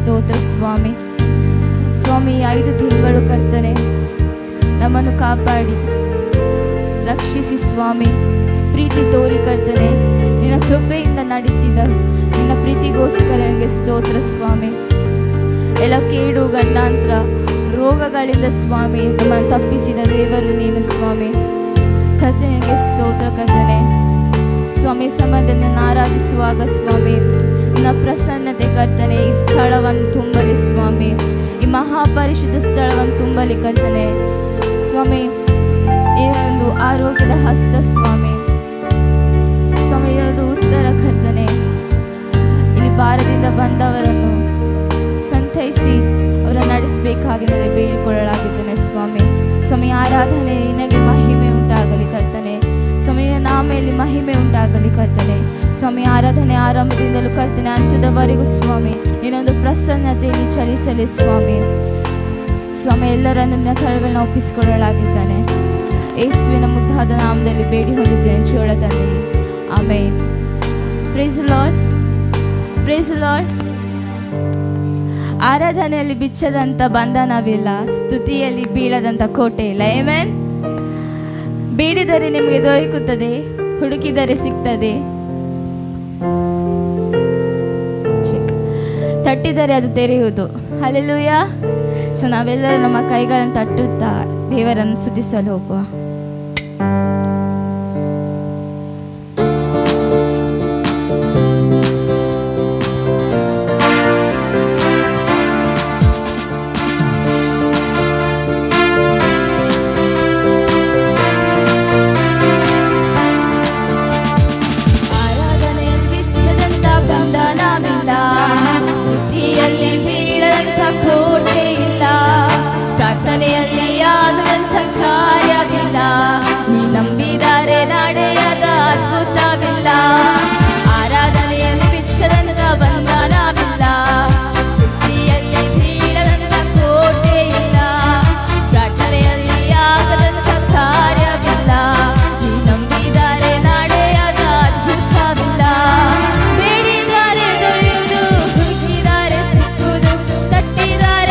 ಸ್ತೋತ್ರ ಸ್ವಾಮಿ. ಸ್ವಾಮಿ 5 ತಿಂಗಳು ಕರ್ತನೆ ನಮ್ಮನ್ನು ಕಾಪಾಡಿ ರಕ್ಷಿಸಿ ಸ್ವಾಮಿ, ಪ್ರೀತಿ ತೋರಿ ಕರ್ತನೆ ನಿನ್ನ ಕೃಪೆಯಿಂದ ನಡೆಸಿದ ನಿನ್ನ ಪ್ರೀತಿಗೋಸ್ಕರ ನನಗೆ ಸ್ತೋತ್ರ ಸ್ವಾಮಿ. ಎಲ್ಲ ಕೇಡು ಗಂಡಾಂತರ ರೋಗಗಳಿಂದ ಸ್ವಾಮಿ ನಮ್ಮನ್ನು ತಪ್ಪಿಸಿದ ದೇವರು ನೀನು ಸ್ವಾಮಿ. ಕರ್ತನೆಗೆ ಸ್ತೋತ್ರ ಕರ್ತನೆ. ಸ್ವಾಮಿ ಸಮಾಧಾನವನ್ನು ಆರಾಧಿಸುವಾಗ ಸ್ವಾಮಿ ನಿನ್ನ ಪ್ರಸನ್ನತೆ ಕರ್ತನೆ ಈ ಸ್ಥಳವನ್ನು ತುಂಬಲಿ ಸ್ವಾಮಿ, ಈ ಮಹಾಪರಿಶುದ್ಧ ಸ್ಥಳವನ್ನು ತುಂಬಲಿ ಕರ್ತನೆ ಸ್ವಾಮಿ. ಈ ಒಂದು ಆರೋಗ್ಯದ ಹಸ್ತ ಸ್ವಾಮಿ, ಸ್ವಾಮಿ ಇದೊಂದು ಉತ್ತರ ಕರ್ತನೆ. ಇಲ್ಲಿ ಭಾರತದಿಂದ ಬಂದವರನ್ನು ಸಂತೈಸಿ ಅವರ ನಡೆಸಬೇಕಾಗಿ ನನಗೆ ಬೇಡಿಕೊಳ್ಳಲಾಗಿದ್ದೇನೆ ಸ್ವಾಮಿ. ಸ್ವಾಮಿ ಆರಾಧನೆ ನಿನಗೆ ಮಹಿಮೆ ಉಂಟಾಗಲಿ ಕರ್ತನೆ ಸ್ವಾಮಿ, ನಾಮೆಯಲ್ಲಿ ಮಹಿಮೆ ಉಂಟಾಗಲಿ ಕರ್ತನೆ ಸ್ವಾಮಿ. ಆರಾಧನೆ ಆರಂಭದಿಂದಲೂ ಕರ್ತನೆ ಅಂತ್ಯದವರೆಗೂ ಸ್ವಾಮಿ ನಿನ್ನೊಂದು ಪ್ರಸನ್ನತೆಯಲ್ಲಿ ಚಲಿಸಲಿ ಸ್ವಾಮಿ. ಸ್ವಾಮಿ ಎಲ್ಲರನ್ನು ನಿನ್ನ ಕರಗಳನ್ನ ಒಪ್ಪಿಸಿಕೊಳ್ಳಲಾಗಿದ್ದಾನೆ. ಯೇಸುವಿನ ಮುದ್ದಾದ ನಾಮದಲ್ಲಿ ಬೇಡಿ ಹೊಂದಿದ್ದೇನೆ ಜೋಳ ತಂದೆ, amen. Praise Lord, praise Lord. ಆರಾಧನೆಯಲ್ಲಿ ಬಿಚ್ಚದಂಥ ಬಂಧನವಿಲ್ಲ, ಸ್ತುತಿಯಲ್ಲಿ ಬೀಳದಂಥ ಕೋಟೆ ಇಲ್ಲ. ಆಮೆನ್. ಬೇಡಿದರೆ ನಿಮಗೆ ದೊರಕುತ್ತದೆ, ಹುಡುಕಿದರೆ ಸಿಗ್ತದೆ, ತಟ್ಟಿದರೆ ಅದು ತೆರೆಯುವುದು. ಹಲ್ಲೆಲೂಯಾ. ಸೊ ನಾವೆಲ್ಲರೂ ನಮ್ಮ ಕೈಗಳನ್ನು ತಟ್ಟುತ್ತಾ ದೇವರನ್ನು ಸ್ತುತಿಸಲು ಹೋಗುವ. ಪ್ರಾರ್ಥನೆಯಲ್ಲಿ ಆಗುವಂಥ ಕಾರ್ಯವಿಲ್ಲ, ನೀ ನಂಬಿದರೆ ನಡೆಯದ ಅದ್ಭುತವಿಲ್ಲ. ಆರಾಧನೆಯಲ್ಲಿ ಬಿಚ್ಚದಂಥ ಬಂಧನವಿಲ್ಲ, ಸ್ತುತಿಯಲ್ಲಿ ಬೀಳದಂಥ ಕೋಟೆ ಇಲ್ಲ. ಪ್ರಾರ್ಥನೆಯಲ್ಲಿ ಆಗದಂಥ ಕಾರ್ಯವಿಲ್ಲ, ನೀ ನಂಬಿದರೆ ನಡೆಯದ ಅದ್ಭುತವಿಲ್ಲ. ಬೇಡಿದರೆ ದೊರೆಯುವುದು, ಹುಡುಕಿದರೆ ಸಿಕ್ಕುವುದು, ತಟ್ಟಿದರೆ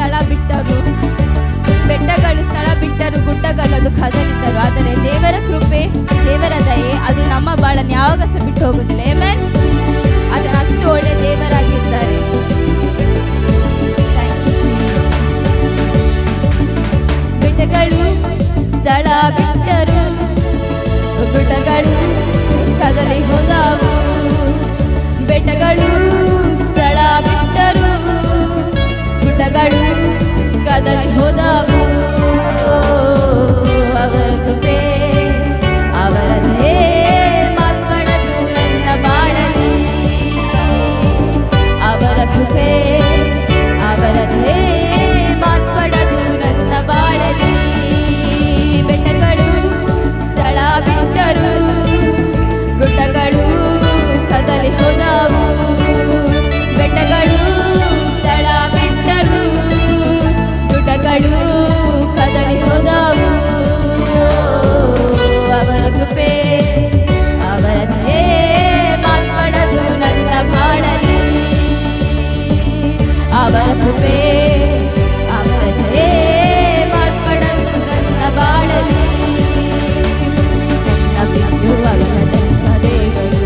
ಸ್ಥಳ ಬಿಟ್ಟರು, ಬೆಟ್ಟಗಳು ಸ್ಥಳ ಬಿಟ್ಟರು, ಗುಡ್ಡಗಳದು ಕದಲಿದ್ದರು. ಆದರೆ ದೇವರ ಕೃಪೆ, ದೇವರ ದಯೆ ಅದು ನಮ್ಮ ಬಾಳನ್ನು ಯಾವಾಗ ಸಹ ಬಿಟ್ಟು ಹೋಗುದಿಲ್ಲ. ಆಮೆನ್. ಅದನ್ನು ಅಷ್ಟು ಒಳ್ಳೆ ದೇವರಾಗಿದ್ದಾರೆ. ಬೆಟ್ಟಗಳು ಸ್ಥಳ ಬಿಟ್ಟರು, ಗುಡ್ಡಗಳು ಕದಲಿ ಹೋದವು. ಬೆಟ್ಟಗಳು ಸ್ಥಳ ಬಿಟ್ಟರು, ಗುಡ್ಡಗಳು ಕದಲಿ ಹೋದವು. ಅವರ ಕೃಪೆ ಅವರದೇ ಮಾರ್ಪಡದು ನನ್ನ ಬಾಳಲಿ. ಅವರ ಕೃಪೆ ಅವರದೇ ಮಾರ್ಪಡದು ನನ್ನ ಬಾಳಲಿ. ಬೆಟ್ಟಗಳು ಸ್ಥಳ ಬಿಟ್ಟರು, ಗುಡ್ಡಗಳು ಕದಲಿ ಹೋದವು. ಬೆಟ್ಟಗಳು ಸ್ಥಳ ಬಿಟ್ಟರು, ಗುಡ್ಡಗಳು ಕದಲಿ ಹೋದವು. ಅವರ ಕೃಪೆ ಅವರದೇ ಮಾರ್ಪಡದು ನನ್ನ ಬಾಳಲಿ. ಅವರ ಕೃಪೆ ಅವರದೇ ಮಾರ್ಪಡದು ನನ್ನ ಬಾಳಲಿ. ನನ್ನ ಬಿಡುವಂತ ದೇವರು,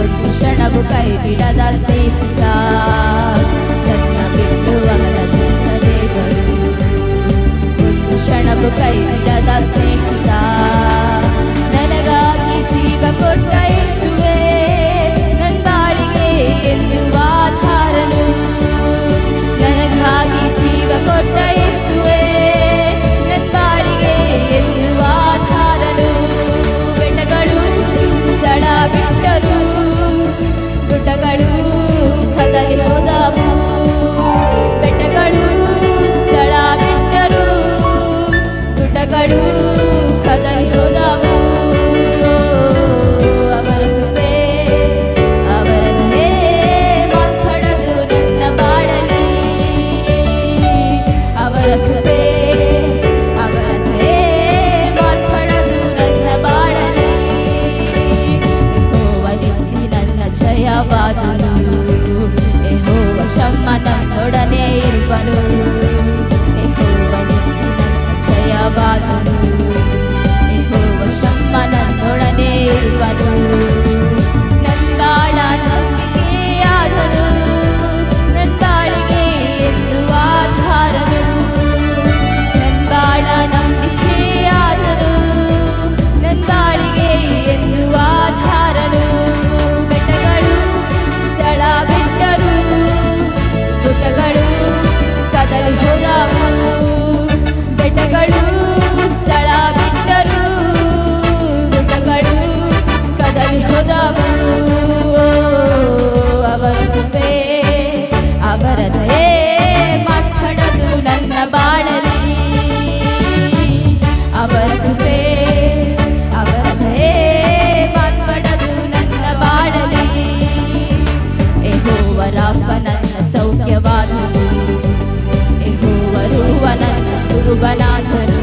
ಒಂದು ಕ್ಷಣವು ಕೈ ಬಿಡದ ಸ್ನೇಹಿತ. ನನ್ನ ಬಿಡುವಂತ ದೇವರು, ಒಂದು ಕ್ಷಣವು ಕೈ ಬಿಡದ ಸ್ನೇಹಿತ. ನನಗಾಗಿ ಜೀವ ಕೊಟ್ಟ ಯೇಸುವೇ, ನನ್ನ ಬಾಳಿಗೆ ಎನ್ನುವ ಆಧಾರನು. ನನಗಾಗಿ ಜೀವ ಕೊಟ್ಟ ಯೇಸುವೇ, ನನ್ನ ಬಾಳಿಗೆ ಎನ್ನುವ ಆಧಾರನು. ಬೆಟ್ಟಗಳು ಸ್ಥಳ ಬಿಟ್ಟರು, ಗುಡ್ಡಗಳು ಕದಲಿ ಹೋದವು. ಬೆಟ್ಟಗಳು ಸ್ಥಳ ಬಿಟ್ಟರು, ಗುಡ್ಡಗಳು ಕದಲಿ ಹೋದವು. ಅವರ ಕೃಪೆ ಅವರದೇ ಮಾರ್ಪಡದು ನನ್ನ ಬಾಳಲಿ. ಅವರ ಕೃಪೆ ಅವರದೇ ಮಾರ್ಪಡದು ನನ್ನ ಬಾಳಲಿ. ಯೆಹೋವ ನಿಸ್ಸಿ ನನ್ನ ಜಯವಾದನು, ಯೆಹೋವ ಶಮ್ಮ ನನ್ನೊಡನೆ ಇರುವನು. ಯೆಹೋವ ನಿಸ್ಸಿ ನನ್ನ ಜಯವಾದನು, ಯೆಹೋವ ಶಮ್ಮ ನನ್ನೊಡನೆ ಇರುವನು. ನನ್ನ ಬಾಳ ನಂಬಿಕೆಯಾದನು, ನನ್ನ ಬಾಳಿಗೆ ಎನ್ನುವ ಆಧಾರನು. ನನ್ನ ಬಾಳ ನಂಬಿಕೆಯಾದನು, ನನ್ನ ಬಾಳಿಗೆ ಎನ್ನುವ ಆಧಾರನು. ಬೆಟ್ಟಗಳು ಸ್ಥಳ ಬಿಟ್ಟರು, ಗುಡ್ಡಗಳು ಕದಲಿ ಹೋದವು. ಬೆಟ್ಟಗಳು ಸ್ಥಳ ಬಿಟ್ಟರು, ಗುಡ್ಡಗಳು ಕದಲಿ ಹೋದವು. ಅವರ ಕೃಪೆ ಅವರ ದಯೆ ಮಾರ್ಪಡದು ನನ್ನ ಬಾಳಲಿ. ಅವರ ಕೃಪೆ ಅವರ ದಯೆ ಮಾರ್ಪಡದು ನನ್ನ ಬಾಳಲಿ. ಯೆಹೋವ ರಾಫ ನನ್ನ ಸೌಖ್ಯವಾದನು, ಯೆಹೋವ ರೂವ ನನ್ನ ಕುರುಬನಾದನು.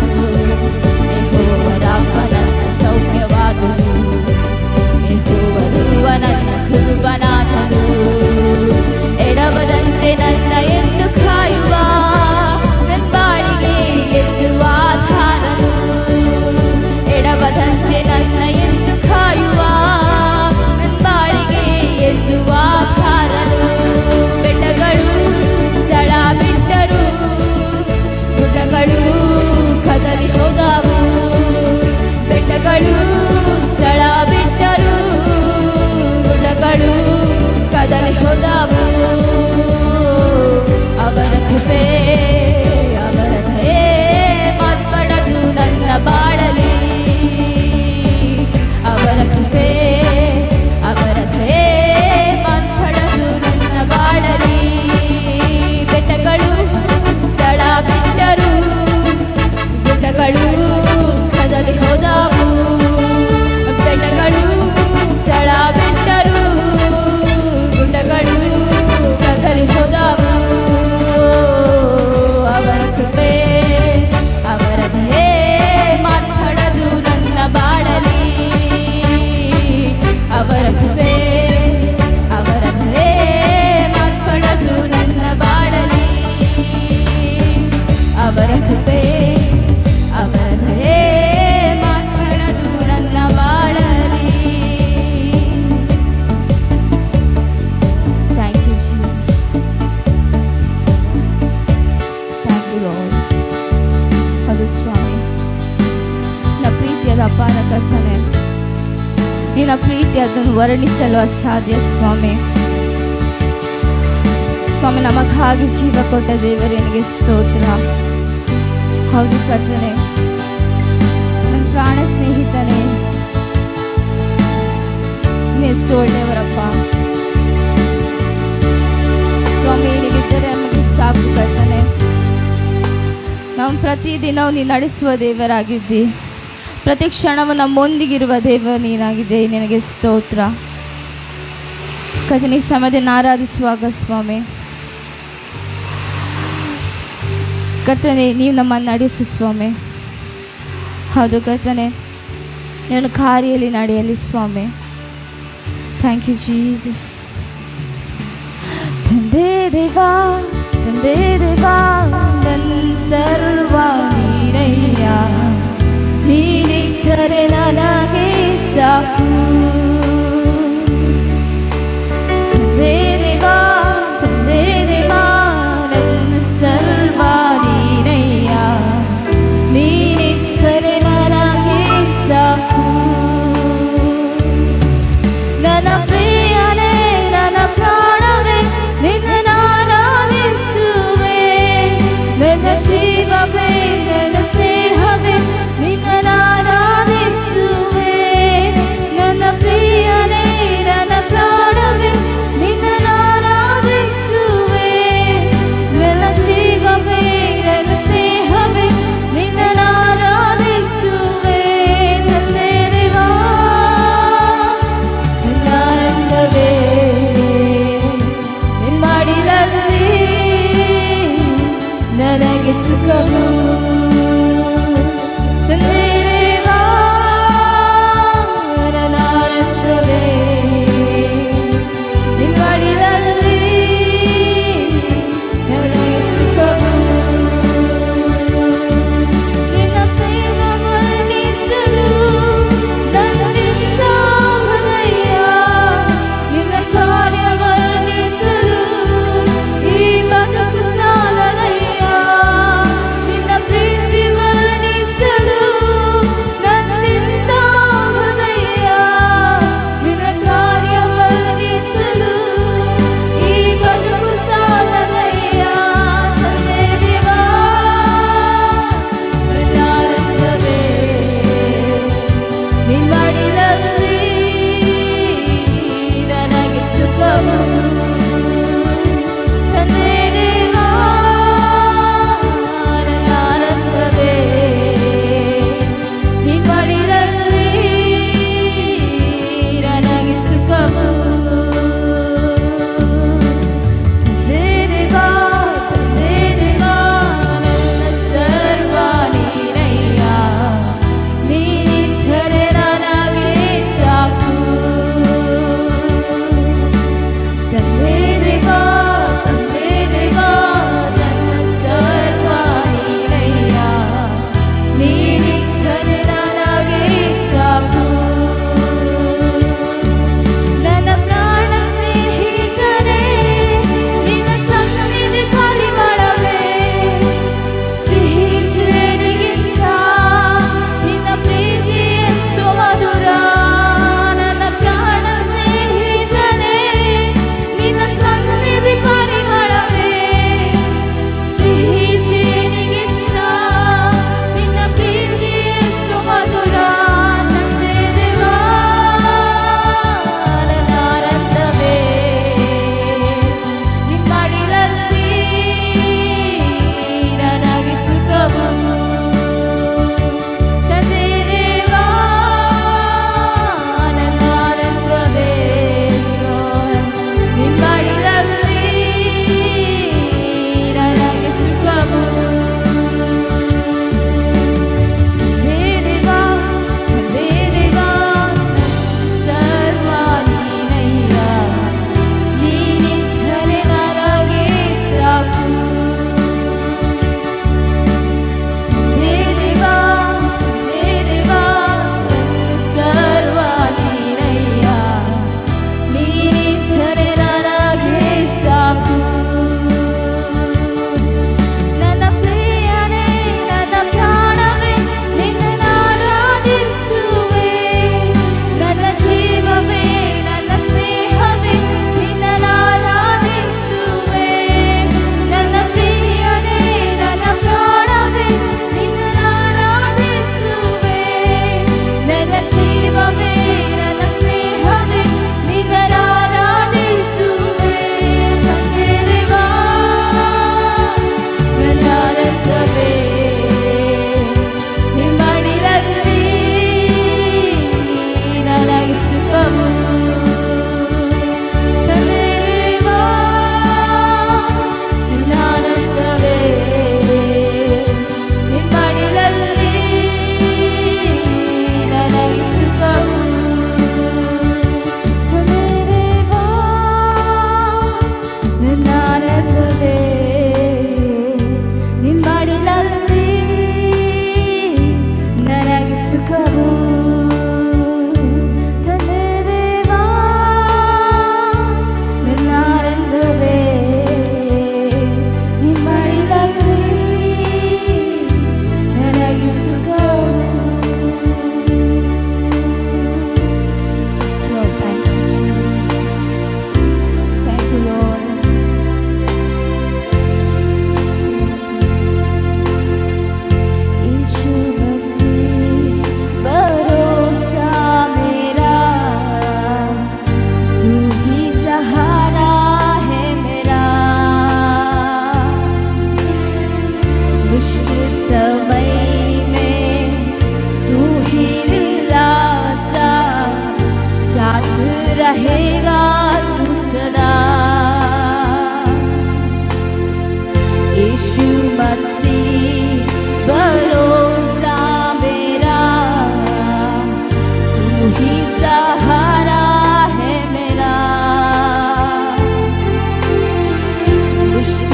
ಯೆಹೋವ ರಾಫ ನನ್ನ ಸೌಖ್ಯವಾದನು, ಯೆಹೋವ ರೂವ ನನ್ನ ಕುರುಬನಾದನು. ಎಡವದಂತೆ ನನ್ನ ಎಂದು ಕಾಯುವ, ನನ್ನ ಬಾಳಿಗೆ ಎನ್ನುವ ಆಧಾರನು. ಎಡವದಂತೆ ನನ್ನ ಎಂದು ಕಾಯುವ, ನನ್ನ ಬಾಳಿಗೆ ಎನ್ನುವ ಆಧಾರನು. ಬೆಟ್ಟಗಳು ಸ್ಥಳ ಬಿಟ್ಟರು, ಗುಡ್ಡಗಳು ಕದಲಿ ಹೋದವು. ಬೆಟ್ಟಗಳು ಸ್ಥಳ ಬಿಟ್ಟರು, ಗುಡ್ಡಗಳು ಕದಲಿ ಹೋದವು. ಅವರ ಕೃಪೆ ಅವರ ದಯೆ ಮಾರ್ಪಡದು ನನ್ನ ಬಾಳಲಿ. ಅವರ ಕೃಪೆ ಅವರ ದಯೆ ಮಾರ್ಪಡದು ನನ್ನ ಬಾಳಲಿ. ಬೆಟ್ಟಗಳು ಸ್ಥಳ ಬಿಟ್ಟರು, ಗುಡ್ಡಗಳು ಕದಲಿ ಹೋದವು. ಬೆಟ್ಟಗಳು ಸ್ಥಳ ಬಿಟ್ಟರು, ಗುಡ್ಡಗಳು ಕದಲಿ ಹೋದವು. ನಮಗೆ ಅದನ್ನು ವರ್ಣಿಸಲು ಅಸಾಧ್ಯ ಸ್ವಾಮಿ. ಸ್ವಾಮಿ, ನಮಗಾಗಿ ಜೀವ ಕೊಟ್ಟ ದೇವರೇ ನಿನಗೆ ಸ್ತೋತ್ರ. ಹೌದು ಕರ್ತನೆ, ನನ್ನ ಪ್ರಾಣ ಸ್ನೇಹಿತನೇ, ನೀನೆಷ್ಟು ಒಳ್ಳೆಯವರಪ್ಪ ಸ್ವಾಮಿ. ನೀವಿದ್ದರೆ ನಮಗೆ ಸಾಕು ಕರ್ತನೆ. ನಾವು ಪ್ರತಿದಿನವೂ ನೀನು ನಡೆಸುವ ದೇವರಾಗಿದ್ದಿ. ಪ್ರತಿ ಕ್ಷಣವೂ ನಮ್ಮೊಂದಿಗಿರುವ ದೇವ ನೀನಾಗಿದೆ. ನಿನಗೆ ಸ್ತೋತ್ರ ಕರ್ತನೆ. ಈ ಸಮಯದಲ್ಲಿ ಆರಾಧಿಸುವಾಗ ಸ್ವಾಮಿ ಕರ್ತನೆ, ನೀವು ನಮ್ಮನ್ನು ನಡೆಸು ಸ್ವಾಮಿ. ಹೌದು ಕರ್ತನೆ, ನನ್ನ ಕಾರ್ಯಲ್ಲಿ ನಡೆಯಲಿ ಸ್ವಾಮಿ. Thank you Jesus. ತಂದೆ ದೇವಾ, ತಂದೆ ದೇವಾ, ನನ್ನ ಸರ್ವ ನೀನಯ್ಯ. ನೀನಿದ್ದರೆ ನನಗೆ ಸಾಕು. ತಂದೆ ದೇವಾ, ತಂದೆ ದೇವಾ, ನನ್ನ ಸರ್ವ ನೀನಯ್ಯ. ನೀನಿದ್ದರೆ ನನಗೆ ಸಾಕು. ನನ್ನ ಪ್ರಿಯನೇ, ನನ್ನ ಪ್ರಾಣವೇ, ನಿನ್ನ ಆರಾಧಿಸುವೆ. ನನ್ನ ಜೀವವೇ, ನನ್ನ ಸ್ನೇಹವೇ, ನಿನ್ನ ಆರಾಧಿಸುವೆ. ನನ್ನ ಪ್ರಿಯ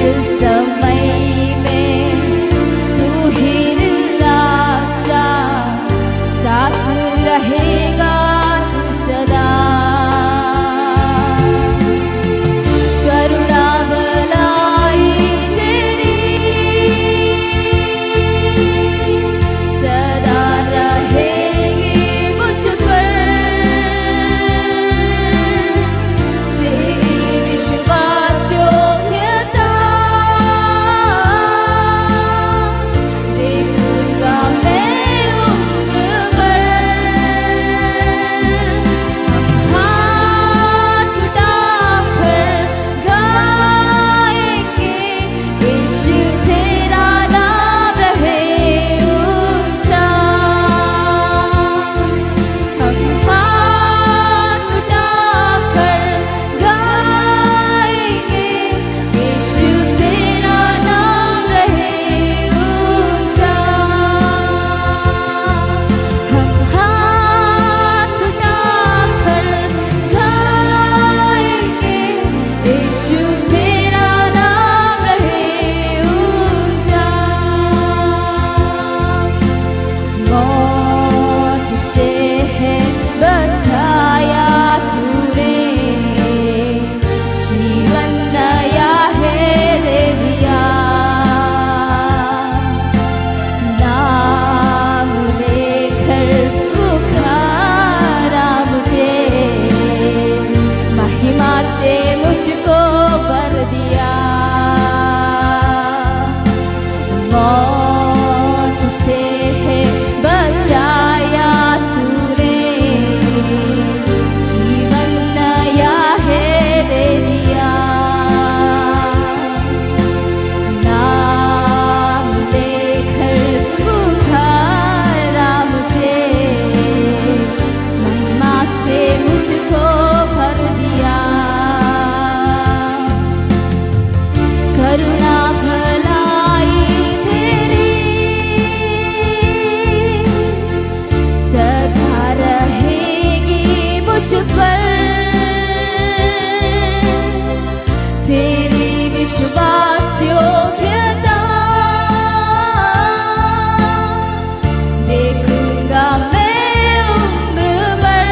इस समय में तू ही दिलासा, साथ रहेगा तू सदा। करुणा भलाई तेरी सदा रहेगी मुझ पर, तेरी विश्वास योग्यता देखूंगा मैं उम्र भर। हाथ उठाकर गाएंगे, यीशु तेरा नाम रहे ऊंचा। हम हाथ उठाकर गाएंगे, यीशु तेरा नाम रहे ऊंचा। हम हाथ उठाकर गाएंगे, यीशु तेरा नाम रहे ऊंचा। मौत से है बचाया तूने, जीवन नया है दे दिया। नाम लेकर पुकारा मुझे, महिमा से मुझको भर दिया। मौत से है बचाया तूने, जीवन नया है दे दिया। नाम लेकर पुकारा मुझे, महिमा से मुझको भर दिया। करुणा भलाई तेरी सदा रहेगी मुझ पर, तेरी विश्वास योग्यता देखूंगा मैं उम्र भर।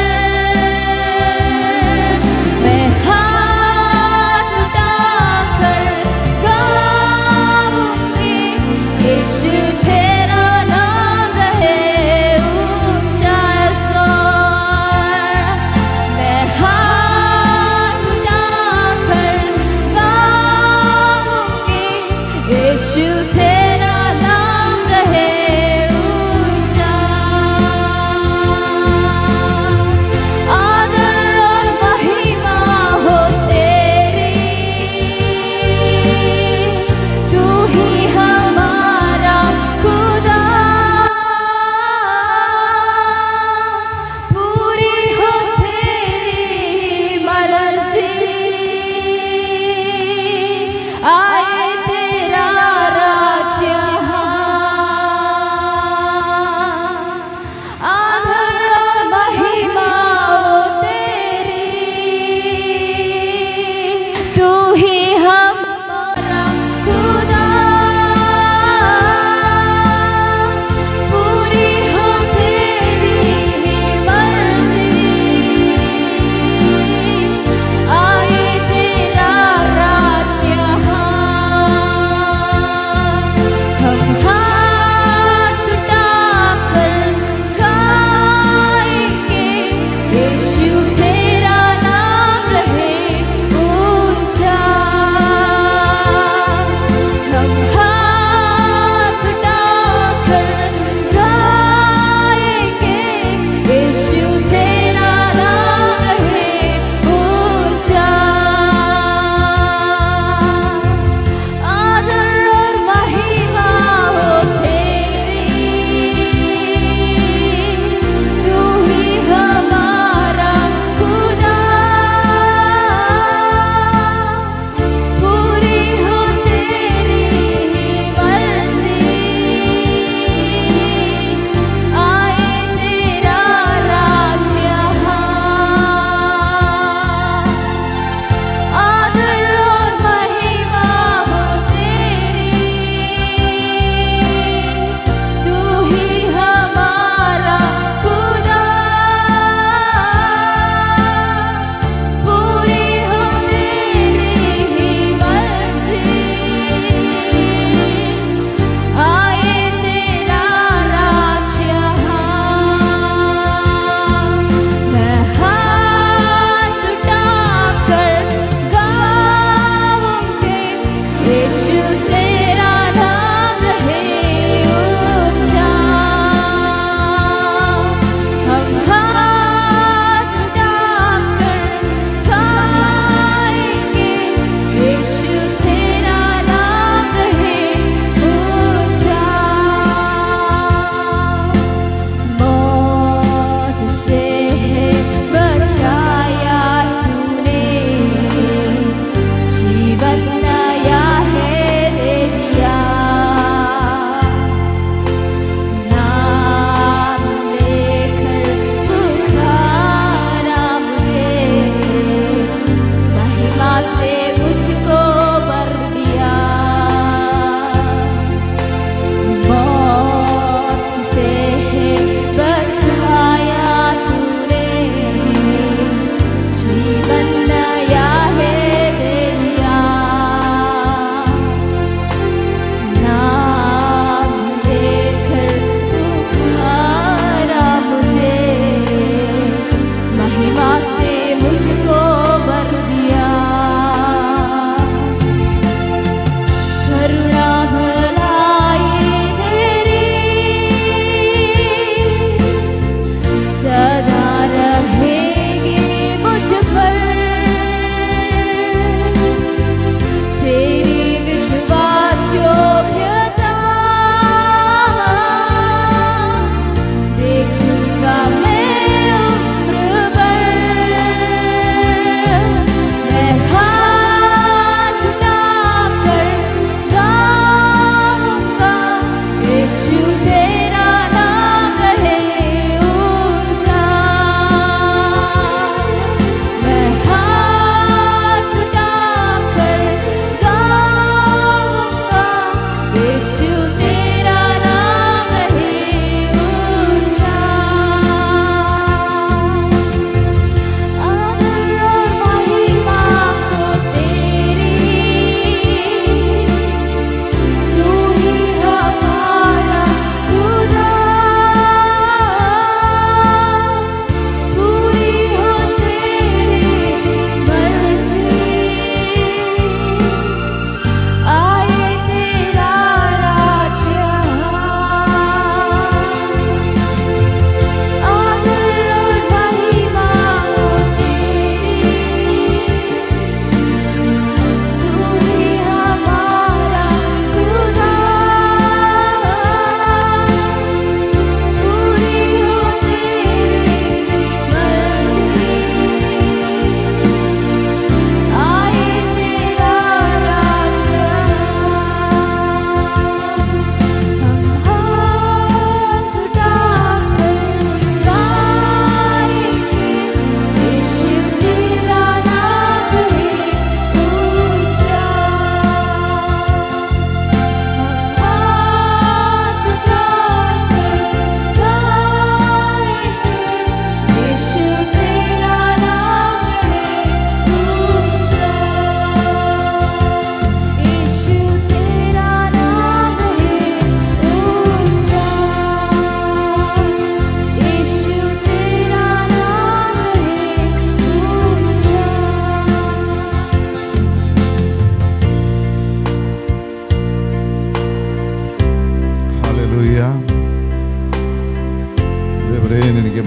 मैं हाथ उठाकर गाऊंगी, यीशु तेरा नाम रहे ऊंचा। मैं हाथ उठाकर गाऊंगी,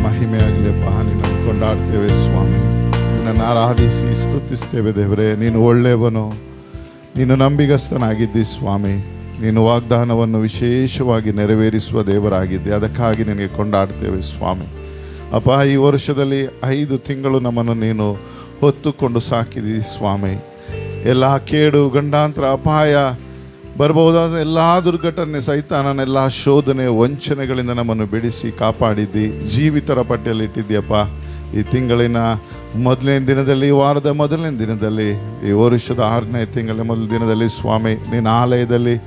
ಮಹಿಮೆ ಆಗಲಿಪ್ಪ. ನಿನ್ನನ್ನು ಕೊಂಡಾಡ್ತೇವೆ ಸ್ವಾಮಿ, ನಿನ್ನನ್ನು ಆರಾಧಿಸಿ ಸ್ತುತಿಸ್ತೇವೆ ದೇವರೇ. ನೀನು ಒಳ್ಳೆಯವನು, ನೀನು ನಂಬಿಗಸ್ತನಾಗಿದ್ದಿ ಸ್ವಾಮಿ. ನೀನು ವಾಗ್ದಾನವನ್ನು ವಿಶೇಷವಾಗಿ ನೆರವೇರಿಸುವ ದೇವರಾಗಿದ್ದೆ, ಅದಕ್ಕಾಗಿ ನಿನಗೆ ಕೊಂಡಾಡ್ತೇವೆ ಸ್ವಾಮಿ. ಅಪ್ಪ, ಈ ವರ್ಷದಲ್ಲಿ 5 ತಿಂಗಳು ನಮ್ಮನ್ನು ನೀನು ಹೊತ್ತುಕೊಂಡು ಸಾಕಿದಿ ಸ್ವಾಮಿ. ಎಲ್ಲ ಕೇಡು, ಗಂಡಾಂತರ, ಅಪಾಯ, ಬರಬಹುದಾದ ಎಲ್ಲ ದುರ್ಘಟನೆ, ಸೈತಾನನೆಲ್ಲ ಶೋಧನೆ, ವಂಚನೆಗಳಿಂದ ನಮ್ಮನ್ನು ಬಿಡಿಸಿ ಕಾಪಾಡಿದ್ದಿ. ಜೀವಿತರ ಪಟ್ಟಿಯಲ್ಲಿ ಇಟ್ಟಿದ್ದೀಯಪ್ಪ. ಈ ತಿಂಗಳಿನ ಮೊದಲನೇ ದಿನದಲ್ಲಿ, ವಾರದ ಮೊದಲನೇ ದಿನದಲ್ಲಿ, ಈ ವರ್ಷದ 6ನೇ ತಿಂಗಳ ಮೊದಲ ದಿನದಲ್ಲಿ ಸ್ವಾಮಿ, ನಿನ್ನ ಆಲಯದಲ್ಲಿ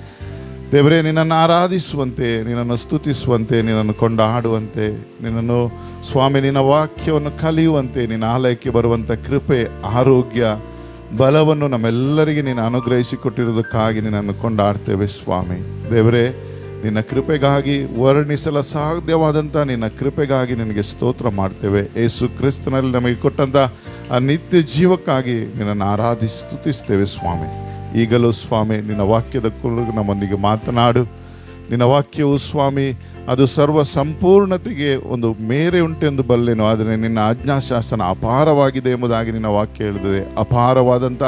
ದೇವರೇ ನಿನ್ನನ್ನು ಆರಾಧಿಸುವಂತೆ, ನಿನ್ನನ್ನು ಸ್ತುತಿಸುವಂತೆ, ನಿನ್ನನ್ನು ಕೊಂಡಾಡುವಂತೆ, ನಿನ್ನನ್ನು ಸ್ವಾಮಿ ನಿನ್ನ ವಾಕ್ಯವನ್ನು ಕಲಿಯುವಂತೆ, ನಿನ್ನ ಆಲಯಕ್ಕೆ ಬರುವಂಥ ಕೃಪೆ, ಆರೋಗ್ಯ, ಬಲವನ್ನು ನಮ್ಮೆಲ್ಲರಿಗೆ ನೀನು ಅನುಗ್ರಹಿಸಿಕೊಟ್ಟಿರುವುದಕ್ಕಾಗಿ ನಿನ್ನನ್ನು ಕೊಂಡಾಡ್ತೇವೆ ಸ್ವಾಮಿ. ದೇವರೇ, ನಿನ್ನ ಕೃಪೆಗಾಗಿ, ವರ್ಣಿಸಲು ಸಾಧ್ಯವಾದಂಥ ನಿನ್ನ ಕೃಪೆಗಾಗಿ ನಿನಗೆ ಸ್ತೋತ್ರ ಮಾಡ್ತೇವೆ. ಯೇಸು ಕ್ರಿಸ್ತನಲ್ಲಿ ನಮಗೆ ಕೊಟ್ಟಂಥ ಆ ನಿತ್ಯ ಜೀವಕ್ಕಾಗಿ ನಿನ್ನನ್ನು ಆರಾಧಿಸಿ ಸ್ತುತಿಸ್ತೇವೆ ಸ್ವಾಮಿ. ಈಗಲೂ ಸ್ವಾಮಿ ನಿನ್ನ ವಾಕ್ಯದ ಕುರಿತು ನಮ್ಮೊಂದಿಗೆ ಮಾತನಾಡು. ನಿನ್ನ ವಾಕ್ಯವು ಸ್ವಾಮಿ ಅದು ಸರ್ವ ಸಂಪೂರ್ಣತೆಗೆ ಒಂದು ಮೇರೆ ಉಂಟೆಂದು ಬಲ್ಲೆನು, ಆದರೆ ನಿನ್ನ ಆಜ್ಞಾಶಾಸನ ಅಪಾರವಾಗಿದೆ ಎಂಬುದಾಗಿ ನಿನ್ನ ವಾಕ್ಯ ಹೇಳಿದೆ. ಅಪಾರವಾದಂಥ,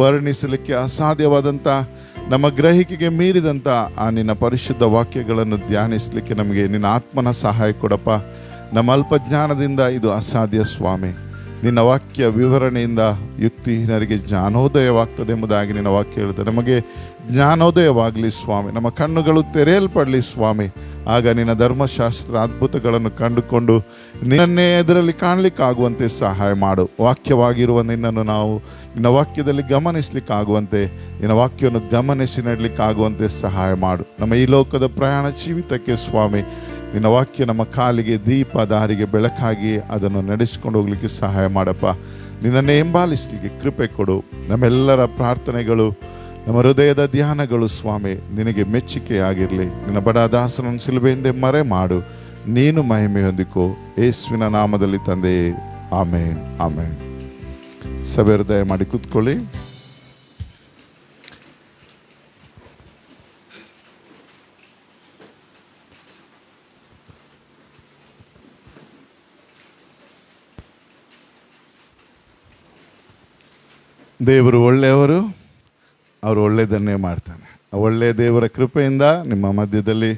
ವರ್ಣಿಸಲಿಕ್ಕೆ ಅಸಾಧ್ಯವಾದಂಥ, ನಮ್ಮ ಗ್ರಹಿಕೆಗೆ ಮೀರಿದಂಥ ಆ ನಿನ್ನ ಪರಿಶುದ್ಧ ವಾಕ್ಯಗಳನ್ನು ಧ್ಯಾನಿಸಲಿಕ್ಕೆ ನಮಗೆ ನಿನ್ನ ಆತ್ಮನ ಸಹಾಯ ಕೊಡಪ್ಪ. ನಮ್ಮ ಅಲ್ಪಜ್ಞಾನದಿಂದ ಇದು ಅಸಾಧ್ಯ ಸ್ವಾಮಿ. ನಿನ್ನ ವಾಕ್ಯ ವಿವರಣೆಯಿಂದ ಯುಕ್ತಿಹೀನರಿಗೆ ಜ್ಞಾನೋದಯವಾಗ್ತದೆ ಎಂಬುದಾಗಿ ನಿನ್ನ ವಾಕ್ಯ ಹೇಳುತ್ತೆ. ನಮಗೆ ಜ್ಞಾನೋದಯವಾಗಲಿ ಸ್ವಾಮಿ, ನಮ್ಮ ಕಣ್ಣುಗಳು ತೆರೆಯಲ್ಪಡಲಿ ಸ್ವಾಮಿ. ಆಗ ನಿನ್ನ ಧರ್ಮಶಾಸ್ತ್ರ ಅದ್ಭುತಗಳನ್ನು ಕಂಡುಕೊಂಡು ನಿನ್ನನ್ನೇ ಇದರಲ್ಲಿ ಕಾಣಲಿಕ್ಕಾಗುವಂತೆ ಸಹಾಯ ಮಾಡು. ವಾಕ್ಯವಾಗಿರುವ ನಿನ್ನನ್ನು ನಾವು ನಿನ್ನ ವಾಕ್ಯದಲ್ಲಿ ಗಮನಿಸಲಿಕ್ಕಾಗುವಂತೆ, ನಿನ್ನ ವಾಕ್ಯವನ್ನು ಗಮನಿಸಿ ನಡಲಿಕ್ಕಾಗುವಂತೆ ಸಹಾಯ ಮಾಡು. ನಮ್ಮ ಈ ಲೋಕದ ಪ್ರಯಾಣ ಜೀವಿತಕ್ಕೆ ಸ್ವಾಮಿ ನಿನ್ನ ವಾಕ್ಯ ನಮ್ಮ ಕಾಲಿಗೆ ದೀಪ, ದಾರಿಗೆ ಬೆಳಕಾಗಿ ಅದನ್ನು ನಡೆಸಿಕೊಂಡು ಹೋಗ್ಲಿಕ್ಕೆ ಸಹಾಯ ಮಾಡಪ್ಪ. ನಿನ್ನನ್ನೇ ಹಿಂಬಾಲಿಸಲಿಕ್ಕೆ ಕೃಪೆ ಕೊಡು. ನಮ್ಮೆಲ್ಲರ ಪ್ರಾರ್ಥನೆಗಳು, ನಮ್ಮ ಹೃದಯದ ಧ್ಯಾನಗಳು ಸ್ವಾಮಿ ನಿನಗೆ ಮೆಚ್ಚುಗೆಯಾಗಿರಲಿ. ನಿನ್ನ ಬಡ ದಾಸನನ್ನು ಶಿಲುಬೆಯಿಂದ ಮರೆ ಮಾಡು. ನೀನು ಮಹಿಮೆ ಹೊಂದಿಕೋ. ಯೇಸುವಿನ ನಾಮದಲ್ಲಿ ತಂದೆಯೇ, ಆಮೇನ್, ಆಮೇನ್. ಸಭೆ ಹೃದಯ ಮಾಡಿ ಕೂತ್ಕೊಳ್ಳಿ. ದೇವರು ಒಳ್ಳೆಯವರು, ಅವರು ಒಳ್ಳೆಯದನ್ನೇ ಮಾಡ್ತಾನೆ. ಒಳ್ಳೆಯ ದೇವರ ಕೃಪೆಯಿಂದ ನಿಮ್ಮ ಮಧ್ಯದಲ್ಲಿ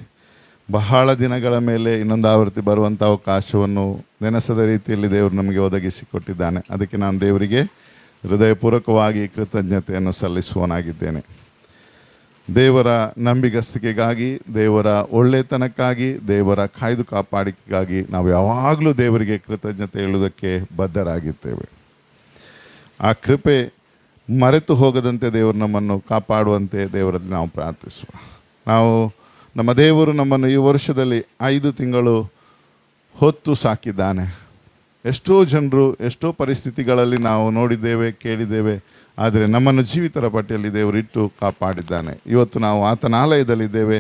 ಬಹಳ ದಿನಗಳ ಮೇಲೆ ಇನ್ನೊಂದು ಆವೃತ್ತಿ ಬರುವಂಥ ಅವಕಾಶವನ್ನು ನೆನೆಸದ ರೀತಿಯಲ್ಲಿ ದೇವರು ನಮಗೆ ಒದಗಿಸಿಕೊಟ್ಟಿದ್ದಾನೆ. ಅದಕ್ಕೆ ನಾನು ದೇವರಿಗೆ ಹೃದಯಪೂರ್ವಕವಾಗಿ ಕೃತಜ್ಞತೆಯನ್ನು ಸಲ್ಲಿಸುವನಾಗಿದ್ದೇನೆ. ದೇವರ ನಂಬಿಗಸ್ತಿಕೆಗಾಗಿ, ದೇವರ ಒಳ್ಳೆತನಕ್ಕಾಗಿ, ದೇವರ ಕಾಯ್ದು ಕಾಪಾಡಿಕೆಗಾಗಿ ನಾವು ಯಾವಾಗಲೂ ದೇವರಿಗೆ ಕೃತಜ್ಞತೆ ಹೇಳುವುದಕ್ಕೆ ಬದ್ಧರಾಗಿದ್ದೇವೆ. ಆ ಕೃಪೆ ಮರೆತು ಹೋಗದಂತೆ ದೇವರು ನಮ್ಮನ್ನು ಕಾಪಾಡುವಂತೆ ದೇವರಲ್ಲಿ ನಾವು ಪ್ರಾರ್ಥಿಸುವ. ನಮ್ಮ ದೇವರು ನಮ್ಮನ್ನು ಈ ವರ್ಷದಲ್ಲಿ 5 ತಿಂಗಳು ಹೊತ್ತು ಸಾಕಿದ್ದಾನೆ. ಎಷ್ಟೋ ಜನರು, ಎಷ್ಟೋ ಪರಿಸ್ಥಿತಿಗಳಲ್ಲಿ ನಾವು ನೋಡಿದ್ದೇವೆ, ಕೇಳಿದ್ದೇವೆ. ಆದರೆ ನಮ್ಮನ್ನು ಜೀವಿತರ ಪಟ್ಟಿಯಲ್ಲಿ ದೇವರು ಇಟ್ಟು ಕಾಪಾಡಿದ್ದಾನೆ. ಇವತ್ತು ನಾವು ಆತನ ಆಲಯದಲ್ಲಿದ್ದೇವೆ.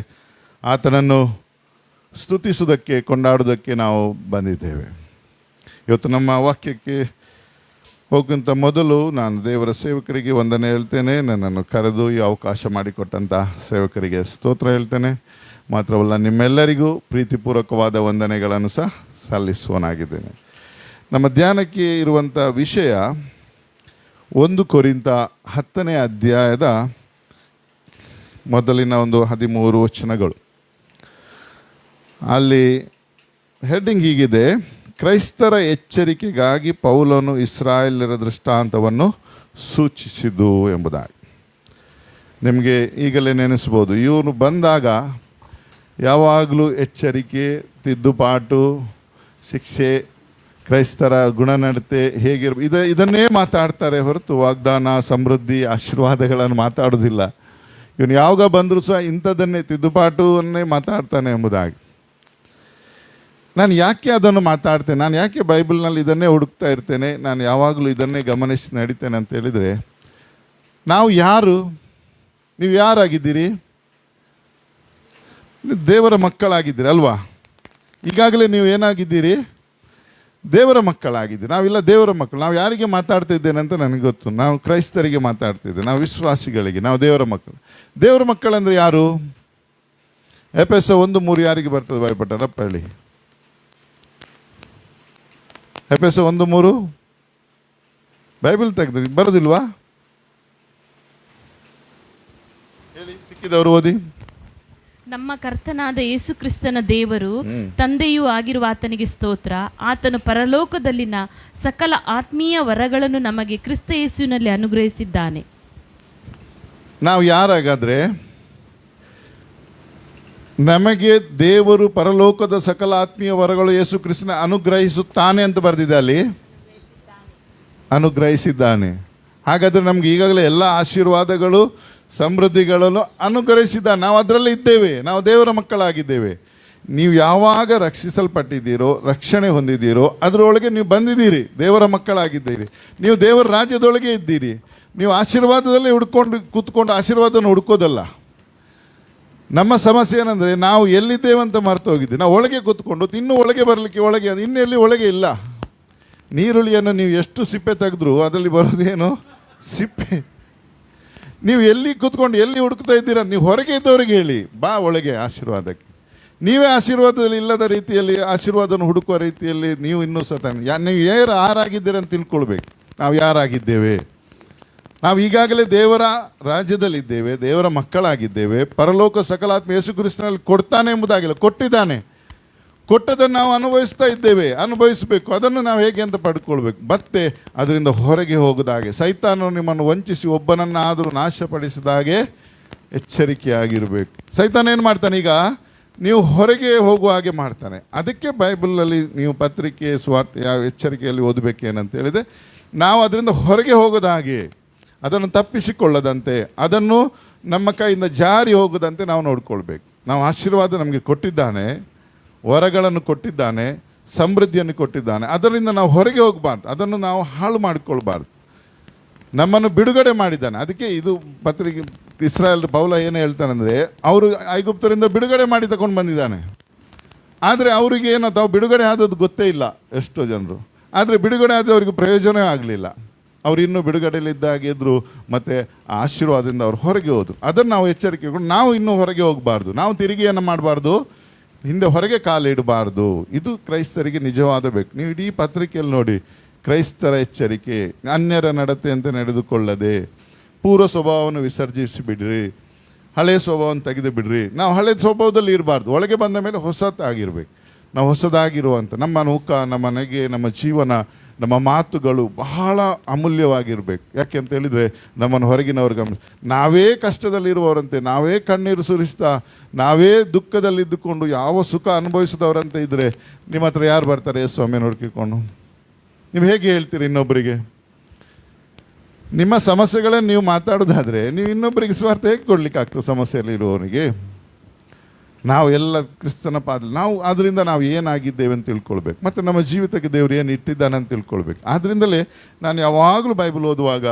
ಆತನನ್ನು ಸ್ತುತಿಸುವುದಕ್ಕೆ, ಕೊಂಡಾಡುವುದಕ್ಕೆ ನಾವು ಬಂದಿದ್ದೇವೆ. ಇವತ್ತು ನಮ್ಮ ವಾಕ್ಯಕ್ಕೆ ಹೋಗುವಂಥ ಮೊದಲು ನಾನು ದೇವರ ಸೇವಕರಿಗೆ ವಂದನೆ ಹೇಳ್ತೇನೆ. ನನ್ನನ್ನು ಕರೆದು ಈ ಅವಕಾಶ ಮಾಡಿಕೊಟ್ಟಂಥ ಸೇವಕರಿಗೆ ಸ್ತೋತ್ರ ಹೇಳ್ತೇನೆ. ಮಾತ್ರವಲ್ಲ, ನಿಮ್ಮೆಲ್ಲರಿಗೂ ಪ್ರೀತಿಪೂರ್ವಕವಾದ ವಂದನೆಗಳನ್ನು ಸಹ ಸಲ್ಲಿಸುವನಾಗಿದ್ದೇನೆ. ನಮ್ಮ ಧ್ಯಾನಕ್ಕೆ ಇರುವಂಥ ವಿಷಯ 1 ಕೊರಿಂಥ 10ನೇ ಅಧ್ಯಾಯದ ಮೊದಲಿನ ಒಂದು 13 ವಚನಗಳು. ಅಲ್ಲಿ ಹೆಡ್ಡಿಂಗ್ ಹೀಗಿದೆ: ಕ್ರೈಸ್ತರ ಎಚ್ಚರಿಕೆಗಾಗಿ ಪೌಲನು ಇಸ್ರಾಯೇಲ್ಯರ ದೃಷ್ಟಾಂತವನ್ನು ಸೂಚಿಸಿದ್ದು ಎಂಬುದಾಗಿ. ನಿಮಗೆ ಈಗಲೇ ನೆನೆಸ್ಬೋದು, ಇವನು ಬಂದಾಗ ಯಾವಾಗಲೂ ಎಚ್ಚರಿಕೆ, ತಿದ್ದುಪಾಟು, ಶಿಕ್ಷೆ, ಕ್ರೈಸ್ತರ ಗುಣನಡತೆ ಇದನ್ನೇ ಮಾತಾಡ್ತಾರೆ ಹೊರತು ವಾಗ್ದಾನ, ಸಮೃದ್ಧಿ, ಆಶೀರ್ವಾದಗಳನ್ನು ಮಾತಾಡೋದಿಲ್ಲ. ಇವನು ಯಾವಾಗ ಬಂದರೂ ಸಹ ಇಂಥದ್ದನ್ನೇ, ತಿದ್ದುಪಾಟುವನ್ನೇ ಮಾತಾಡ್ತಾನೆ ಎಂಬುದಾಗಿ. ನಾನು ಯಾಕೆ ಅದನ್ನು ಮಾತಾಡ್ತೇನೆ, ನಾನು ಯಾಕೆ ಬೈಬಲ್ನಲ್ಲಿ ಇದನ್ನೇ ಹುಡುಕ್ತಾ ಇರ್ತೇನೆ, ನಾನು ಯಾವಾಗಲೂ ಇದನ್ನೇ ಗಮನಿಸಿ ನಡೀತೇನೆ ಅಂತ ಹೇಳಿದರೆ, ನಾವು ಯಾರು? ನೀವು ಯಾರಾಗಿದ್ದೀರಿ? ದೇವರ ಮಕ್ಕಳಾಗಿದ್ದೀರಿ ಅಲ್ವಾ? ಈಗಾಗಲೇ ನೀವು ಏನಾಗಿದ್ದೀರಿ? ದೇವರ ಮಕ್ಕಳಾಗಿದ್ದೀರಿ. ನಾವಿಲ್ಲ ದೇವರ ಮಕ್ಕಳು. ನಾವು ಯಾರಿಗೆ ಮಾತಾಡ್ತಾ ಇದ್ದೇನೆ ಅಂತ ನನಗೆ ಗೊತ್ತು. ನಾವು ಕ್ರೈಸ್ತರಿಗೆ ಮಾತಾಡ್ತಿದ್ದೇವೆ, ನಾವು ವಿಶ್ವಾಸಿಗಳಿಗೆ, ನಾವು ದೇವರ ಮಕ್ಕಳು. ದೇವರ ಮಕ್ಕಳಂದ್ರೆ ಯಾರು? ಎಫೆಸ 1:3 ಯಾರಿಗೆ ಬರ್ತದೆ? ಭಯಪಟ್ಟಾರಪ್ಪ ಹೇಳಿ. ಎಫೆಸ 1:3 ಬೈಬಲ್ ತೆಗೆದ್ರಿ, ಬರೋದಿಲ್ವಾ? ಹೇಳಿ, ಸಿಕ್ಕಿದವರು ಓದಿ. ನಮ್ಮ ಕರ್ತನಾದ ಯೇಸು ಕ್ರಿಸ್ತನ ದೇವರು ತಂದೆಯೂ ಆಗಿರುವ ಆತನಿಗೆ ಸ್ತೋತ್ರ. ಆತನು ಪರಲೋಕದಲ್ಲಿನ ಸಕಲ ಆತ್ಮೀಯ ವರಗಳನ್ನು ನಮಗೆ ಕ್ರಿಸ್ತ ಯೇಸುವಿನಲ್ಲಿ ಅನುಗ್ರಹಿಸಿದ್ದಾನೆ. ನಾವು ಯಾರಾಗಾದ್ರೆ ನಮಗೆ ದೇವರು ಪರಲೋಕದ ಸಕಲ ಆತ್ಮೀಯ ವರಗಳು ಯೇಸು ಕ್ರಿಸ್ತನ ಅನುಗ್ರಹಿಸುತ್ತಾನೆ ಅಂತ ಬರೆದಿದೆ ಅಲ್ಲಿ. ಅನುಗ್ರಹಿಸಿದ್ದಾನೆ. ಹಾಗಾದ್ರೆ ನಮ್ಗೆ ಈಗಾಗಲೇ ಎಲ್ಲ ಆಶೀರ್ವಾದಗಳು ಸಮೃದ್ಧಿಗಳನ್ನು ಅನುಗ್ರಹಿಸಿದ್ದಾನೆ. ನಾವು ಅದರಲ್ಲಿ ಇದ್ದೇವೆ, ನಾವು ದೇವರ ಮಕ್ಕಳಾಗಿದ್ದೇವೆ. ನೀವು ಯಾವಾಗ ರಕ್ಷಿಸಲ್ಪಟ್ಟಿದ್ದೀರೋ, ರಕ್ಷಣೆ ಹೊಂದಿದ್ದೀರೋ, ಅದರೊಳಗೆ ನೀವು ಬಂದಿದ್ದೀರಿ, ದೇವರ ಮಕ್ಕಳಾಗಿದ್ದೀರಿ. ನೀವು ದೇವರ ರಾಜ್ಯದೊಳಗೆ ಇದ್ದೀರಿ. ನೀವು ಆಶೀರ್ವಾದದಲ್ಲಿ ಕೂತ್ಕೊಂಡು ಆಶೀರ್ವಾದನ ಹುಡ್ಕೋದಲ್ಲ. ನಮ್ಮ ಸಮಸ್ಯೆ ಏನಂದರೆ ನಾವು ಎಲ್ಲಿದ್ದೇವಂತ ಮರೆತು ಹೋಗಿದ್ದೀವಿ. ನಾವು ಒಳಗೆ ಕೂತ್ಕೊಂಡು ಇನ್ನೂ ಒಳಗೆ ಬರಲಿಕ್ಕೆ ಇನ್ನೆಲ್ಲಿ ಒಳಗೆ ಇಲ್ಲ. ನೀರುಳ್ಳಿಯನ್ನು ನೀವು ಎಷ್ಟು ಸಿಪ್ಪೆ ತೆಗೆದ್ರೂ ಅದರಲ್ಲಿ ಬರೋದೇನು? ಸಿಪ್ಪೆ. ನೀವು ಎಲ್ಲಿ ಕೂತ್ಕೊಂಡು ಎಲ್ಲಿ ಹುಡುಕ್ತಾ ಇದ್ದೀರಾ? ನೀವು ಹೊರಗೆ ಇದ್ದವರಿಗೆ ಹೇಳಿ, ಬಾ ಒಳಗೆ ಆಶೀರ್ವಾದಕ್ಕೆ. ನೀವೇ ಆಶೀರ್ವಾದದಲ್ಲಿ ಇಲ್ಲದ ರೀತಿಯಲ್ಲಿ ಆಶೀರ್ವಾದನ ಹುಡುಕುವ ರೀತಿಯಲ್ಲಿ ನೀವು ಇನ್ನೂ ನೀವು ಯಾರಾಗಿದ್ದೀರ ಅಂತ ತಿಳ್ಕೊಳ್ಬೇಕು. ನಾವು ಯಾರಾಗಿದ್ದೇವೆ? ನಾವು ಈಗಾಗಲೇ ದೇವರ ರಾಜ್ಯದಲ್ಲಿದ್ದೇವೆ, ದೇವರ ಮಕ್ಕಳಾಗಿದ್ದೇವೆ. ಪರಲೋಕ ಸಕಲಾತ್ಮ ಯೇಸು ಕ್ರಿಸ್ತನಲ್ಲಿ ಕೊಡ್ತಾನೆ ಎಂಬುದಾಗಿಲ್ಲ, ಕೊಟ್ಟಿದ್ದಾನೆ. ಕೊಟ್ಟದನ್ನು ನಾವು ಅನುಭವಿಸ್ತಾ ಇದ್ದೇವೆ, ಅನುಭವಿಸಬೇಕು. ಅದನ್ನು ನಾವು ಹೇಗೆ ಅಂತ ಪಡ್ಕೊಳ್ಬೇಕು. ಮತ್ತೆ ಅದರಿಂದ ಹೊರಗೆ ಹೋಗದಾಗೆ, ಸೈತಾನನು ನಿಮ್ಮನ್ನು ವಂಚಿಸಿ ಒಬ್ಬನನ್ನಾದರೂ ನಾಶಪಡಿಸಿದಾಗೆ ಎಚ್ಚರಿಕೆಯಾಗಿರಬೇಕು. ಸೈತಾನ ಏನು ಮಾಡ್ತಾನೆ? ಈಗ ನೀವು ಹೊರಗೆ ಹೋಗುವ ಹಾಗೆ ಮಾಡ್ತಾನೆ. ಅದಕ್ಕೆ ಬೈಬಲಲ್ಲಿ ನೀವು ಪತ್ರಿಕೆ ಸ್ವಾರ್ಥ ಎಚ್ಚರಿಕೆಯಲ್ಲಿ ಓದಬೇಕೇನಂತ ಹೇಳಿದೆ, ನಾವು ಅದರಿಂದ ಹೊರಗೆ ಹೋಗೋದ ಹಾಗೆ, ಅದನ್ನು ತಪ್ಪಿಸಿಕೊಳ್ಳದಂತೆ, ಅದನ್ನು ನಮ್ಮ ಕೈಯಿಂದ ಜಾರಿ ಹೋಗದಂತೆ ನಾವು ನೋಡ್ಕೊಳ್ಬೇಕು. ನಾವು ಆಶೀರ್ವಾದ ನಮಗೆ ಕೊಟ್ಟಿದ್ದಾನೆ, ವರಗಳನ್ನು ಕೊಟ್ಟಿದ್ದಾನೆ, ಸಮೃದ್ಧಿಯನ್ನು ಕೊಟ್ಟಿದ್ದಾನೆ. ಅದರಿಂದ ನಾವು ಹೊರಗೆ ಹೋಗಬಾರ್ದು, ಅದನ್ನು ನಾವು ಹಾಳು ಮಾಡಿಕೊಳ್ಬಾರ್ದು. ನಮ್ಮನ್ನು ಬಿಡುಗಡೆ ಮಾಡಿದ್ದಾನೆ. ಅದಕ್ಕೆ ಇದು ಪತ್ರಿಕೆ ಇಸ್ರಾಯೇಲ್ ಪೌಲ ಏನು ಹೇಳ್ತಾನಂದರೆ, ಅವರು ಐಗುಪ್ತರಿಂದ ಬಿಡುಗಡೆ ಮಾಡಿ ತಗೊಂಡು ಬಂದಿದ್ದಾನೆ. ಆದರೆ ಅವರಿಗೆ ಏನೋ ತಾವು ಬಿಡುಗಡೆ ಆದದ್ದು ಗೊತ್ತೇ ಇಲ್ಲ ಎಷ್ಟೋ ಜನರು. ಆದರೆ ಬಿಡುಗಡೆ ಆದ ಅವರಿಗೆ ಪ್ರಯೋಜನವೇ ಆಗಲಿಲ್ಲ. ಅವ್ರು ಇನ್ನೂ ಬಿಡುಗಡೆಯಲ್ಲಿದ್ದಾಗಿದ್ರು, ಮತ್ತು ಆಶೀರ್ವಾದದಿಂದ ಅವ್ರು ಹೊರಗೆ ಹೋದರು. ಅದನ್ನು ನಾವು ಎಚ್ಚರಿಕೆಗೊಂಡು ನಾವು ಇನ್ನೂ ಹೊರಗೆ ಹೋಗಬಾರ್ದು. ನಾವು ತಿರುಗಿ ಏನು ಮಾಡಬಾರ್ದು? ಹಿಂದೆ ಹೊರಗೆ ಕಾಲಿಡಬಾರ್ದು. ಇದು ಕ್ರೈಸ್ತರಿಗೆ ನಿಜವಾದ ಬೇಕು. ನೀವು ಇಡೀ ಪತ್ರಿಕೆಯಲ್ಲಿ ನೋಡಿ, ಕ್ರೈಸ್ತರ ಎಚ್ಚರಿಕೆ, ಅನ್ಯರ ನಡತೆಯಂತೆ ನಡೆದುಕೊಳ್ಳದೆ, ಪೂರ್ವ ಸ್ವಭಾವವನ್ನು ವಿಸರ್ಜಿಸಿ ಬಿಡ್ರಿ, ಹಳೆಯ ಸ್ವಭಾವವನ್ನು ತೆಗೆದು ಬಿಡ್ರಿ. ನಾವು ಹಳೆಯ ಸ್ವಭಾವದಲ್ಲಿ ಇರಬಾರ್ದು. ಒಳಗೆ ಬಂದ ಮೇಲೆ ಹೊಸದಾಗಿರ್ಬೇಕು. ನಾವು ಹೊಸದಾಗಿರುವಂಥ ನಮ್ಮ ಮುಖ, ನಮ್ಮ ನಗೆ, ನಮ್ಮ ಜೀವನ, ನಮ್ಮ ಮಾತುಗಳು ಬಹಳ ಅಮೂಲ್ಯವಾಗಿರಬೇಕು. ಯಾಕೆ ಅಂತ ಹೇಳಿದರೆ, ನಮ್ಮನ್ನು ಹೊರಗಿನವ್ರು ನಾವೇ ಕಷ್ಟದಲ್ಲಿರುವವರಂತೆ, ನಾವೇ ಕಣ್ಣೀರು ಸುರಿಸ್ತಾ, ನಾವೇ ದುಃಖದಲ್ಲಿದ್ದುಕೊಂಡು ಯಾವ ಸುಖ ಅನುಭವಿಸಿದವರಂತೆ ಇದ್ದರೆ ನಿಮ್ಮ ಹತ್ರ ಯಾರು ಬರ್ತಾರೆ? ಸ್ವಾಮಿ ನೋಡ್ಕೊಂಡು ನೀವು ಹೇಗೆ ಹೇಳ್ತೀರಿ ಇನ್ನೊಬ್ಬರಿಗೆ? ನಿಮ್ಮ ಸಮಸ್ಯೆಗಳನ್ನು ನೀವು ಮಾತಾಡೋದಾದರೆ ನೀವು ಇನ್ನೊಬ್ಬರಿಗೆ ಸ್ವಾರ್ಥ ಹೇಗೆ ಕೊಡ್ಲಿಕ್ಕೆ ಆಗ್ತದೆ? ಸಮಸ್ಯೆಯಲ್ಲಿ ಇರುವವನಿಗೆ ನಾವು ಎಲ್ಲ ಕ್ರಿಸ್ತನ ನಾವು ಅದರಿಂದ ನಾವು ಏನಾಗಿದ್ದೇವೆ ಅಂತ ತಿಳ್ಕೊಳ್ಬೇಕು. ಮತ್ತು ನಮ್ಮ ಜೀವಿತಕ್ಕೆ ದೇವರು ಏನು ಇಟ್ಟಿದ್ದಾನೆ ಅಂತ ತಿಳ್ಕೊಳ್ಬೇಕು. ಆದ್ದರಿಂದಲೇ ನಾನು ಯಾವಾಗಲೂ ಬೈಬಲ್ ಓದುವಾಗ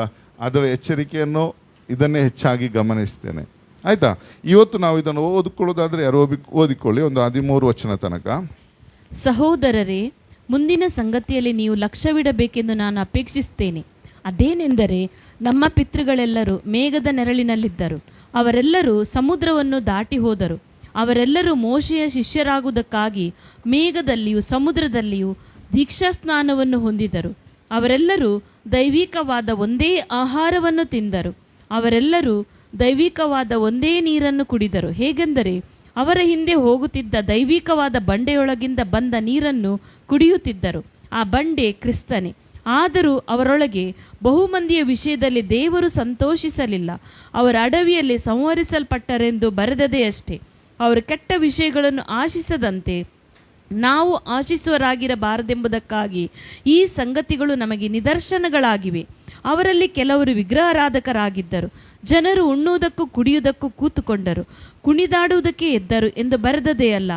ಅದರ ಎಚ್ಚರಿಕೆಯನ್ನು ಇದನ್ನೇ ಹೆಚ್ಚಾಗಿ ಗಮನಿಸ್ತೇನೆ. ಆಯಿತಾ? ಇವತ್ತು ನಾವು ಇದನ್ನು ಓದಿಕೊಳ್ಳೋದಾದರೆ ಯಾರು ಓದಿಕೊಳ್ಳಿ, ಒಂದು 13 ವಚನ ತನಕ. ಸಹೋದರರೇ, ಮುಂದಿನ ಸಂಗತಿಯಲ್ಲಿ ನೀವು ಲಕ್ಷ್ಯವಿಡಬೇಕೆಂದು ನಾನು ಅಪೇಕ್ಷಿಸುತ್ತೇನೆ. ಅದೇನೆಂದರೆ, ನಮ್ಮ ಪಿತೃಗಳೆಲ್ಲರೂ ಮೇಘದ ನೆರಳಿನಲ್ಲಿದ್ದರು. ಅವರೆಲ್ಲರೂ ಸಮುದ್ರವನ್ನು ದಾಟಿ ಹೋದರು. ಅವರೆಲ್ಲರೂ ಮೋಶೆಯ ಶಿಷ್ಯರಾಗುವುದಕ್ಕಾಗಿ ಮೇಘದಲ್ಲಿಯೂ ಸಮುದ್ರದಲ್ಲಿಯೂ ದೀಕ್ಷಾಸ್ನಾನವನ್ನು ಹೊಂದಿದರು. ಅವರೆಲ್ಲರೂ ದೈವಿಕವಾದ ಒಂದೇ ಆಹಾರವನ್ನು ತಿಂದರು. ಅವರೆಲ್ಲರೂ ದೈವಿಕವಾದ ಒಂದೇ ನೀರನ್ನು ಕುಡಿದರು. ಹೇಗೆಂದರೆ, ಅವರ ಹಿಂದೆ ಹೋಗುತ್ತಿದ್ದ ದೈವಿಕವಾದ ಬಂಡೆಯೊಳಗಿಂದ ಬಂದ ನೀರನ್ನು ಕುಡಿಯುತ್ತಿದ್ದರು. ಆ ಬಂಡೆ ಕ್ರಿಸ್ತನೇ. ಆದರೂ ಅವರೊಳಗೆ ಬಹುಮಂದಿಯ ವಿಷಯದಲ್ಲಿ ದೇವರು ಸಂತೋಷಿಸಲಿಲ್ಲ. ಅವರ ಅಡವಿಯಲ್ಲಿ ಸಂಹರಿಸಲ್ಪಟ್ಟರೆಂದು ಬರೆದದೇ ಅಷ್ಟೇ. ಅವರು ಕೆಟ್ಟ ವಿಷಯಗಳನ್ನು ಆಶಿಸದಂತೆ ನಾವು ಆಶಿಸುವರಾಗಿರಬಾರದೆಂಬುದಕ್ಕಾಗಿ ಈ ಸಂಗತಿಗಳು ನಮಗೆ ನಿದರ್ಶನಗಳಾಗಿವೆ. ಅವರಲ್ಲಿ ಕೆಲವರು ವಿಗ್ರಹಾರಾಧಕರಾಗಿದ್ದರು. ಜನರು ಉಣ್ಣುವುದಕ್ಕೂ ಕುಡಿಯುವುದಕ್ಕೂ ಕೂತುಕೊಂಡರು, ಕುಣಿದಾಡುವುದಕ್ಕೆ ಎದ್ದರು ಎಂದು ಬರೆದದೇ ಅಲ್ಲ.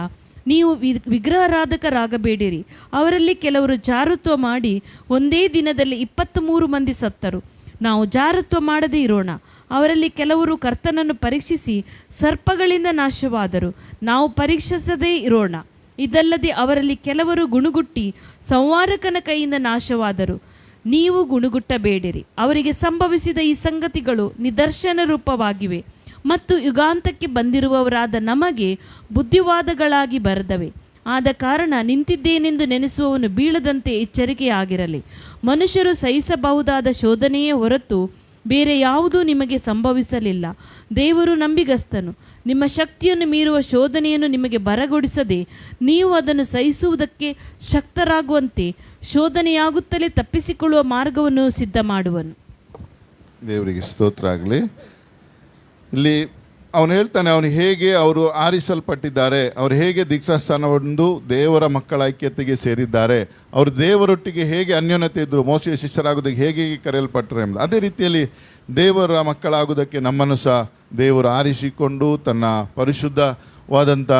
ನೀವು ವಿಗ್ರಹಾರಾಧಕರಾಗಬೇಡಿರಿ. ಅವರಲ್ಲಿ ಕೆಲವರು ಜಾರತ್ವ ಮಾಡಿ ಒಂದೇ ದಿನದಲ್ಲಿ 23 ಮಂದಿ ಸತ್ತರು. ನಾವು ಜಾರತ್ವ ಮಾಡದೇ ಇರೋಣ. ಅವರಲ್ಲಿ ಕೆಲವರು ಕರ್ತನನ್ನು ಪರೀಕ್ಷಿಸಿ ಸರ್ಪಗಳಿಂದ ನಾಶವಾದರು. ನಾವು ಪರೀಕ್ಷಿಸದೇ ಇರೋಣ. ಇದಲ್ಲದೆ ಅವರಲ್ಲಿ ಕೆಲವರು ಗುಣುಗುಟ್ಟಿ ಸಂವಾರಕನ ಕೈಯಿಂದ ನಾಶವಾದರು. ನೀವು ಗುಣುಗುಟ್ಟಬೇಡಿರಿ. ಅವರಿಗೆ ಸಂಭವಿಸಿದ ಈ ಸಂಗತಿಗಳು ನಿದರ್ಶನ ರೂಪವಾಗಿವೆ ಮತ್ತು ಯುಗಾಂತಕ್ಕೆ ಬಂದಿರುವವರಾದ ನಮಗೆ ಬುದ್ಧಿವಾದಗಳಾಗಿ ಬರೆದವೆ. ಆದ ಕಾರಣ ನಿಂತಿದ್ದೇನೆಂದು ನೆನೆಸುವವನು ಬೀಳದಂತೆ ಎಚ್ಚರಿಕೆಯಾಗಿರಲಿ. ಮನುಷ್ಯರು ಸಹಿಸಬಹುದಾದ ಶೋಧನೆಯೇ ಹೊರತು ಬೇರೆ ಯಾವುದೂ ನಿಮಗೆ ಸಂಭವಿಸಲಿಲ್ಲ. ದೇವರು ನಂಬಿಗಸ್ತನು. ನಿಮ್ಮ ಶಕ್ತಿಯನ್ನು ಮೀರುವ ಶೋಧನೆಯನ್ನು ನಿಮಗೆ ಬರಗೊಡಿಸದೆ ನೀವು ಅದನ್ನು ಸಹಿಸುವುದಕ್ಕೆ ಶಕ್ತರಾಗುವಂತೆ ಶೋಧನೆಯಾಗುತ್ತಲೇ ತಪ್ಪಿಸಿಕೊಳ್ಳುವ ಮಾರ್ಗವನ್ನು ಸಿದ್ಧ ಮಾಡುವನು. ದೇವರಿಗೆ ಸ್ತೋತ್ರ ಆಗಲಿ. ಇಲ್ಲಿ ಅವನು ಹೇಳ್ತಾನೆ, ಅವನು ಹೇಗೆ ಅವರು ಆರಿಸಲ್ಪಟ್ಟಿದ್ದಾರೆ, ಅವರು ಹೇಗೆ ದೀಕ್ಷಾಸ್ಥಾನ ಹೊಂದು ದೇವರ ಮಕ್ಕಳ ಐಕ್ಯತೆಗೆ ಸೇರಿದ್ದಾರೆ, ಅವರು ದೇವರೊಟ್ಟಿಗೆ ಹೇಗೆ ಅನ್ಯೋನ್ಯತೆ ಇದ್ದರು, ಮೋಸೆಯ ಶಿಷ್ಯರಾಗೋದಕ್ಕೆ ಹೇಗೆ ಕರೆಯಲ್ಪಟ್ಟರು ಎಂಬುದು. ಅದೇ ರೀತಿಯಲ್ಲಿ ದೇವರ ಮಕ್ಕಳಾಗುವುದಕ್ಕೆ ನಮ್ಮನ್ನು ಸಹ ದೇವರು ಆರಿಸಿಕೊಂಡು ತನ್ನ ಪರಿಶುದ್ಧವಾದಂಥ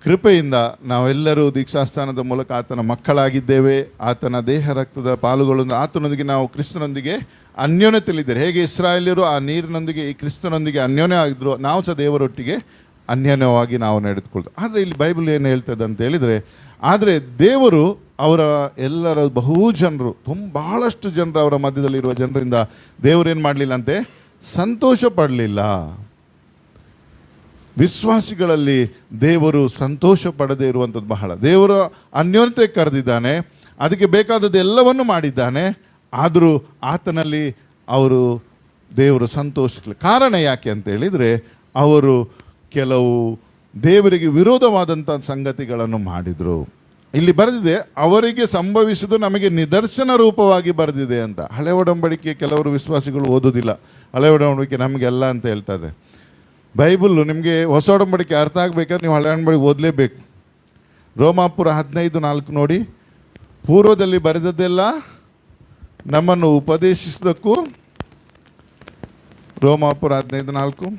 ಕೃಪೆಯಿಂದ ನಾವೆಲ್ಲರೂ ದೀಕ್ಷಾಸ್ಥಾನದ ಮೂಲಕ ಆತನ ಮಕ್ಕಳಾಗಿದ್ದೇವೆ. ಆತನ ದೇಹ ರಕ್ತದ ಪಾಲುಗಳನ್ನು ಆತನೊಂದಿಗೆ ನಾವು ಕ್ರಿಸ್ತನೊಂದಿಗೆ ಅನ್ಯೋನ್ಯತೆಯಲ್ಲಿದ್ದಾರೆ. ಹೇಗೆ ಇಸ್ರಾಯೇಲ್ಯರು ಆ ನೀರಿನೊಂದಿಗೆ ಈ ಕ್ರಿಸ್ತನೊಂದಿಗೆ ಅನ್ಯೋನ್ಯ ಆಗಿದ್ರು, ನಾವು ಸಹ ದೇವರೊಟ್ಟಿಗೆ ಅನ್ಯೋನ್ಯವಾಗಿ ನಾವು ನಡೆದುಕೊಳ್ತೀವಿ. ಆದರೆ ಇಲ್ಲಿ ಬೈಬಲ್ ಏನು ಹೇಳ್ತದೆ ಅಂತ ಹೇಳಿದರೆ, ಆದರೆ ದೇವರು ಅವರ ಎಲ್ಲರ ಜನರು ಬಹಳಷ್ಟು ಜನರು ಅವರ ಮಧ್ಯದಲ್ಲಿರುವ ಜನರಿಂದ ದೇವರೇನು ಮಾಡಲಿಲ್ಲ ಅಂತೆ, ಸಂತೋಷ ಪಡಲಿಲ್ಲ. ವಿಶ್ವಾಸಿಗಳಲ್ಲಿ ದೇವರು ಸಂತೋಷ ಪಡದೇ ಇರುವಂಥದ್ದು ಬಹಳ. ದೇವರು ಅನ್ಯೋನ್ಯತೆ ಕರೆದಿದ್ದಾನೆ, ಅದಕ್ಕೆ ಬೇಕಾದದ್ದು ಎಲ್ಲವನ್ನು ಮಾಡಿದ್ದಾನೆ. ಆದರೂ ಆತನಲ್ಲಿ ದೇವರು ಸಂತೋಷ. ಕಾರಣ ಯಾಕೆ ಅಂತ ಹೇಳಿದರೆ, ಅವರು ಕೆಲವು ದೇವರಿಗೆ ವಿರೋಧವಾದಂಥ ಸಂಗತಿಗಳನ್ನು ಮಾಡಿದರು. ಇಲ್ಲಿ ಬರೆದಿದೆ, ಅವರಿಗೆ ಸಂಭವಿಸಿದ್ದು ನಮಗೆ ನಿದರ್ಶನ ರೂಪವಾಗಿ ಬರೆದಿದೆ ಅಂತ. ಹಳೆ ಒಡಂಬಡಿಕೆ ಕೆಲವರು ವಿಶ್ವಾಸಿಗಳು ಓದೋದಿಲ್ಲ. ಹಳೆ ಒಡಂಬಡಿಕೆ ನಮಗೆಲ್ಲ ಅಂತ ಹೇಳ್ತಾರೆ. ಬೈಬಲ್ಲು ನಿಮಗೆ ಹೊಸ ಒಡಂಬಡಿಕೆ ಅರ್ಥ ಆಗಬೇಕಾದ್ರೆ ನೀವು ಹಳೆ ಒಡಂಬಡಿಕೆ ಓದಲೇಬೇಕು. ರೋಮಾಪುರ 15:4 ನೋಡಿ. ಪೂರ್ವದಲ್ಲಿ ಬರೆದದ್ದೆಲ್ಲ ನಮ್ಮನ್ನು ಉಪದೇಶಿಸುವುದಕ್ಕೂ. ರೋಮಾಪುರ 15:4.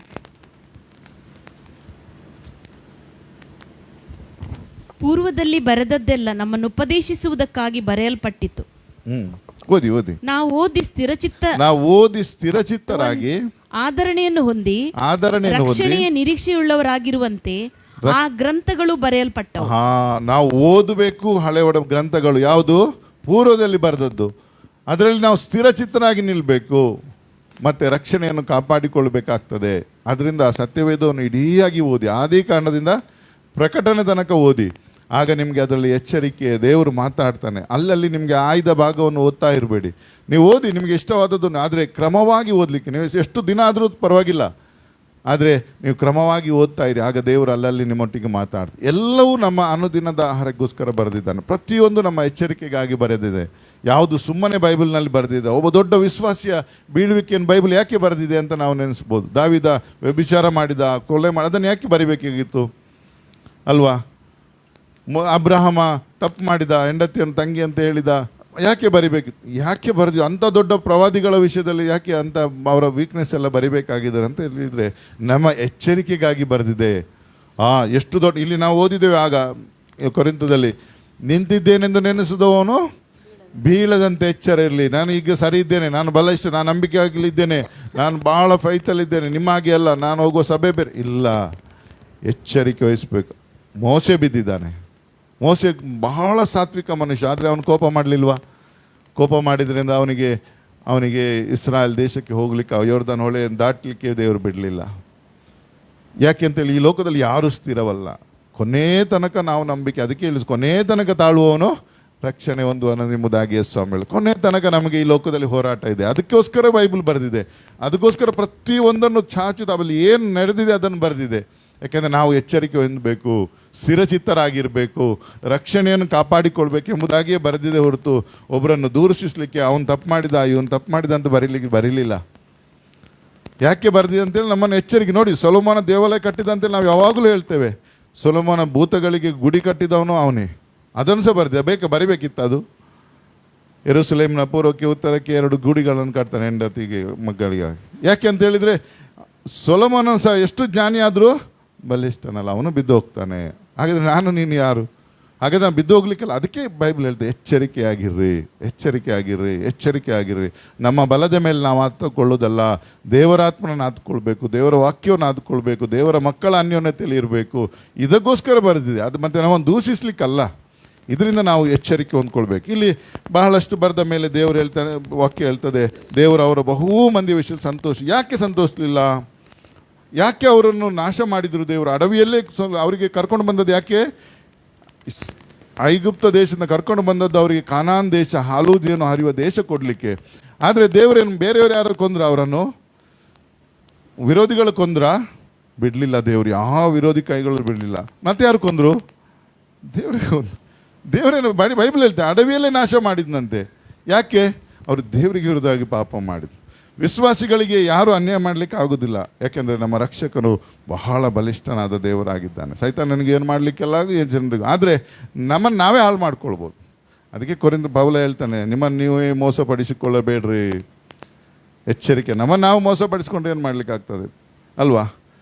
ಪೂರ್ವದಲ್ಲಿ ಬರೆದದ್ದೆಲ್ಲ ನಮ್ಮನ್ನು ಉಪದೇಶಿಸುವುದಕ್ಕಾಗಿ ಬರೆಯಲ್ಪಟ್ಟಿತು. ಓದಿ. ನಾವು ಓದಿ ಸ್ಥಿರಚಿತ್ತರಾಗಿ ಆದರಣೆಯನ್ನು ಹೊಂದಿ ರಕ್ಷಣೆಯ ನಿರೀಕ್ಷೆಯುಳ್ಳವರಾಗಿರುವಂತೆ ಆ ಗ್ರಂಥಗಳು ಬರೆಯಲ್ಪಟ್ಟವು. ನಾವು ಓದಬೇಕು ಹಳೆ ಗ್ರಂಥಗಳು. ಯಾವುದು? ಪೂರ್ವದಲ್ಲಿ ಬರೆದದ್ದು. ಅದರಲ್ಲಿ ನಾವು ಸ್ಥಿರಚಿತ್ತರಾಗಿ ನಿಲ್ಲಬೇಕು, ಮತ್ತೆ ರಕ್ಷಣೆಯನ್ನು ಕಾಪಾಡಿಕೊಳ್ಳಬೇಕಾಗ್ತದೆ. ಅದರಿಂದ ಸತ್ಯವೇದವನ್ನು ಇಡೀಯಾಗಿ ಓದಿ, ಆದಿ ಕಾಂಡದಿಂದ ಪ್ರಕಟಣೆ ತನಕ ಓದಿ. ಆಗ ನಿಮಗೆ ಅದರಲ್ಲಿ ಎಚ್ಚರಿಕೆ ದೇವರು ಮಾತಾಡ್ತಾನೆ. ಅಲ್ಲಲ್ಲಿ ನಿಮಗೆ ಆಯ್ದ ಭಾಗವನ್ನು ಓದ್ತಾ ಇರಬೇಡಿ. ನೀವು ಓದಿ ನಿಮಗೆ ಇಷ್ಟವಾದದ್ದನ್ನು, ಆದರೆ ಕ್ರಮವಾಗಿ ಓದಲಿಕ್ಕೆ ನೀವು ಎಷ್ಟು ದಿನ ಆದರೂ ಪರವಾಗಿಲ್ಲ, ಆದರೆ ನೀವು ಕ್ರಮವಾಗಿ ಓದ್ತಾ ಇರಿ. ಆಗ ದೇವರು ಅಲ್ಲಲ್ಲಿ ನಿಮ್ಮೊಟ್ಟಿಗೆ ಮಾತಾಡ್ತಾರೆ. ಎಲ್ಲವೂ ನಮ್ಮ ಅನುದಿನದ ಆಹಾರಕ್ಕೋಸ್ಕರ ಬರೆದಿದ್ದಾನೆ. ಪ್ರತಿಯೊಂದು ನಮ್ಮ ಎಚ್ಚರಿಕೆಗಾಗಿ ಬರೆದಿದೆ. ಯಾವುದು ಸುಮ್ಮನೆ ಬೈಬಲ್ನಲ್ಲಿ ಬರೆದಿದೆ. ಒಬ್ಬ ದೊಡ್ಡ ವಿಶ್ವಾಸಿಯ ಬೀಳುವಿಕೆಯನ್ನು ಬೈಬಲ್ ಯಾಕೆ ಬರೆದಿದೆ ಅಂತ ನಾವು ನೆನೆಸ್ಬೋದು. ದಾವಿದ ವ್ಯಭಿಚಾರ ಮಾಡಿದ, ಕೊಲೆ ಮಾಡಿ, ಅದನ್ನು ಯಾಕೆ ಬರಿಬೇಕಾಗಿತ್ತು ಅಲ್ವಾ? ಅಬ್ರಹಮ ತಪ್ಪು ಮಾಡಿದ, ಹೆಂಡತಿಯನ್ನು ತಂಗಿ ಅಂತ ಹೇಳಿದ, ಯಾಕೆ ಬರಿಬೇಕಿತ್ತು? ಯಾಕೆ ಬರೆದಿದ್ದು? ಅಂಥ ದೊಡ್ಡ ಪ್ರವಾದಿಗಳ ವಿಷಯದಲ್ಲಿ ಯಾಕೆ ಅಂತ ಅವರ ವೀಕ್ನೆಸ್ ಎಲ್ಲ ಬರಿಬೇಕಾಗಿದ್ದಾರೆ ಅಂತ ಹೇಳಿದರೆ ನಮ್ಮ ಎಚ್ಚರಿಕೆಗಾಗಿ ಬರೆದಿದೆ. ಎಷ್ಟು ದೊಡ್ಡ, ಇಲ್ಲಿ ನಾವು ಓದಿದ್ದೇವೆ ಆಗ ಕೊರಿಂಥದಲ್ಲಿ, ನಿಂತಿದ್ದೇನೆಂದು ನೆನೆಸಿದವನು ಬೀಳದಂತೆ ಎಚ್ಚರ ಇರಲಿ. ನಾನು ಈಗ ಸರಿ ಇದ್ದೇನೆ, ನಾನು ಬಲಿಷ್ಠ, ನಾನು ನಂಬಿಕೆ ಆಗಲಿದ್ದೇನೆ, ನಾನು ಭಾಳ ಫೈತಲ್ಲಿದ್ದೇನೆ, ನಿಮ್ಮಾಗೆ ಅಲ್ಲ, ನಾನು ಹೋಗುವ ಸಭೆ ಬೇರೆ ಇಲ್ಲ. ಎಚ್ಚರಿಕೆ ವಹಿಸ್ಬೇಕು. ಮೋಸೆ ಬಿದ್ದಿದ್ದಾನೆ. ಮೋಸೆ ಬಹಳ ಸಾತ್ವಿಕ ಮನುಷ್ಯ, ಆದರೆ ಅವನು ಕೋಪ ಮಾಡಲಿಲ್ವಾ? ಕೋಪ ಮಾಡಿದ್ರಿಂದ ಅವನಿಗೆ ಇಸ್ರಾಯೇಲ್ ದೇಶಕ್ಕೆ ಹೋಗ್ಲಿಕ್ಕೆ, ಯೋರ್ದನ್ ಹೊಳೆಯನ್ನು ದಾಟಲಿಕ್ಕೆ ದೇವರು ಬಿಡಲಿಲ್ಲ. ಯಾಕೆಂತೇಳಿ ಈ ಲೋಕದಲ್ಲಿ ಯಾರೂ ಸ್ಥಿರವಲ್ಲ. ಕೊನೆ ತನಕ ನಾವು ನಂಬಿಕೆ, ಅದಕ್ಕೆ ಇಲ್ಲಿ ಕೊನೆ ತನಕ ತಾಳುವವನು ರಕ್ಷಣೆ ಒಂದು ಅನ್ನೋದಾಗಿ ಸ್ವಾಮಿ. ಕೊನೆ ತನಕ ನಮಗೆ ಈ ಲೋಕದಲ್ಲಿ ಹೋರಾಟ ಇದೆ. ಅದಕ್ಕೋಸ್ಕರ ಬೈಬಲ್ ಬರೆದಿದೆ. ಅದಕ್ಕೋಸ್ಕರ ಪ್ರತಿಯೊಂದನ್ನು ಚಾಚುದು ಅವಲ್ಲಿ ಏನು ನಡೆದಿದೆ ಅದನ್ನು ಬರೆದಿದೆ. ಯಾಕೆಂದರೆ ನಾವು ಎಚ್ಚರಿಕೆ ಹೊಂದಬೇಕು, ಸ್ಥಿರಚಿತ್ತರಾಗಿರಬೇಕು, ರಕ್ಷಣೆಯನ್ನು ಕಾಪಾಡಿಕೊಳ್ಬೇಕು ಎಂಬುದಾಗಿಯೇ ಬರೆದಿದೆ ಹೊರತು ಒಬ್ಬರನ್ನು ದೂಷಿಸಲಿಕ್ಕೆ ಅವನು ತಪ್ಪು ಮಾಡಿದ, ಇವನು ತಪ್ಪು ಮಾಡಿದ ಅಂತ ಬರೀಲಿಲ್ಲ. ಯಾಕೆ ಬರೆದಿದೆ ಅಂತೇಳಿ ನಮ್ಮನ್ನು ಎಚ್ಚರಿಕೆ. ನೋಡಿ, ಸೊಲೊಮೋನ ದೇವಾಲಯ ಕಟ್ಟಿದ ಅಂತೇಳಿ ನಾವು ಯಾವಾಗಲೂ ಹೇಳ್ತೇವೆ. ಸೊಲೊಮೋನ ಭೂತಗಳಿಗೆ ಗುಡಿ ಕಟ್ಟಿದವನು ಅವನೇ. ಅದನ್ನು ಸಹ ಬರೆದಿದೆ. ಬರಿಬೇಕಿತ್ತು ಅದು. ಯೆರೂಸಲೇಮಿನ ಪೂರ್ವಕ್ಕೆ ಉತ್ತರಕ್ಕೆ 2 ಗುಡಿಗಳನ್ನು ಕಟ್ತಾನೆ ಹೆಂಡತಿಗೆ ಮಕ್ಕಳಿಗೆ. ಯಾಕೆ ಅಂತ ಹೇಳಿದರೆ ಸೊಲೊಮೋನ ಸಹ ಎಷ್ಟು ಜ್ಞಾನಿ ಆದರೂ ಬಲಿಷ್ಠನಲ್ಲ, ಅವನು ಬಿದ್ದು ಹೋಗ್ತಾನೆ. ಹಾಗಾದರೆ ನಾನು ನೀನು ಯಾರು? ಹಾಗಾದ್ರೆ ನಾನು ಬಿದ್ದು ಹೋಗ್ಲಿಕ್ಕಲ್ಲ. ಅದಕ್ಕೆ ಬೈಬಲ್ ಹೇಳ್ತದೆ, ಎಚ್ಚರಿಕೆಯಾಗಿರ್ರಿ. ನಮ್ಮ ಬಲದ ಮೇಲೆ ನಾವು ಆತುಕೊಳ್ಳೋದಲ್ಲ, ದೇವರಾತ್ಮನ ಆತುಕೊಳ್ಬೇಕು, ದೇವರ ವಾಕ್ಯವನ್ನು ಆತುಕೊಳ್ಬೇಕು, ದೇವರ ಮಕ್ಕಳ ಅನ್ಯೋನ್ಯತೆಯಲ್ಲಿ ಇರಬೇಕು. ಇದಕ್ಕೋಸ್ಕರ ಬರೆದಿದೆ. ಅದು ಮತ್ತೆ ನಾವೊಂದು ದೂಷಿಸ್ಲಿಕ್ಕಲ್ಲ. ಇದರಿಂದ ನಾವು ಎಚ್ಚರಿಕೆ ಹೊಂದ್ಕೊಳ್ಬೇಕು. ಇಲ್ಲಿ ಬಹಳಷ್ಟು ಬರೆದ ಮೇಲೆ ದೇವರು ಹೇಳ್ತಾನೆ, ವಾಕ್ಯ ಹೇಳ್ತದೆ, ದೇವರು ಅವರ ಬಹು ಮಂದಿ ವಿಷಯದಲ್ಲಿ ಸಂತೋಷ. ಯಾಕೆ ಸಂತೋಷಲಿಲ್ಲ? ಯಾಕೆ ಅವರನ್ನು ನಾಶ ಮಾಡಿದರು ದೇವರು? ಅಡವಿಯಲ್ಲೇ ಅವರಿಗೆ ಕರ್ಕೊಂಡು ಬಂದದ್ದು ಯಾಕೆ? ಐಗುಪ್ತ ದೇಶದಿಂದ ಕರ್ಕೊಂಡು ಬಂದದ್ದು ಅವರಿಗೆ ಕಾನಾನ್ ದೇಶ, ಹಾಲು ಜೇನು ಹರಿಯುವ ದೇಶ ಕೊಡಲಿಕ್ಕೆ. ಆದರೆ ದೇವರೇನು ಬೇರೆಯವರು ಯಾರು ಕೊಂದ್ರ? ಅವರನ್ನು ವಿರೋಧಿಗಳು ಕೊಂದ್ರ? ಬಿಡಲಿಲ್ಲ ದೇವರು, ಯಾವ ವಿರೋಧಿ ಕೈಗಳು ಬಿಡಲಿಲ್ಲ. ಮತ್ತೆ ಯಾರು ಕೊಂದರು? ದೇವರೇನು ಬೈಬಲ್ ಹೇಳ್ತಾರೆ ಅಡವಿಯಲ್ಲೇ ನಾಶ ಮಾಡಿದ್ನಂತೆ. ಯಾಕೆ? ಅವರು ದೇವರಿಗೆ ವಿರುದ್ಧವಾಗಿ ಪಾಪ ಮಾಡಿದ್ರು. ವಿಶ್ವಾಸಿಗಳಿಗೆ ಯಾರು ಅನ್ಯಾಯ ಮಾಡಲಿಕ್ಕೆ ಆಗೋದಿಲ್ಲ, ಯಾಕೆಂದರೆ ನಮ್ಮ ರಕ್ಷಕನು ಬಹಳ ಬಲಿಷ್ಠನಾದ ದೇವರಾಗಿದ್ದಾನೆ. ಸೈತಾನನಿಗೆ ಏನು ಮಾಡಲಿಕ್ಕೆಲ್ಲ ಜನರಿಗೆ, ಆದರೆ ನಮ್ಮನ್ನು ನಾವೇ ಹಾಳು ಮಾಡ್ಕೊಳ್ಬೋದು. ಅದಕ್ಕೆ ಕೊರಿಂದ ಪೌಲ ಹೇಳ್ತಾನೆ, ನಿಮ್ಮನ್ನು ನೀವೇ ಮೋಸಪಡಿಸಿಕೊಳ್ಳಬೇಡ್ರಿ, ಎಚ್ಚರಿಕೆ. ನಮ್ಮನ್ನು ನಾವು ಮೋಸಪಡಿಸ್ಕೊಂಡು ಏನು ಮಾಡಲಿಕ್ಕೆ ಆಗ್ತದೆ ಅಲ್ವಾ?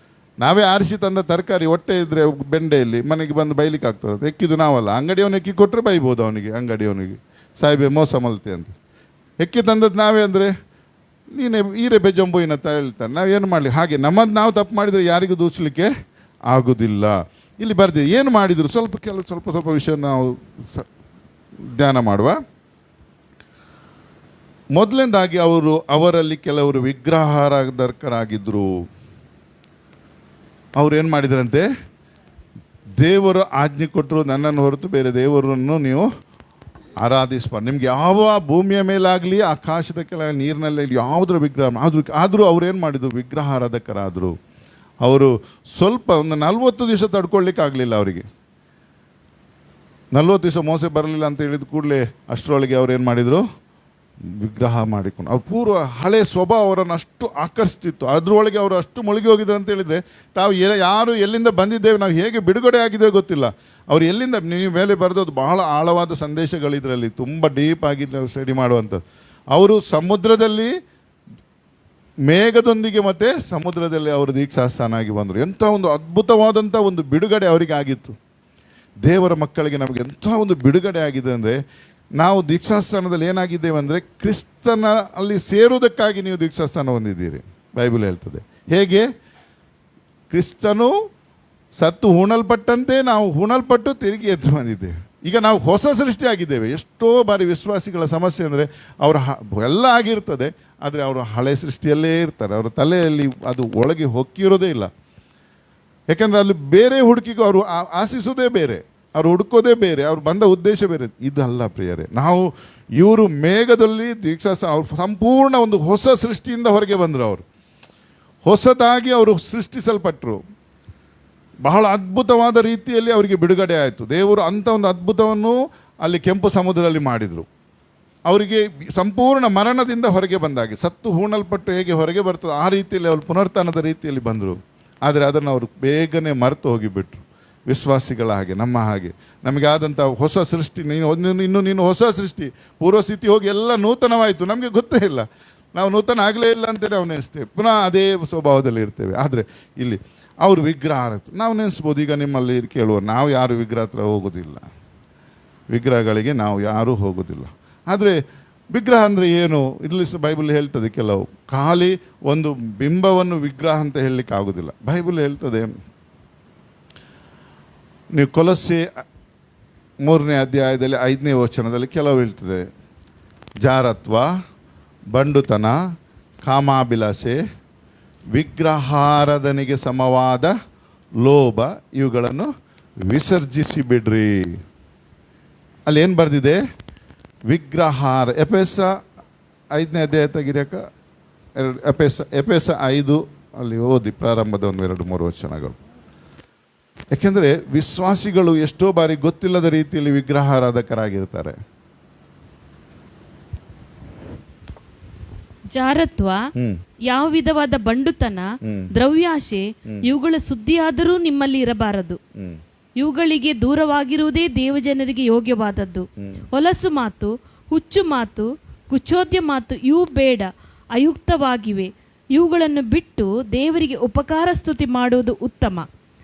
ನಾವೇ ಆರಿಸಿ ತಂದ ತರಕಾರಿ ಹೊಟ್ಟೆ ಇದ್ದರೆ ಬೆಂಡೆಯಲ್ಲಿ ಮನೆಗೆ ಬಂದು ಬೈಲಿಕ್ಕೆ ಆಗ್ತದೆ. ಎಕ್ಕಿದ್ದು ನಾವಲ್ಲ, ಅಂಗಡಿಯವನು ಎಕ್ಕಿ ಕೊಟ್ಟರೆ ಬೈಬೋದು ಅವನಿಗೆ, ಅಂಗಡಿಯವನಿಗೆ ಸಾಯ್ಬೆ ಮೋಸ ಮಲ್ತೆ ಅಂತ. ಎಕ್ಕಿ ತಂದದ್ದು ನಾವೇ ಅಂದರೆ ನೀನೇ ಈರೆ ಬೆಜಂಬು ಏನಂತ ಹೇಳ್ತಾರೆ. ನಾವೇನು ಮಾಡಲಿ? ಹಾಗೆ ನಮ್ಮದು ನಾವು ತಪ್ಪು ಮಾಡಿದರೆ ಯಾರಿಗೂ ದೂಷಲಿಕ್ಕೆ ಆಗೋದಿಲ್ಲ. ಇಲ್ಲಿ ಬರ್ದಿದೆ ಏನು ಮಾಡಿದರು, ಸ್ವಲ್ಪ ವಿಷಯ ನಾವು ಧ್ಯಾನ ಮಾಡುವ. ಮೊದಲನೇದಾಗಿ ಅವರಲ್ಲಿ ಕೆಲವರು ವಿಗ್ರಹಾರಾಧಕರಾಗಿದ್ದರು. ಅವ್ರು ಏನು ಮಾಡಿದ್ರಂತೆ? ದೇವರು ಆಜ್ಞೆ ಕೊಟ್ಟರು, ನನ್ನನ್ನು ಹೊರತು ಬೇರೆ ದೇವರನ್ನು ನೀವು ಆರಾಧಿಸಬಾರ್ದು. ನಿಮ್ಗೆ ಯಾವ ಭೂಮಿಯ ಮೇಲಾಗಲಿ ಆಕಾಶದ ಕೆಳಗೆ ನೀರಿನಲ್ಲಿ ಯಾವುದರ ವಿಗ್ರಹ ಆದರೂ ಅವ್ರು ಏನು ಮಾಡಿದ್ರು? ವಿಗ್ರಹಾರಾಧಕರಾದರು. ಅವರು ಸ್ವಲ್ಪ ಒಂದು 40 ದಿವಸ ತಡ್ಕೊಳ್ಳಿಕ್ಕೆ ಆಗಲಿಲ್ಲ ಅವರಿಗೆ. 40 ದಿವಸ ಮೋಸ ಬರಲಿಲ್ಲ ಅಂತ ಹೇಳಿದ ಕೂಡಲೇ ಅಷ್ಟರೊಳಗೆ ಅವ್ರು ಏನು ಮಾಡಿದರು? ವಿಗ್ರಹ ಮಾಡಿಕೊಂಡು. ಅವ್ರ ಪೂರ್ವ ಹಳೆ ಸ್ವಭಾವ ಅವರನ್ನು ಅಷ್ಟು ಆಕರ್ಷಿಸ್ತಿತ್ತು. ಅದರೊಳಗೆ ಅವರು ಅಷ್ಟು ಮುಳುಗಿ ಹೋಗಿದ್ರು ಅಂತ ಹೇಳಿದರೆ, ತಾವು ಯಾರು ಎಲ್ಲಿಂದ ಬಂದಿದ್ದೇವೆ, ನಾವು ಹೇಗೆ ಬಿಡುಗಡೆ ಆಗಿದ್ದೇವೆ ಗೊತ್ತಿಲ್ಲ. ಅವ್ರು ಎಲ್ಲಿಂದ, ನೀವು ಮೇಲೆ ಬರೆದದ್ದು ಬಹಳ ಆಳವಾದ ಸಂದೇಶಗಳಿದ್ರಲ್ಲಿ, ತುಂಬ ಡೀಪ್ ಆಗಿ ನಾವು ಸ್ಟಡಿ ಮಾಡುವಂಥದ್ದು. ಅವರು ಸಮುದ್ರದಲ್ಲಿ ಮೇಘದೊಂದಿಗೆ ಮತ್ತು ಸಮುದ್ರದಲ್ಲಿ ಅವರು ದೀಕ್ಷಾಸ್ಥಾನಾಗಿ ಬಂದರು. ಎಂಥ ಒಂದು ಅದ್ಭುತವಾದಂಥ ಒಂದು ಬಿಡುಗಡೆ ಅವರಿಗೆ ಆಗಿತ್ತು. ದೇವರ ಮಕ್ಕಳಿಗೆ ನಮಗೆ ಎಂಥ ಒಂದು ಬಿಡುಗಡೆ ಆಗಿದೆ ಅಂದರೆ, ನಾವು ದೀಕ್ಷಾಸ್ಥಾನದಲ್ಲಿ ಏನಾಗಿದ್ದೇವೆ ಅಂದರೆ, ಕ್ರಿಸ್ತನ ಅಲ್ಲಿ ಸೇರುವುದಕ್ಕಾಗಿ ನೀವು ದೀಕ್ಷಾಸ್ಥಾನ ಹೊಂದಿದ್ದೀರಿ. ಬೈಬಲ್ ಹೇಳ್ತದೆ. ಹೇಗೆ? ಕ್ರಿಸ್ತನು ಸತ್ತು ಹೂಣಲ್ಪಟ್ಟಂತೆ ನಾವು ಹೂಣಲ್ಪಟ್ಟು ತಿರುಗಿ ಎದ್ದು ಬಂದಿದ್ದೇವೆ. ಈಗ ನಾವು ಹೊಸ ಸೃಷ್ಟಿಯಾಗಿದ್ದೇವೆ. ಎಷ್ಟೋ ಬಾರಿ ವಿಶ್ವಾಸಿಗಳ ಸಮಸ್ಯೆ ಅಂದರೆ ಅವರು ಎಲ್ಲ ಆಗಿರ್ತದೆ, ಆದರೆ ಅವರು ಹಳೆ ಸೃಷ್ಟಿಯಲ್ಲೇ ಇರ್ತಾರೆ. ಅವರ ತಲೆಯಲ್ಲಿ ಅದು ಒಳಗೆ ಹೊಕ್ಕಿರೋದೇ ಇಲ್ಲ. ಯಾಕಂದರೆ ಅಲ್ಲಿ ಬೇರೆ ಹುಡುಕಿಗೂ ಅವರು ಆಶಿಸೋದೇ ಬೇರೆ, ಅವ್ರು ಹುಡುಕೋದೇ ಬೇರೆ, ಅವ್ರು ಬಂದ ಉದ್ದೇಶ ಬೇರೆ. ಇದಲ್ಲ ಪ್ರಿಯರೇ, ನಾವು ಇವರು ಮೇಘದಲ್ಲಿ ದೀಕ್ಷಾಸ್ಥಾನ, ಅವ್ರು ಸಂಪೂರ್ಣ ಒಂದು ಹೊಸ ಸೃಷ್ಟಿಯಿಂದ ಹೊರಗೆ ಬಂದರು. ಅವರು ಹೊಸದಾಗಿ ಅವರು ಸೃಷ್ಟಿಸಲ್ಪಟ್ಟರು. ಬಹಳ ಅದ್ಭುತವಾದ ರೀತಿಯಲ್ಲಿ ಅವರಿಗೆ ಬಿಡುಗಡೆ ಆಯಿತು. ದೇವರು ಅಂಥ ಒಂದು ಅದ್ಭುತವನ್ನು ಅಲ್ಲಿ ಕೆಂಪು ಸಮುದ್ರದಲ್ಲಿ ಮಾಡಿದರು. ಅವರಿಗೆ ಸಂಪೂರ್ಣ ಮರಣದಿಂದ ಹೊರಗೆ ಬಂದಾಗೆ, ಸತ್ತು ಹೂಣಲ್ಪಟ್ಟು ಹೇಗೆ ಹೊರಗೆ ಬರ್ತದೆ ಆ ರೀತಿಯಲ್ಲಿ ಅವರು ಪುನರ್ತನದ ರೀತಿಯಲ್ಲಿ ಬಂದರು. ಆದರೆ ಅದನ್ನು ಅವರು ಬೇಗನೆ ಮರೆತು ಹೋಗಿಬಿಟ್ರು. ವಿಶ್ವಾಸಿಗಳ ಹಾಗೆ, ನಮ್ಮ ಹಾಗೆ ನಮಗಾದಂಥ ಹೊಸ ಸೃಷ್ಟಿ, ನೀನು ಹೊಸ ಸೃಷ್ಟಿ, ಪೂರ್ವಸ್ಥಿತಿ ಹೋಗಿ ಎಲ್ಲ ನೂತನವಾಯಿತು, ನಮಗೆ ಗೊತ್ತೇ ಇಲ್ಲ. ನಾವು ನೂತನ ಆಗಲೇ ಇಲ್ಲ ಅಂತೇಳಿ ನಾವು ನೆನೆಸ್ತೇವೆ, ಪುನಃ ಅದೇ ಸ್ವಭಾವದಲ್ಲಿ ಇರ್ತೇವೆ. ಆದರೆ ಇಲ್ಲಿ ಅವರು ವಿಗ್ರಹ ನಾವು ನೆನೆಸ್ಬೋದು. ಈಗ ನಿಮ್ಮಲ್ಲಿ ಕೇಳುವ, ನಾವು ಯಾರು ವಿಗ್ರಹ ಹತ್ರ ಹೋಗೋದಿಲ್ಲ, ವಿಗ್ರಹಗಳಿಗೆ ನಾವು ಯಾರೂ ಹೋಗೋದಿಲ್ಲ. ಆದರೆ ವಿಗ್ರಹ ಅಂದರೆ ಏನು? ಇಲ್ಲಿ ಬೈಬಲ್ ಹೇಳ್ತದೆ, ಕೆಲವು ಖಾಲಿ ಒಂದು ಬಿಂಬವನ್ನು ವಿಗ್ರಹ ಅಂತ ಹೇಳಲಿಕ್ಕೆ ಆಗೋದಿಲ್ಲ. ಬೈಬಲ್ ಹೇಳ್ತದೆ, ನೀವು ಕೊಲೊಸ್ಸೆ 3ನೇ ಅಧ್ಯಾಯದಲ್ಲಿ 5ನೇ ವಚನದಲ್ಲಿ ಕೆಲವು ಹೇಳ್ತದೆ, ಜಾರತ್ವ, ಬಂಡುತನ, ಕಾಮಾಭಿಲಾಷೆ, ವಿಗ್ರಹಾರಾಧನೆಗೆ ಸಮವಾದ ಲೋಭ ಇವುಗಳನ್ನು ವಿಸರ್ಜಿಸಿ ಬಿಡ್ರಿ. ಅಲ್ಲಿ ಏನು ಬರೆದಿದೆ? ವಿಗ್ರಹಾರ. ಎಫೆಸ 5ನೇ ಅಧ್ಯಾಯ ತೆಗಿರಕ, ಎಫೆಸ 5 ಅಲ್ಲಿ ಓದಿ, ಪ್ರಾರಂಭದ 1-2-3 ವಚನಗಳು. ಯಾಕೆಂದರೆ ವಿಶ್ವಾಸಿಗಳು ಎಷ್ಟೋ ಬಾರಿ ಗೊತ್ತಿಲ್ಲದ ರೀತಿಯಲ್ಲಿ ವಿಗ್ರಹಾರಾಧಕರಾಗಿರ್ತಾರೆ. ಜಾರತ್ವ, ಯಾವ ವಿಧವಾದ ಬಂಡುತನ, ದ್ರವ್ಯಾಶೆ ಇವುಗಳ ಸುದ್ದಿಯಾದರೂ ನಿಮ್ಮಲ್ಲಿ ಇರಬಾರದು. ಇವುಗಳಿಗೆ ದೂರವಾಗಿರುವುದೇ ದೇವಜನರಿಗೆ ಯೋಗ್ಯವಾದದ್ದು. ಹೊಲಸು ಮಾತು, ಹುಚ್ಚು ಮಾತು, ಕುಚೋದ್ಯ ಮಾತು ಇವು ಬೇಡ, ಅಯುಕ್ತವಾಗಿವೆ. ಇವುಗಳನ್ನು ಬಿಟ್ಟು ದೇವರಿಗೆ ಉಪಕಾರ ಸ್ತುತಿ ಮಾಡುವುದು ಉತ್ತಮ.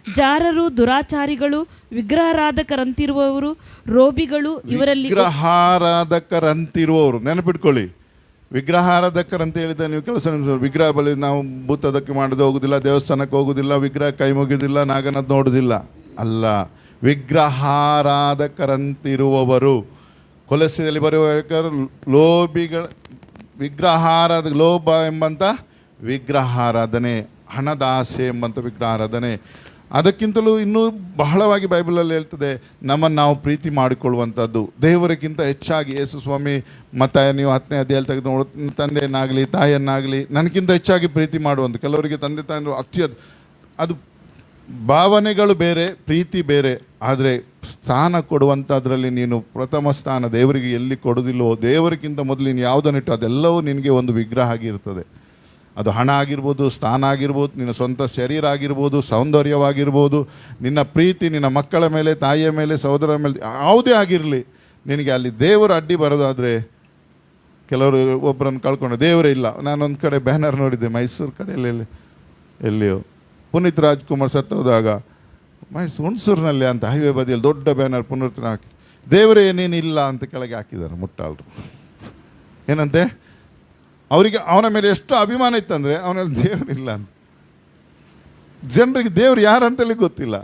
ಜಾರರು, ದುರಾಚಾರಿಗಳು, ವಿಗ್ರಹಾರಾಧಕರಂತಿರುವವರು, ರೋಬಿಗಳು, ಇವರಲ್ಲಿ ವಿಗ್ರಹಾರಾಧಕರಂತಿರುವವರು ನೆನಪಿಟ್ಕೊಳ್ಳಿ. ವಿಗ್ರಹಾರಾಧಕರಂತ ಹೇಳಿದ ನೀವು ಕೆಲಸ ವಿಗ್ರಹ ಬಳಿ ನಾವು ಭೂತದಕ್ಕೆ ಮಾಡೋದು ಹೋಗುದಿಲ್ಲ, ದೇವಸ್ಥಾನಕ್ಕೆ ಹೋಗುದಿಲ್ಲ, ವಿಗ್ರಹ ಕೈ ಮುಗಿದಿಲ್ಲ, ನಾಗನದ್ ನೋಡುದಿಲ್ಲ ಅಲ್ಲ. ವಿಗ್ರಹಾರಾಧಕರಂತಿರುವವರು. ಕೊಲೊಸ್ಸೆಯಲ್ಲಿ ಬರೆಯುವ ಲೋಭಿಗಳ ಲೋಭ ಎಂಬಂಥ ವಿಗ್ರಹಾರಾಧನೆ, ಹಣದ ಆಸೆ ಎಂಬಂಥ ವಿಗ್ರಹಾರಾಧನೆ, ಅದಕ್ಕಿಂತಲೂ ಇನ್ನೂ ಬಹಳವಾಗಿ ಬೈಬಲಲ್ಲಿ ಹೇಳ್ತದೆ, ನಮ್ಮನ್ನು ನಾವು ಪ್ರೀತಿ ಮಾಡಿಕೊಳ್ಳುವಂಥದ್ದು ದೇವರಿಗಿಂತ ಹೆಚ್ಚಾಗಿ. ಯೇಸು ಸ್ವಾಮಿ ಮತ್ತಾಯ ನೀವು 10ನೇ ಅಧ್ಯಾಯ ತೆಗೆದು ತಂದೆಯನ್ನಾಗಲಿ ತಾಯಿಯನ್ನಾಗಲಿ ನನಗಿಂತ ಹೆಚ್ಚಾಗಿ ಪ್ರೀತಿ ಮಾಡುವಂಥ. ಕೆಲವರಿಗೆ ತಂದೆ ತಾಯಿ ಅದು ಭಾವನೆಗಳು ಬೇರೆ, ಪ್ರೀತಿ ಬೇರೆ. ಆದರೆ ಸ್ಥಾನ ಕೊಡುವಂಥದ್ರಲ್ಲಿ ನೀನು ಪ್ರಥಮ ಸ್ಥಾನ ದೇವರಿಗೆ ಎಲ್ಲಿ ಕೊಡೋದಿಲ್ಲವೋ, ದೇವರಿಗಿಂತ ಮೊದಲು ನೀನು ಯಾವುದನ್ನಿಟ್ಟು ಅದೆಲ್ಲವೂ ನಿನಗೆ ಒಂದು ವಿಗ್ರಹ ಆಗಿರ್ತದೆ. ಅದು ಹಣ ಆಗಿರ್ಬೋದು, ಸ್ಥಾನ ಆಗಿರ್ಬೋದು, ನಿನ್ನ ಸ್ವಂತ ಶರೀರ ಆಗಿರ್ಬೋದು, ಸೌಂದರ್ಯವಾಗಿರ್ಬೋದು, ನಿನ್ನ ಪ್ರೀತಿ ನಿನ್ನ ಮಕ್ಕಳ ಮೇಲೆ, ತಾಯಿಯ ಮೇಲೆ, ಸಹೋದರ ಮೇಲೆ, ಯಾವುದೇ ಆಗಿರಲಿ, ನಿನಗೆ ಅಲ್ಲಿ ದೇವರು ಅಡ್ಡಿ ಬರೋದಾದರೆ, ಕೆಲವರು ಒಬ್ಬರನ್ನು ಕಳ್ಕೊಂಡು ದೇವರೇ ಇಲ್ಲ. ನಾನೊಂದು ಕಡೆ ಬ್ಯಾನರ್ ನೋಡಿದ್ದೆ, ಮೈಸೂರು ಕಡೆಯಲ್ಲಿ ಎಲ್ಲಿಯೋ ಪುನೀತ್ ರಾಜ್ಕುಮಾರ್ ಸತ್ತೋದಾಗ ಹುಣಸೂರಿನಲ್ಲಿ ಅಂತ ಹೈವೇ ಬದಿಯಲ್ಲಿ ದೊಡ್ಡ ಬ್ಯಾನರ್ ಪುನರ್ತನ ಹಾಕಿ ದೇವರೇ ಏನೇನಿಲ್ಲ ಅಂತ ಕೆಳಗೆ ಹಾಕಿದ್ದಾರೆ ಮುಟ್ಟಾಳರು. ಏನಂತೆ ಅವರಿಗೆ ಅವನ ಮೇಲೆ ಎಷ್ಟು ಅಭಿಮಾನ ಇತ್ತಂದರೆ ಅವನಲ್ಲಿ ದೇವರಿಲ್ಲ ಅಂತ. ಜನರಿಗೆ ದೇವರು ಯಾರಂತಲೇ ಗೊತ್ತಿಲ್ಲ.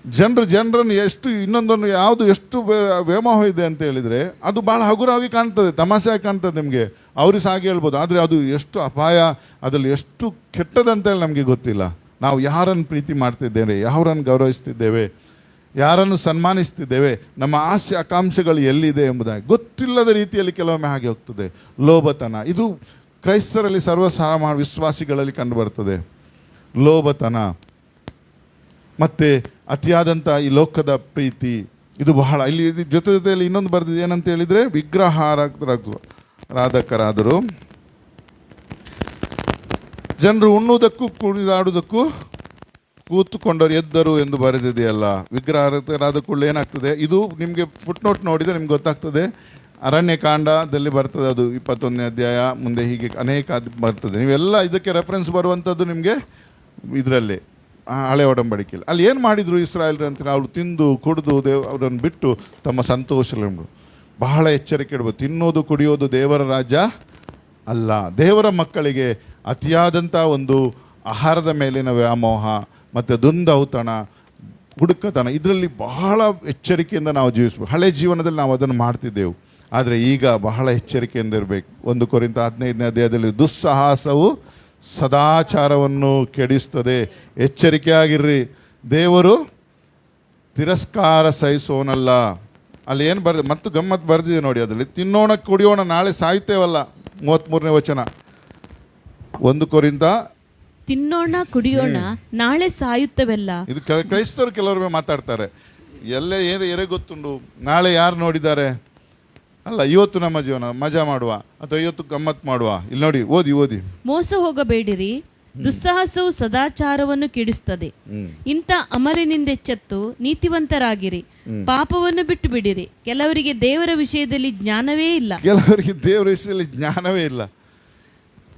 ಜನರನ್ನು ಎಷ್ಟು ಇನ್ನೊಂದನ್ನು ಯಾವುದು ಎಷ್ಟು ವ್ಯಾಮೋಹ ಇದೆ ಅಂತ ಹೇಳಿದರೆ ಅದು ಭಾಳ ಹಗುರವಾಗಿ ಕಾಣ್ತದೆ, ತಮಾಷೆಯಾಗಿ ಕಾಣ್ತದೆ ನಿಮಗೆ, ಅವ್ರಿಗೆ ಸಹ ಹಾಗೆ ಹೇಳ್ಬೋದು. ಆದರೆ ಅದು ಎಷ್ಟು ಅಪಾಯ, ಅದರಲ್ಲಿ ಎಷ್ಟು ಕೆಟ್ಟದಂತೇಳಿ ನಮಗೆ ಗೊತ್ತಿಲ್ಲ. ನಾವು ಯಾರನ್ನು ಪ್ರೀತಿ ಮಾಡ್ತಿದ್ದೇವೆ, ಯಾರನ್ನು ಗೌರವಿಸ್ತಿದ್ದೇವೆ, ಯಾರನ್ನು ಸನ್ಮಾನಿಸ್ತಿದ್ದೇವೆ, ನಮ್ಮ ಆಸೆ ಆಕಾಂಕ್ಷೆಗಳು ಎಲ್ಲಿದೆ ಎಂಬುದಾಗಿ ಗೊತ್ತಿಲ್ಲದ ರೀತಿಯಲ್ಲಿ ಕೆಲವೊಮ್ಮೆ ಹಾಗೆ ಹೋಗ್ತದೆ. ಲೋಭತನ, ಇದು ಕ್ರೈಸ್ತರಲ್ಲಿ ಸರ್ವಸಾಮಾನ್ಯ ವಿಶ್ವಾಸಿಗಳಲ್ಲಿ ಕಂಡುಬರ್ತದೆ. ಲೋಭತನ ಮತ್ತು ಅತಿಯಾದಂಥ ಈ ಲೋಕದ ಪ್ರೀತಿ, ಇದು ಬಹಳ. ಇಲ್ಲಿ ಜೊತೆಯಲ್ಲಿ ಇನ್ನೊಂದು ಬರೆದಿದೆ, ಏನಂತ ಹೇಳಿದರೆ ವಿಗ್ರಹಾರಾಧಕರಾದರು ಜನರು ಉಣ್ಣುವುದಕ್ಕೂ ಕುಣಿದಾಡುವುದಕ್ಕೂ ಕೂತುಕೊಂಡವರು ಎದ್ದರು ಎಂದು ಬರೆದಿದೆಯಲ್ಲ. ವಿಗ್ರಹಾರಾಧಕರಾದ ಕೂಡಲೇ ಏನಾಗ್ತದೆ, ಇದು ನಿಮಗೆ ಫುಟ್ನೋಟ್ ನೋಡಿದರೆ ನಿಮ್ಗೆ ಗೊತ್ತಾಗ್ತದೆ. ಅರಣ್ಯಕಾಂಡದಲ್ಲಿ ಬರ್ತದೆ, ಅದು 21ನೇ ಅಧ್ಯಾಯ, ಮುಂದೆ ಹೀಗೆ ಅನೇಕ ಬರ್ತದೆ. ನೀವೆಲ್ಲ ಇದಕ್ಕೆ ರೆಫರೆನ್ಸ್ ಬರುವಂಥದ್ದು ನಿಮಗೆ ಇದರಲ್ಲಿ ಹಳೆ ಒಡಂಬಡಿಕೆಯಲ್ಲಿ. ಅಲ್ಲಿ ಏನು ಮಾಡಿದರು ಇಸ್ರಾಯೇಲ್ರು ಅಂತ, ಅವರು ತಿಂದು ಕುಡಿದು ಅವರನ್ನು ಬಿಟ್ಟು ತಮ್ಮ ಸಂತೋಷ. ಬಹಳ ಎಚ್ಚರಿಕೆ ಇಡಬೇಕು. ತಿನ್ನೋದು ಕುಡಿಯೋದು ದೇವರ ರಾಜ್ಯ ಅಲ್ಲ. ದೇವರ ಮಕ್ಕಳಿಗೆ ಅತಿಯಾದಂಥ ಒಂದು ಆಹಾರದ ಮೇಲಿನ ವ್ಯಾಮೋಹ ಮತ್ತು ದುಂದೌತಣ, ಹುಡುಕತನ, ಇದರಲ್ಲಿ ಬಹಳ ಎಚ್ಚರಿಕೆಯಿಂದ ನಾವು ಜೀವಿಸ್ಬೇಕು. ಹಳೆ ಜೀವನದಲ್ಲಿ ನಾವು ಅದನ್ನು ಮಾಡ್ತಿದ್ದೆವು, ಆದರೆ ಈಗ ಬಹಳ ಎಚ್ಚರಿಕೆಯಿಂದ ಇರಬೇಕು. 1 ಕೊರಿಂಥ 15ನೇ ಅಧ್ಯಾಯದಲ್ಲಿ ದುಸ್ಸಾಹಸವು ಸದಾಚಾರವನ್ನು ಕೆಡಿಸ್ತದೆ, ಎಚ್ಚರಿಕೆಯಾಗಿರ್ರಿ, ದೇವರು ತಿರಸ್ಕಾರ ಸಹಿಸೋನಲ್ಲ. ಅಲ್ಲಿ ಏನು ಬರೆದ ಮತ್ತು ಗಮ್ಮತ್ತು ಬರೆದಿದೆ ನೋಡಿ, ಅದರಲ್ಲಿ ತಿನ್ನೋಣ ಕುಡಿಯೋಣ ನಾಳೆ ಸಾಯ್ತೇವಲ್ಲ, 33ನೇ ವಚನ 1 ಕೊರಿಂಥ. ತಿನ್ನೋಣ ಕುಡಿಯೋಣ ನಾಳೆ ಸಾಯುತ್ತವೆಲ್ಲ. ಇದು ಕ್ರೈಸ್ತರು ಕೆಲವರು ಮಾತಾಡ್ತಾರೆ, ಎಲ್ಲೇ ಏನೇ ಗೊತ್ತುಂಡು, ನಾಳೆ ಯಾರು ನೋಡಿದ್ದಾರೆ, ಅಲ್ಲ ಇವತ್ತು ನಮ್ಮ ಜೀವನ ಮಜಾ ಮಾಡುವ ಅಥವಾ ಇವತ್ತು ಗಮ್ಮತ್ ಮಾಡುವ. ಇಲ್ಲಿ ನೋಡಿ, ಓದಿ ಮೋಸ ಹೋಗಬೇಡಿರಿ, ದುಸ್ಸಾಹಸವು ಸದಾಚಾರವನ್ನು ಕೆಡಿಸುತ್ತದೆ. ಇಂಥ ಅಮಲಿನಿಂದೆಚ್ಚೆತ್ತು ನೀತಿವಂತರಾಗಿರಿ, ಪಾಪವನ್ನು ಬಿಟ್ಟು ಬಿಡಿರಿ. ಕೆಲವರಿಗೆ ದೇವರ ವಿಷಯದಲ್ಲಿ ಜ್ಞಾನವೇ ಇಲ್ಲ.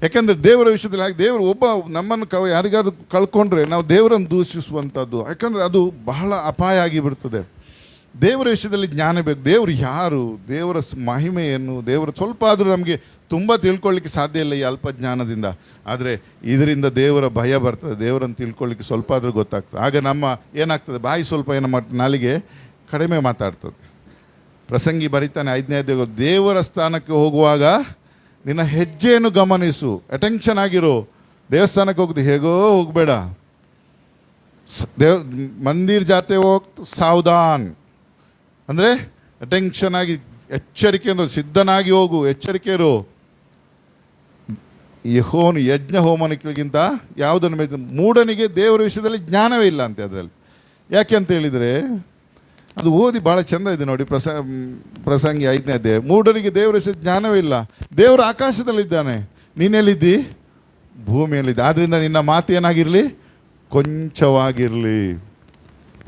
ಯಾಕಂದ್ರೆ ದೇವರ ವಿಷಯದಲ್ಲಿ ಹಾಗೆ ದೇವರು ಒಬ್ಬ ನಮ್ಮನ್ನು ಯಾರಿಗಾದ್ರೂ ಕಳ್ಕೊಂಡ್ರೆ ನಾವು ದೇವರನ್ನು ದೂಷಿಸುವಂಥದ್ದು, ಯಾಕಂದ್ರೆ ಅದು ಬಹಳ ಅಪಾಯ ಆಗಿಬಿಡ್ತದೆ. ದೇವರ ವಿಷಯದಲ್ಲಿ ಜ್ಞಾನ ಬೇಕು. ದೇವರು ಯಾರು, ದೇವರ ಮಹಿಮೆಯನ್ನು, ದೇವರ ಸ್ವಲ್ಪ ಆದರೂ ನಮಗೆ ತುಂಬ ತಿಳ್ಕೊಳ್ಳಿಕ್ಕೆ ಸಾಧ್ಯ ಇಲ್ಲ ಈ ಅಲ್ಪ ಜ್ಞಾನದಿಂದ. ಆದರೆ ಇದರಿಂದ ದೇವರ ಭಯ ಬರ್ತದೆ, ದೇವರನ್ನು ತಿಳ್ಕೊಳ್ಳಿಕ್ಕೆ ಸ್ವಲ್ಪ ಆದರೂ ಗೊತ್ತಾಗ್ತದೆ. ಆಗ ನಮ್ಮ ಏನಾಗ್ತದೆ, ಬಾಯಿ ಸ್ವಲ್ಪ ನಾಲಿಗೆ ಕಡಿಮೆ ಮಾತಾಡ್ತದೆ. ಪ್ರಸಂಗಿ ಬರೀತಾನೆ 5ನೇ ಅಧ್ಯಾಯ, ದೇವರ ಸ್ಥಾನಕ್ಕೆ ಹೋಗುವಾಗ ನಿನ್ನ ಹೆಜ್ಜೆಯನ್ನು ಗಮನಿಸು, ಅಟೆನ್ಷನ್ ಆಗಿರು. ದೇವಸ್ಥಾನಕ್ಕೆ ಹೋಗುದು ಹೇಗೋ ಹೋಗಬೇಡ, ಮಂದಿರ್ ಜಾತೆ ಹೋಗ್ತು ಸಾವಧಾನ್ ಅಂದರೆ ಅಟೆನ್ಷನ್ ಆಗಿ ಎಚ್ಚರಿಕೆಯಿಂದ ಸಿದ್ಧನಾಗಿ ಹೋಗು, ಎಚ್ಚರಿಕೆ ಇರು. ಯಜ್ಞ ಹೋಮನಿಗಿಂತ ಯಾವುದನ್ನು ಮೂಢನಿಗೆ ದೇವರ ವಿಷಯದಲ್ಲಿ ಜ್ಞಾನವೇ ಇಲ್ಲ ಅಂತೆ ಅದರಲ್ಲಿ. ಯಾಕೆ ಅಂತ ಹೇಳಿದರೆ ಅದು ಓದಿ ಭಾಳ ಚೆಂದ ಇದೆ ನೋಡಿ. ಪ್ರಸಂಗಿ 5ನೇ ಅಧ್ಯಾಯ, ಮೂಢನಿಗೆ ದೇವರ ವಿಷಯ ಜ್ಞಾನವೇ ಇಲ್ಲ. ದೇವರು ಆಕಾಶದಲ್ಲಿದ್ದಾನೆ, ನೀನೆಲ್ಲಿದ್ದಿ, ಭೂಮಿಯಲ್ಲಿದ್ದ. ಆದ್ದರಿಂದ ನಿನ್ನ ಮಾತು ಏನಾಗಿರಲಿ, ಕೊಂಚವಾಗಿರಲಿ.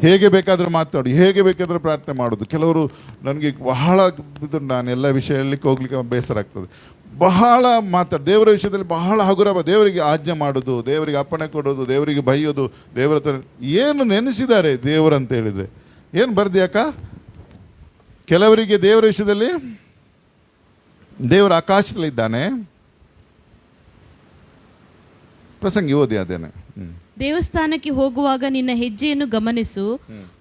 ಹೇಗೆ ಬೇಕಾದರೂ ಮಾತಾಡಿ, ಹೇಗೆ ಬೇಕಾದರೂ ಪ್ರಾರ್ಥನೆ ಮಾಡೋದು. ಕೆಲವರು ನನಗೆ ಬಹಳ ನಾನು ಎಲ್ಲ ವಿಷಯ ಹೇಳಲಿಕ್ಕೆ ಹೋಗ್ಲಿಕ್ಕೆ ಬೇಸರ ಆಗ್ತದೆ. ಬಹಳ ದೇವರ ವಿಷಯದಲ್ಲಿ ಬಹಳ ಹಗುರ, ದೇವರಿಗೆ ಆಜ್ಞೆ ಮಾಡೋದು, ದೇವರಿಗೆ ಅಪ್ಪಣೆ ಕೊಡೋದು, ದೇವರಿಗೆ ಬೈಯೋದು, ದೇವರ ಹತ್ರ ಏನು ನೆನೆಸಿದ್ದಾರೆ ದೇವರಂತ ಹೇಳಿದರೆ ಏನು ಬರ್ದ್ಯಾಕ. ಕೆಲವರಿಗೆ ದೇವರ ವಿಷಯದಲ್ಲಿ ದೇವರ ಆಕಾಶದಲ್ಲಿದ್ದಾನೆ. ಪ್ರಸಂಗಿ ಓದಿ ಅದೇನೆ. ದೇವಸ್ಥಾನಕ್ಕೆ ಹೋಗುವಾಗ ನಿನ್ನ ಹೆಜ್ಜೆಯನ್ನು ಗಮನಿಸು,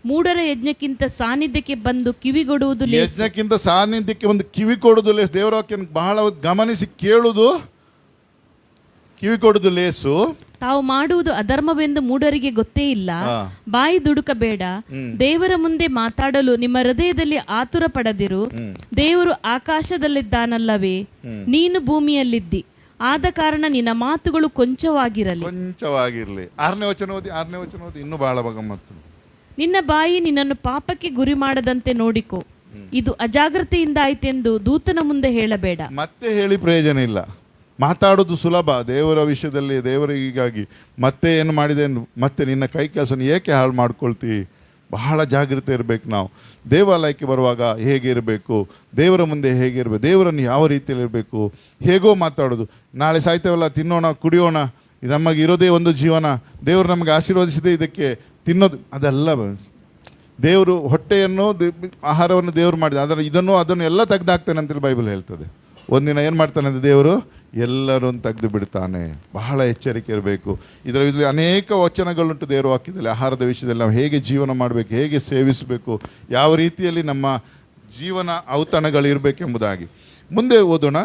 ಮೂಢರ ಯಜ್ಞಕ್ಕಿಂತ ಸಾನ್ನಿಧ್ಯಕ್ಕೆ ಬಂದು ಕಿವಿಗೊಡುವುದು ಲೇಸು. ಯಜ್ಞಕ್ಕಿಂತ ಸಾನ್ನಿಧ್ಯಕ್ಕೆ ಬಂದು ಕಿವಿ ಕೊಡುವುದು ಲೇಸು. ದೇವರ ವಾಕ್ಯನ ಬಹಳ ಗಮನಿಸಿ ಕೇಳುವುದು ಕಿವಿ ಕೊಡುದು ಲೇಸು, ತಾವು ಮಾಡುವುದು ಅಧರ್ಮವೆಂದು ಮೂಢರಿಗೆ ಗೊತ್ತೇ ಇಲ್ಲ. ಹಾ. ಬಾಯಿ ದುಡುಕಬೇಡ. ದೇವರ ಮುಂದೆ ಮಾತಾಡಲು ನಿಮ್ಮ ಹೃದಯದಲ್ಲಿ ಆತುರ ಪಡದಿರು. ದೇವರು ಆಕಾಶದಲ್ಲಿದ್ದಾನಲ್ಲವೇ, ನೀನು ಭೂಮಿಯಲ್ಲಿದ್ದಿ. ಆದ ಕಾರಣ ನಿನ್ನ ಮಾತುಗಳು ಕೊಂಚವಾಗಿರಲಿ. 6ನೇ ವಚನ ಓದಿ ಇನ್ನೂ ಬಹಳ ಗಮ್ಮತ್ತು. ನಿನ್ನ ಬಾಯಿ ನಿನ್ನನ್ನು ಪಾಪಕ್ಕೆ ಗುರಿ ಮಾಡದಂತೆ ನೋಡಿಕೊ. ಇದು ಅಜಾಗ್ರತೆಯಿಂದ ಆಯ್ತೆಂದು ದೂತನ ಮುಂದೆ ಹೇಳಬೇಡ. ಮತ್ತೆ ಹೇಳಿ ಪ್ರಯೋಜನ ಇಲ್ಲ. ಮಾತಾಡೋದು ಸುಲಭ ದೇವರ ವಿಷಯದಲ್ಲಿ, ದೇವರಿಗಾಗಿ. ಮತ್ತೆ ಏನು ಮಾಡಿದೆ, ಮತ್ತೆ ನಿನ್ನ ಕೈ ಕೆಲಸನ ಏಕೆ ಹಾಳು ಮಾಡ್ಕೊಳ್ತಿ? ಬಹಳ ಜಾಗ್ರತೆ ಇರಬೇಕು ನಾವು. ದೇವಾಲಯಕ್ಕೆ ಬರುವಾಗ ಹೇಗೆ ಇರಬೇಕು, ದೇವರ ಮುಂದೆ ಹೇಗೆ ಇರಬೇಕು, ದೇವರನ್ನು ಯಾವ ರೀತಿಯಲ್ಲಿ ಇರಬೇಕು, ಹೇಗೋ ಮಾತಾಡೋದು. ನಾಳೆ ಸಾಯ್ತೇವಲ್ಲ, ತಿನ್ನೋಣ ಕುಡಿಯೋಣ, ನಮಗೆ ಇರೋದೇ ಒಂದು ಜೀವನ, ದೇವರು ನಮಗೆ ಆಶೀರ್ವದಿಸಿದೆ ಇದಕ್ಕೆ ತಿನ್ನೋದು, ಅದೆಲ್ಲ ದೇವರು ಹೊಟ್ಟೆಯನ್ನು ಆಹಾರವನ್ನು ದೇವರು ಮಾಡಿದ, ಅದರ ಅದನ್ನು ಎಲ್ಲ ತೆಗೆದಾಕ್ತಾನೆ ಅಂತೇಳಿ ಬೈಬಲ್ ಹೇಳ್ತದೆ. ಒಂದಿನ ಏನು ಮಾಡ್ತಾನೆ ಅಂದರೆ ದೇವರು ಎಲ್ಲರನ್ನು ತೆಗೆದು ಬಿಡ್ತಾನೆ. ಬಹಳ ಎಚ್ಚರಿಕೆ ಇರಬೇಕು. ಇದರಲ್ಲಿ ಅನೇಕ ವಚನಗಳುಂಟು ದೇವರು ವಾಕ್ಯದಲ್ಲಿ. ಆಹಾರದ ವಿಷಯದಲ್ಲಿ ನಾವು ಹೇಗೆ ಜೀವನ ಮಾಡಬೇಕು, ಹೇಗೆ ಸೇವಿಸಬೇಕು, ಯಾವ ರೀತಿಯಲ್ಲಿ ನಮ್ಮ ಜೀವನ ಔತಣಗಳಿರಬೇಕೆಂಬುದಾಗಿ. ಮುಂದೆ ಓದೋಣ.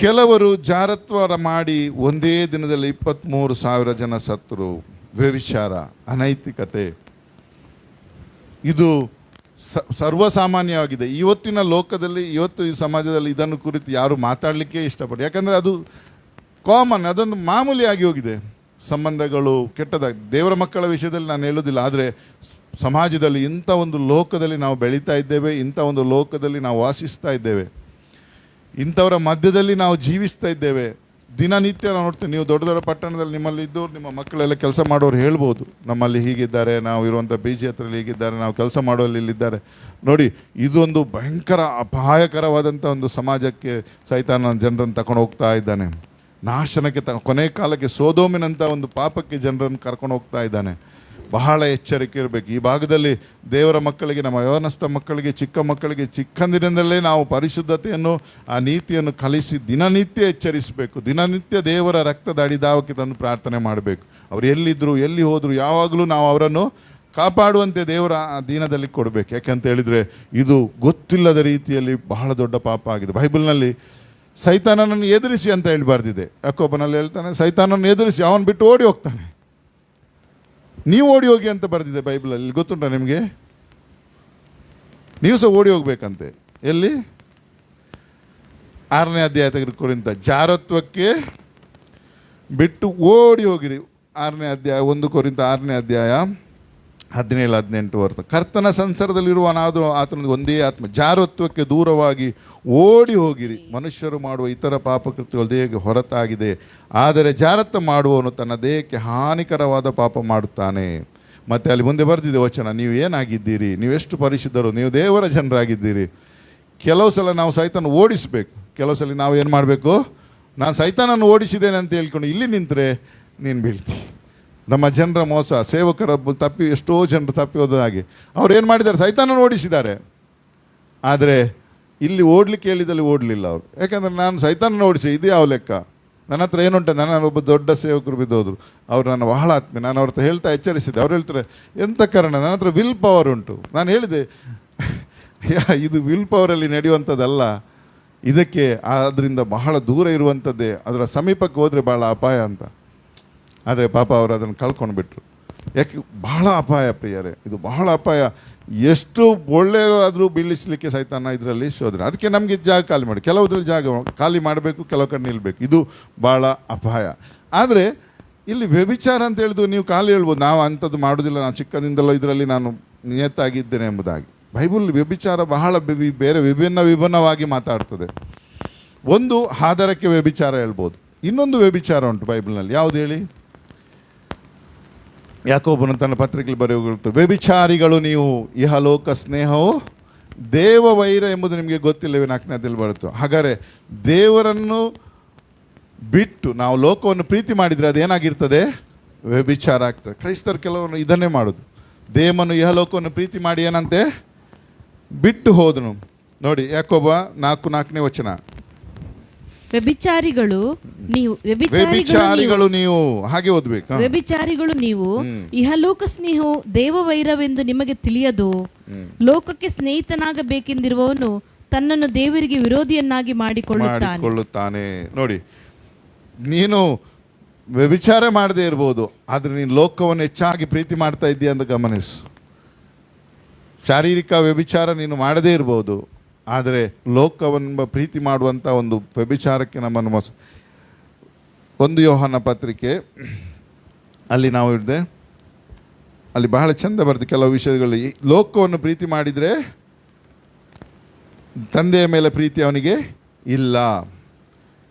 ಕೆಲವರು ಜಾರತ್ವ ಮಾಡಿ ಒಂದೇ ದಿನದಲ್ಲಿ 23,000 ಜನ ಸತ್ತರು. ವ್ಯಭಿಚಾರ, ಅನೈತಿಕತೆ, ಇದು ಸರ್ವಸಾಮಾನ್ಯವಾಗಿದೆ ಇವತ್ತಿನ ಲೋಕದಲ್ಲಿ. ಇವತ್ತು ಈ ಸಮಾಜದಲ್ಲಿ ಇದನ್ನು ಕುರಿತು ಯಾರು ಮಾತಾಡಲಿಕ್ಕೆ ಇಷ್ಟಪಟ್ಟು, ಯಾಕಂದರೆ ಅದು ಕಾಮನ್, ಅದೊಂದು ಮಾಮೂಲಿ ಆಗಿ ಹೋಗಿದೆ. ಸಂಬಂಧಗಳು ಕೆಟ್ಟದಾಗಿ, ದೇವರ ಮಕ್ಕಳ ವಿಷಯದಲ್ಲಿ ನಾನು ಹೇಳೋದಿಲ್ಲ, ಆದರೆ ಸಮಾಜದಲ್ಲಿ ಇಂಥ ಒಂದು ಲೋಕದಲ್ಲಿ ನಾವು ಬೆಳೀತಾ ಇದ್ದೇವೆ, ಇಂಥ ಒಂದು ಲೋಕದಲ್ಲಿ ನಾವು ವಾಸಿಸ್ತಾ ಇದ್ದೇವೆ, ಇಂಥವರ ಮಧ್ಯದಲ್ಲಿ ನಾವು ಜೀವಿಸ್ತಾ ಇದ್ದೇವೆ. ದಿನನಿತ್ಯ ನಾವು ನೋಡ್ತೇವೆ. ನೀವು ದೊಡ್ಡ ದೊಡ್ಡ ಪಟ್ಟಣದಲ್ಲಿ ನಿಮ್ಮಲ್ಲಿ ಇದ್ದವ್ರು, ನಿಮ್ಮ ಮಕ್ಕಳೆಲ್ಲ ಕೆಲಸ ಮಾಡೋರು ಹೇಳ್ಬೋದು, ನಮ್ಮಲ್ಲಿ ಹೀಗಿದ್ದಾರೆ, ನಾವು ಇರುವಂಥ PG ಹತ್ರದಲ್ಲಿ ಹೀಗಿದ್ದಾರೆ, ನಾವು ಕೆಲಸ ಮಾಡೋಲ್ಲಿ ಇಲ್ಲಿದ್ದಾರೆ. ನೋಡಿ, ಇದೊಂದು ಭಯಂಕರ ಅಪಾಯಕರವಾದಂಥ ಒಂದು ಸಮಾಜಕ್ಕೆ ಸೈತಾನ ಜನರನ್ನು ತಗೊಂಡು ಹೋಗ್ತಾ ಇದ್ದಾನೆ. ನಾಶನಕ್ಕೆ ಕೊನೆ ಕಾಲಕ್ಕೆ ಸೋದೋಮಿನಂಥ ಒಂದು ಪಾಪಕ್ಕೆ ಜನರನ್ನು ಕರ್ಕೊಂಡು ಹೋಗ್ತಾ ಇದ್ದಾನೆ. ಬಹಳ ಎಚ್ಚರಿಕೆ ಇರಬೇಕು. ಈ ಭಾಗದಲ್ಲಿ ದೇವರ ಮಕ್ಕಳಿಗೆ, ನಮ್ಮ ಯವನಸ್ಥ ಮಕ್ಕಳಿಗೆ, ಚಿಕ್ಕ ಮಕ್ಕಳಿಗೆ ಚಿಕ್ಕಂದಿನಿಂದಲೇ ನಾವು ಪರಿಶುದ್ಧತೆಯನ್ನು, ಆ ನೀತಿಯನ್ನು ಕಲಿಸಿ ದಿನನಿತ್ಯ ಎಚ್ಚರಿಸಬೇಕು. ದಿನನಿತ್ಯ ದೇವರ ರಕ್ತದ ಅಡಿದಾವಕ್ಕೆ ತಂದು ಪ್ರಾರ್ಥನೆ ಮಾಡಬೇಕು. ಅವರು ಎಲ್ಲಿದ್ದರು, ಎಲ್ಲಿ ಹೋದರು, ಯಾವಾಗಲೂ ನಾವು ಅವರನ್ನು ಕಾಪಾಡುವಂತೆ ದೇವರ ದೀನದಲ್ಲಿ ಕೊಡಬೇಕು. ಯಾಕೆಂತ ಹೇಳಿದರೆ ಇದು ಗೊತ್ತಿಲ್ಲದ ರೀತಿಯಲ್ಲಿ ಬಹಳ ದೊಡ್ಡ ಪಾಪ ಆಗಿದೆ. ಬೈಬಲ್ನಲ್ಲಿ ಸೈತಾನನನ್ನು ಎದುರಿಸಿ ಅಂತ ಹೇಳಿ ಬರೆದಿದೆ. ಯಾಕೋಬನಲ್ಲಿ ಹೇಳ್ತಾನೆ, ಸೈತಾನನ್ನು ಎದುರಿಸಿ ಅವನು ಬಿಟ್ಟು ಓಡಿ ಹೋಗ್ತಾನೆ, ನೀವು ಓಡಿ ಹೋಗಿ ಅಂತ ಬರೆದಿದೆ ಬೈಬಲಲ್ಲಿ. ಗೊತ್ತುಂಟ ನಿಮಗೆ? ನೀವು ಸಹ ಓಡಿ ಹೋಗ್ಬೇಕಂತೆ. ಎಲ್ಲಿ? 6ನೇ ಅಧ್ಯಾಯ ತೆಗೆದುಕೊಳ್ಳಿಂತ ಜಾರತ್ವಕ್ಕೆ ಬಿಟ್ಟು ಓಡಿ ಹೋಗಿರಿ. 6ನೇ ಅಧ್ಯಾಯ 1 ಕೊರಿಂಥ 6ನೇ ಅಧ್ಯಾಯ 17-18 ವರ್ಷ. ಕರ್ತನ ಸಂಸಾರದಲ್ಲಿರುವನಾದರೂ ಆತನಿಗೆ ಒಂದೇ ಆತ್ಮ. ಜಾರತ್ವಕ್ಕೆ ದೂರವಾಗಿ ಓಡಿ ಹೋಗಿರಿ. ಮನುಷ್ಯರು ಮಾಡುವ ಇತರ ಪಾಪಕೃತ್ಯಗಳು ದೇಹಕ್ಕೆ ಹೊರತಾಗಿದೆ, ಆದರೆ ಜಾರತ್ವ ಮಾಡುವವನು ತನ್ನ ದೇಹಕ್ಕೆ ಹಾನಿಕರವಾದ ಪಾಪ ಮಾಡುತ್ತಾನೆ. ಮತ್ತು ಅಲ್ಲಿ ಮುಂದೆ ಬರೆದಿದೆ ವಚನ, ನೀವು ಏನಾಗಿದ್ದೀರಿ, ನೀವು ಎಷ್ಟು ಪರಿಶುದ್ಧರು, ನೀವು ದೇವರ ಜನರಾಗಿದ್ದೀರಿ. ಕೆಲವು ಸಲ ನಾವು ಸೈತಾನ ಓಡಿಸಬೇಕು, ಕೆಲವು ಸಲ ನಾವು ಏನು ಮಾಡಬೇಕು, ನಾನು ಸೈತಾನನ್ನು ಓಡಿಸಿದ್ದೇನೆ ಅಂತ ಹೇಳ್ಕೊಂಡು ಇಲ್ಲಿ ನಿಂತರೆ ನೀನು ಬೀಳ್ತಿ. ನಮ್ಮ ಜನರ ಮೋಸ, ಸೇವಕರ ತಪ್ಪಿ, ಎಷ್ಟೋ ಜನರು ತಪ್ಪಿ ಹೋದ ಹಾಗೆ ಅವ್ರು ಏನು ಮಾಡಿದ್ದಾರೆ, ಸೈತಾನನ್ನು ಓಡಿಸಿದ್ದಾರೆ. ಆದರೆ ಇಲ್ಲಿ ಓಡಲಿಕ್ಕೆ ಹೇಳಿದಲ್ಲಿ ಓಡಲಿಲ್ಲ ಅವರು. ಯಾಕಂದರೆ ನಾನು ಸೈತಾನನ್ನು ಓಡಿಸಿ, ಇದು ಯಾವ ಲೆಕ್ಕ? ನನ್ನ ಹತ್ರ ಏನುಂಟು, ನನ್ನ ಒಬ್ಬ ದೊಡ್ಡ ಸೇವಕರು ಬಿದ್ದೋದ್ರು, ಅವರು ನನ್ನ ಬಹಳ ಆತ್ಮೀಯ, ನಾನು ಅವ್ರ ಹತ್ರ ಹೇಳ್ತಾ ಎಚ್ಚರಿಸಿದೆ. ಅವ್ರು ಹೇಳ್ತಾರೆ, ಎಂಥ ಕಾರಣ, ನನ್ನ ಹತ್ರ ವಿಲ್ ಪವರ್ ಉಂಟು. ನಾನು ಹೇಳಿದೆ, ಇದು ವಿಲ್ ಪವರಲ್ಲಿ ನಡೆಯುವಂಥದ್ದಲ್ಲ, ಇದಕ್ಕೆ ಅದರಿಂದ ಬಹಳ ದೂರ ಇರುವಂಥದ್ದೇ, ಅದರ ಸಮೀಪಕ್ಕೆ ಹೋದರೆ ಭಾಳ ಅಪಾಯ ಅಂತ. ಆದರೆ ಪಾಪ ಅವರು ಅದನ್ನು ಕಳ್ಕೊಂಡು ಬಿಟ್ಟರು. ಯಾಕೆ? ಬಹಳ ಅಪಾಯ ಪ್ರಿಯರೇ, ಇದು ಬಹಳ ಅಪಾಯ. ಎಷ್ಟು ಒಳ್ಳೆಯರಾದರೂ ಬೀಳಿಸಲಿಕ್ಕೆ ಸೈತಾನ ಇದರಲ್ಲಿ ಶೋಧನೆ. ಅದಕ್ಕೆ ನಮಗೆ ಜಾಗ ಖಾಲಿ ಮಾಡಿ, ಕೆಲವುದ್ರಲ್ಲಿ ಜಾಗ ಖಾಲಿ ಮಾಡಬೇಕು, ಕೆಲವು ಕಡೆ ನಿಲ್ಲಬೇಕು. ಇದು ಭಾಳ ಅಪಾಯ. ಆದರೆ ಇಲ್ಲಿ ವ್ಯಭಿಚಾರ ಅಂತ ಹೇಳಿದ್ರು ನೀವು ಖಾಲಿ ಹೇಳ್ಬೋದು, ನಾವು ಅಂಥದ್ದು ಮಾಡೋದಿಲ್ಲ, ನಾನು ಚಿಕ್ಕದಿಂದಲೂ ಇದರಲ್ಲಿ ನಾನು ನಿಯತ್ತಾಗಿದ್ದೇನೆ ಎಂಬುದಾಗಿ. ಬೈಬಲ್ ವ್ಯಭಿಚಾರ ಬಹಳ ಬೇರೆ ವಿಭಿನ್ನವಾಗಿ ಮಾತಾಡ್ತದೆ. ಒಂದು ಆಧಾರಕ್ಕೆ ವ್ಯಭಿಚಾರ ಹೇಳ್ಬೋದು, ಇನ್ನೊಂದು ವ್ಯಭಿಚಾರ ಉಂಟು ಬೈಬಲ್ನಲ್ಲಿ. ಯಾವುದು ಹೇಳಿ? ಯಾಕೋಬನು ತನ್ನ ಪತ್ರಿಕೆಯಲ್ಲಿ ಬರೆಯುವುದು, ವ್ಯಭಿಚಾರಿಗಳು ನೀವು, ಇಹಲೋಕ ಸ್ನೇಹವು ದೇವ ವೈರ ಎಂಬುದು ನಿಮಗೆ ಗೊತ್ತಿಲ್ಲವೇ? 4ನೇದಲ್ಲಿ ಬರುತ್ತೋ. ಹಾಗಾದರೆ ದೇವರನ್ನು ಬಿಟ್ಟು ನಾವು ಲೋಕವನ್ನು ಪ್ರೀತಿ ಮಾಡಿದರೆ ಅದೇನಾಗಿರ್ತದೆ? ವ್ಯಭಿಚಾರ ಆಗ್ತದೆ. ಕ್ರೈಸ್ತರು ಕೆಲವರು ಇದನ್ನೇ ಮಾಡೋದು. ದೇವನು ಇಹಲೋಕವನ್ನು ಪ್ರೀತಿ ಮಾಡಿ ಏನಂತೆ ಬಿಟ್ಟು ಹೋದನು. ನೋಡಿ, ಯಾಕೋಬ 4:4ನೇ ವಚನ. ವ್ಯಭಿಚಾರಿಗಳು ನೀವು ಹಾಗೆ ಓದ್ಬೇಕು. ವ್ಯಭಿಚಾರಿಗಳು ನೀವು, ಇಹಲೋಕ ಸ್ನೇಹವು ದೇವವೈರವೆಂದು ನಿಮಗೆ ತಿಳಿಯದು. ಲೋಕಕ್ಕೆ ಸ್ನೇಹಿತನಾಗಬೇಕೆಂದಿರುವವನು ತನ್ನನ್ನು ದೇವರಿಗೆ ವಿರೋಧಿಯನ್ನಾಗಿ ಮಾಡಿಕೊಳ್ಳುತ್ತಾನೆ. ನೋಡಿ, ನೀನು ವ್ಯಭಿಚಾರ ಮಾಡದೇ ಇರ್ಬೋದು, ಆದರೆ ನೀನು ಲೋಕವನ್ನು ಹೆಚ್ಚಾಗಿ ಪ್ರೀತಿ ಮಾಡ್ತಾ ಇದ್ದೀಯ ಅಂತ ಗಮನಿಸು. ಶಾರೀರಿಕ ವ್ಯಭಿಚಾರ ನೀನು ಮಾಡದೇ ಇರ್ಬೋದು, ಆದರೆ ಲೋಕವನ್ನು ಪ್ರೀತಿ ಮಾಡುವಂಥ ಒಂದು ವ್ಯಭಿಚಾರಕ್ಕೆ ನಮ್ಮನ್ನು ಮೋಸ. 1 ಯೋಹಾನ ಪತ್ರಿಕೆ ಅಲ್ಲಿ ನಾವು ಹಿಡಿದೆ, ಅಲ್ಲಿ ಬಹಳ ಚಂದ ಬರ್ತದೆ ಕೆಲವು ವಿಷಯಗಳು. ಲೋಕವನ್ನು ಪ್ರೀತಿ ಮಾಡಿದರೆ ತಂದೆಯ ಮೇಲೆ ಪ್ರೀತಿ ಅವನಿಗೆ ಇಲ್ಲ.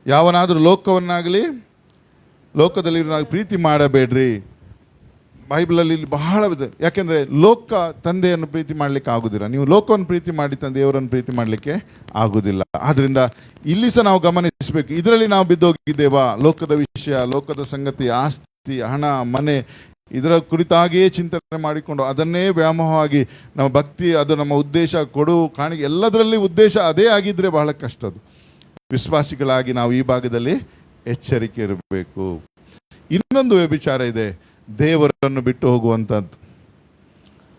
ಯಾವನಾದರೂ ಲೋಕವನ್ನಾಗಲಿ ಲೋಕದಲ್ಲಿ ಪ್ರೀತಿ ಮಾಡಬೇಡ್ರಿ. ಬೈಬಲಲ್ಲಿ ಬಹಳ ಇದೆ. ಯಾಕೆಂದರೆ ಲೋಕ ತಂದೆಯನ್ನು ಪ್ರೀತಿ ಮಾಡಲಿಕ್ಕೆ ಆಗೋದಿಲ್ಲ. ನೀವು ಲೋಕವನ್ನು ಪ್ರೀತಿ ಮಾಡಿ ದೇವರನ್ನು ಪ್ರೀತಿ ಮಾಡಲಿಕ್ಕೆ ಆಗೋದಿಲ್ಲ. ಆದ್ದರಿಂದ ಇಲ್ಲಿ ಸಹ ನಾವು ಗಮನಿಸಬೇಕು, ಇದರಲ್ಲಿ ನಾವು ಬಿದ್ದೋಗಿದ್ದೇವಾ? ಲೋಕದ ವಿಷಯ, ಲೋಕದ ಸಂಗತಿ, ಆಸ್ತಿ, ಹಣ, ಮನೆ, ಇದರ ಕುರಿತಾಗಿಯೇ ಚಿಂತನೆ ಮಾಡಿಕೊಂಡು ಅದನ್ನೇ ವ್ಯಾಮೋಹವಾಗಿ ನಮ್ಮ ಭಕ್ತಿ, ಅದು ನಮ್ಮ ಉದ್ದೇಶ, ಕೊಡು ಕಾಣಿಕೆ, ಎಲ್ಲದರಲ್ಲಿ ಉದ್ದೇಶ ಅದೇ ಆಗಿದ್ದರೆ ಬಹಳ ಕಷ್ಟದು. ವಿಶ್ವಾಸಿಗಳಾಗಿ ನಾವು ಈ ಭಾಗದಲ್ಲಿ ಎಚ್ಚರಿಕೆ ಇರಬೇಕು. ಇನ್ನೊಂದು ವ್ಯಭಿಚಾರ ಇದೆ, ದೇವರನ್ನು ಬಿಟ್ಟು ಹೋಗುವಂಥದ್ದು.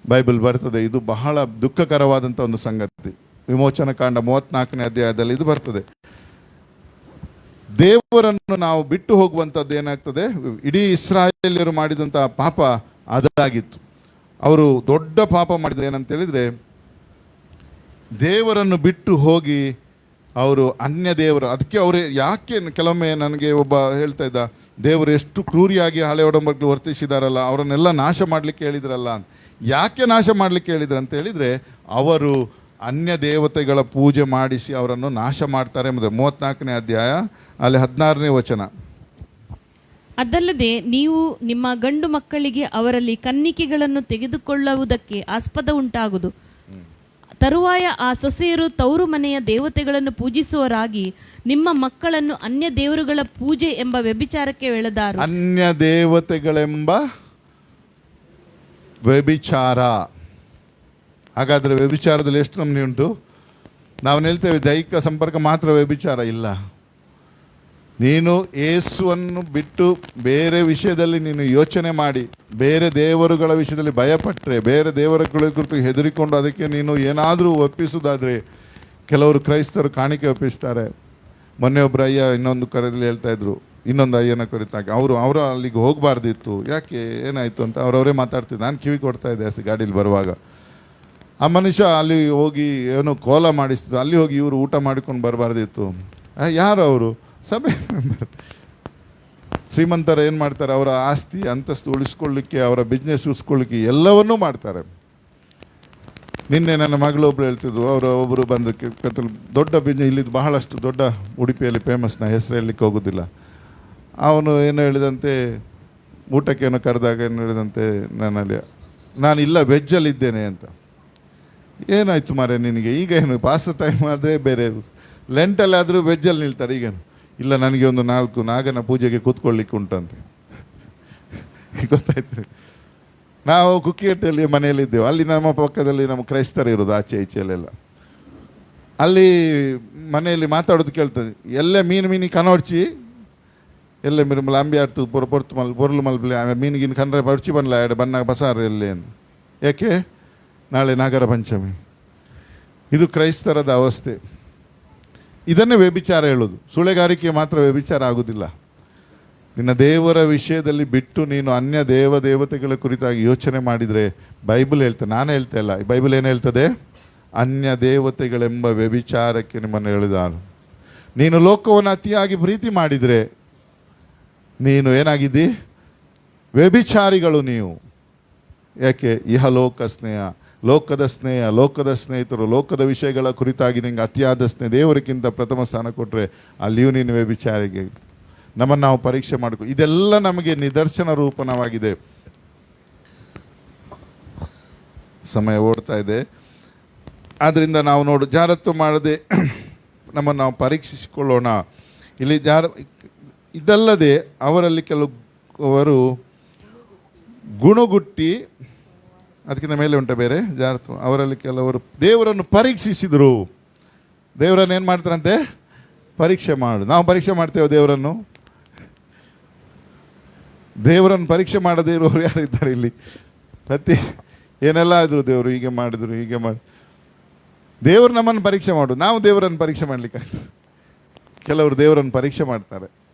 ಬೈಬಲ್ ಬರ್ತದೆ, ಇದು ಬಹಳ ದುಃಖಕರವಾದಂಥ ಒಂದು ಸಂಗತಿ. ವಿಮೋಚನ ಕಾಂಡ 34ನೇ ಅಧ್ಯಾಯದಲ್ಲಿ ಇದು ಬರ್ತದೆ. ದೇವರನ್ನು ನಾವು ಬಿಟ್ಟು ಹೋಗುವಂಥದ್ದು ಏನಾಗ್ತದೆ? ಇಡೀ ಇಸ್ರಾಯೇಲ್ಯರು ಮಾಡಿದಂಥ ಪಾಪ ಅದಾಗಿತ್ತು. ಅವರು ದೊಡ್ಡ ಪಾಪ ಮಾಡಿದ್ರು. ಏನಂತ ಹೇಳಿದರೆ, ದೇವರನ್ನು ಬಿಟ್ಟು ಹೋಗಿ ಅವರು ಅನ್ಯ ದೇವರು. ಅದಕ್ಕೆ ಅವರು ಯಾಕೆ, ಕೆಲವೊಮ್ಮೆ ನನಗೆ ಒಬ್ಬ ಹೇಳ್ತಾ ಇದ್ದ, ದೇವರು ಎಷ್ಟು ಕ್ರೂರಿಯಾಗಿ ಹಳೆ ಒಡಂಬಡಿಕೆ ವರ್ತಿಸಿದಾರಲ್ಲ, ಅವರನ್ನೆಲ್ಲ ನಾಶ ಮಾಡಲಿಕ್ಕೆ ಹೇಳಿದ್ರಲ್ಲ. ಯಾಕೆ ನಾಶ ಮಾಡಲಿಕ್ಕೆ ಹೇಳಿದ್ರು ಅಂತ ಹೇಳಿದರೆ, ಅವರು ಅನ್ಯ ದೇವತೆಗಳ ಪೂಜೆ ಮಾಡಿಸಿ ಅವರನ್ನು ನಾಶ ಮಾಡ್ತಾರೆ ಎಂಬುದು 34ನೇ ಅಧ್ಯಾಯ ಅಲ್ಲಿ 16ನೇ ವಚನ. ಅದಲ್ಲದೆ ನೀವು ನಿಮ್ಮ ಗಂಡು ಮಕ್ಕಳಿಗೆ ಅವರಲ್ಲಿ ಕನ್ನಿಕೆಗಳನ್ನು ತೆಗೆದುಕೊಳ್ಳುವುದಕ್ಕೆ ಆಸ್ಪದ ಉಂಟಾಗುವುದು. ತರುವಾಯ ಆ ಸೊಸೆಯರು ತವರು ಮನೆಯ ದೇವತೆಗಳನ್ನು ಪೂಜಿಸುವರಾಗಿ ನಿಮ್ಮ ಮಕ್ಕಳನ್ನು ಅನ್ಯ ದೇವರುಗಳ ಪೂಜೆ ಎಂಬ ವ್ಯಭಿಚಾರಕ್ಕೆ ಎಳೆದಾರು. ಅನ್ಯ ದೇವತೆಗಳೆಂಬ ವ್ಯಭಿಚಾರ. ಹಾಗಾದರೆ ವ್ಯಭಿಚಾರದಲ್ಲಿ ಎಷ್ಟು ನಮೂನೆ ಉಂಟು? ನಾವು ಹೇಳ್ತೇವೆ ದೈಹಿಕ ಸಂಪರ್ಕ ಮಾತ್ರ ವ್ಯಭಿಚಾರ. ಇಲ್ಲ, ನೀನು ಯೇಸುವನ್ನು ಬಿಟ್ಟು ಬೇರೆ ವಿಷಯದಲ್ಲಿ ನೀನು ಯೋಚನೆ ಮಾಡಿ, ಬೇರೆ ದೇವರುಗಳ ವಿಷಯದಲ್ಲಿ ಭಯಪಟ್ಟರೆ, ಬೇರೆ ದೇವರುಗಳ ಕುರಿತು ಹೆದರಿಕೊಂಡು ಅದಕ್ಕೆ ನೀನು ಏನಾದರೂ ಒಪ್ಪಿಸೋದಾದರೆ, ಕೆಲವರು ಕ್ರೈಸ್ತರು ಕಾಣಿಕೆ ಒಪ್ಪಿಸ್ತಾರೆ. ಮೊನ್ನೆ ಒಬ್ಬರು ಅಯ್ಯ ಇನ್ನೊಂದು ಕರೆದಲ್ಲಿ ಹೇಳ್ತಾ ಇದ್ರು, ಇನ್ನೊಂದು ಅಯ್ಯನ ಕುರಿತಾಗಿ ಅವರು ಅಲ್ಲಿಗೆ ಹೋಗಬಾರ್ದಿತ್ತು, ಯಾಕೆ ಏನಾಯಿತು ಅಂತ ಅವರವರೇ ಮಾತಾಡ್ತಿದ್ರು. ನಾನು ಕಿವಿ ಕೊಡ್ತಾ ಇದ್ದೆ ಗಾಡೀಲಿ ಬರುವಾಗ. ಆ ಮನುಷ್ಯ ಅಲ್ಲಿ ಹೋಗಿ ಏನೋ ಕೋಲ ಮಾಡಿಸ್ತಿದ್ದು, ಅಲ್ಲಿ ಹೋಗಿ ಇವರು ಊಟ ಮಾಡಿಕೊಂಡು ಬರಬಾರ್ದಿತ್ತು. ಯಾರು ಅವರು? ಸಭೆ ಮೆಂಬರ್. ಶ್ರೀಮಂತರು ಏನು ಮಾಡ್ತಾರೆ? ಅವರ ಆಸ್ತಿ ಅಂತಸ್ತು ಉಳಿಸ್ಕೊಳ್ಳಿಕ್ಕೆ, ಅವರ ಬಿಸ್ನೆಸ್ ಉಳಿಸ್ಕೊಳ್ಳಿಕ್ಕೆ ಎಲ್ಲವನ್ನೂ ಮಾಡ್ತಾರೆ. ನಿನ್ನೆ ನನ್ನ ಮಗಳು ಒಬ್ರು ಹೇಳ್ತಿದ್ವು, ಒಬ್ಬರು ಬಂದು ದೊಡ್ಡ ಬಿಸ್ನೆಸ್, ಇಲ್ಲಿದ್ದು ಬಹಳಷ್ಟು ದೊಡ್ಡ ಉಡುಪಿಯಲ್ಲಿ ಫೇಮಸ್, ನಾ ಹೆಸರು ಹೇಳಲಿಕ್ಕೆ ಹೋಗೋದಿಲ್ಲ. ಅವನು ಏನು ಹೇಳಿದಂತೆ, ಊಟಕ್ಕೇನೋ ಕರೆದಾಗ ಏನು ಹೇಳಿದಂತೆ, ನಾನು ಇಲ್ಲ ವೆಜ್ಜಲ್ಲಿದ್ದೇನೆ ಅಂತ. ಏನಾಯ್ತು ಮಾರೆ ನಿನಗೆ? ಈಗ ಏನು ಪಾಸ್ ಟೈಮ್ ಆದರೆ ಬೇರೆ, ಲೆಂಟಲ್ಲಾದರೂ ವೆಜ್ಜಲ್ಲಿ ನಿಲ್ತಾರೆ. ಈಗೇನು ಇಲ್ಲ, ನನಗೆ ಒಂದು 4 ನಾಗನ ಪೂಜೆಗೆ ಕೂತ್ಕೊಳ್ಳಿಕ್ಕೆ ಉಂಟಂತೆ. ಗೊತ್ತಾಯ್ತು. ನಾವು ಕುಕ್ಕಿಹಟ್ಟಿಯಲ್ಲಿ ಮನೆಯಲ್ಲಿದ್ದೆವು. ಅಲ್ಲಿ ನಮ್ಮ ಪಕ್ಕದಲ್ಲಿ ನಮ್ಮ ಕ್ರೈಸ್ತರು ಇರೋದು, ಆಚೆ ಈಚೆಯಲ್ಲೆಲ್ಲ. ಅಲ್ಲಿ ಮನೆಯಲ್ಲಿ ಮಾತಾಡೋದು ಕೇಳ್ತದೆ, ಎಲ್ಲೇ ಮೀನು ಕನೋಡ್ಚಿ ಎಲ್ಲೇ ಮಿರುಮಲ ಅಂಬಿ ಆಡ್ತು ಪೊರ್ತು ಮಲ್ ಬೊರ್ಲು ಮಲ್ಬಲಿ ಮೀನಿಗಿನ ಕನ್ರೆ ಪಡ್ಚಿ ಬನ್ನಲ ಎರಡು ಬನ್ನ ಬಸಾರ ಎಲ್ಲೇ. ಯಾಕೆ? ನಾಳೆ ನಾಗರ ಪಂಚಮಿ. ಇದು ಕ್ರೈಸ್ತರದ ಅವಸ್ಥೆ. ಇದನ್ನೇ ವ್ಯಭಿಚಾರ ಹೇಳೋದು. ಸುಳೆಗಾರಿಕೆ ಮಾತ್ರ ವ್ಯಭಿಚಾರ ಆಗೋದಿಲ್ಲ. ನಿನ್ನ ದೇವರ ವಿಷಯದಲ್ಲಿ ಬಿಟ್ಟು ನೀನು ಅನ್ಯ ದೇವತೆಗಳ ಕುರಿತಾಗಿ ಯೋಚನೆ ಮಾಡಿದರೆ, ಬೈಬಲ್ ಹೇಳ್ತದೆ, ನಾನು ಹೇಳ್ತಾ ಇಲ್ಲ, ಬೈಬಲ್ ಏನು ಹೇಳ್ತದೆ? ಅನ್ಯ ದೇವತೆಗಳೆಂಬ ವ್ಯಭಿಚಾರಕ್ಕೆ ನಿಮ್ಮನ್ನು ಎಳೆದಾನು. ನೀನು ಲೋಕವನ್ನು ಅತಿಯಾಗಿ ಪ್ರೀತಿ ಮಾಡಿದರೆ ನೀನು ಏನಾಗಿದ್ದಿ? ವ್ಯಭಿಚಾರಿಗಳು ನೀವು. ಯಾಕೆ? ಇಹಲೋಕ ಸ್ನೇಹ, ಲೋಕದ ಸ್ನೇಹ, ಲೋಕದ ಸ್ನೇಹಿತರು, ಲೋಕದ ವಿಷಯಗಳ ಕುರಿತಾಗಿ ನಿಂಗೆ ಅತಿಯಾದ ಸ್ನೇಹ, ದೇವರಿಗಿಂತ ಪ್ರಥಮ ಸ್ಥಾನ ಕೊಟ್ಟರೆ ಅಲ್ಲಿಯೂ ನೀನು ವ್ಯಭಿಚಾರಿಗೆ. ನಮ್ಮನ್ನು ನಾವು ಪರೀಕ್ಷೆ ಮಾಡಿಕೊ. ಇದೆಲ್ಲ ನಮಗೆ ನಿದರ್ಶನ ರೂಪಣವಾಗಿದೆ. ಸಮಯ ಓಡ್ತಾ ಇದೆ. ಆದ್ದರಿಂದ ನಾವು ನೋಡು, ಜಾರತ್ವ ಮಾಡದೆ ನಮ್ಮನ್ನು ನಾವು ಪರೀಕ್ಷಿಸಿಕೊಳ್ಳೋಣ. ಇಲ್ಲಿ ಇದಲ್ಲದೆ ಅವರಲ್ಲಿ ಕೆಲವರು ಗುಣಗುಟ್ಟಿ, ಅದಕ್ಕಿಂತ ಮೇಲೆ ಉಂಟ ಬೇರೆ ಜಾರತ್ವ. ಅವರಲ್ಲಿ ಕೆಲವರು ದೇವರನ್ನು ಪರೀಕ್ಷಿಸಿದರು. ದೇವರನ್ನು ಏನು ಮಾಡ್ತಾರಂತೆ? ಪರೀಕ್ಷೆ ಮಾಡು. ನಾವು ಪರೀಕ್ಷೆ ಮಾಡ್ತೇವೆ ದೇವರನ್ನು? ದೇವರನ್ನು ಪರೀಕ್ಷೆ ಮಾಡದೇ ಇರೋರು ಯಾರಿದ್ದಾರೆ ಇಲ್ಲಿ? ಪ್ರತಿ ಏನೆಲ್ಲ ಆದರು, ದೇವರು ಹೀಗೆ ಮಾಡಿದ್ರು, ಹೀಗೆ ಮಾಡಿ. ದೇವರು ನಮ್ಮನ್ನು ಪರೀಕ್ಷೆ ಮಾಡು. ನಾವು ದೇವರನ್ನು ಪರೀಕ್ಷೆ ಮಾಡಲಿಕ್ಕಾಗ್ತದೆ? ಕೆಲವರು ದೇವರನ್ನು ಪರೀಕ್ಷೆ ಮಾಡ್ತಾರೆ.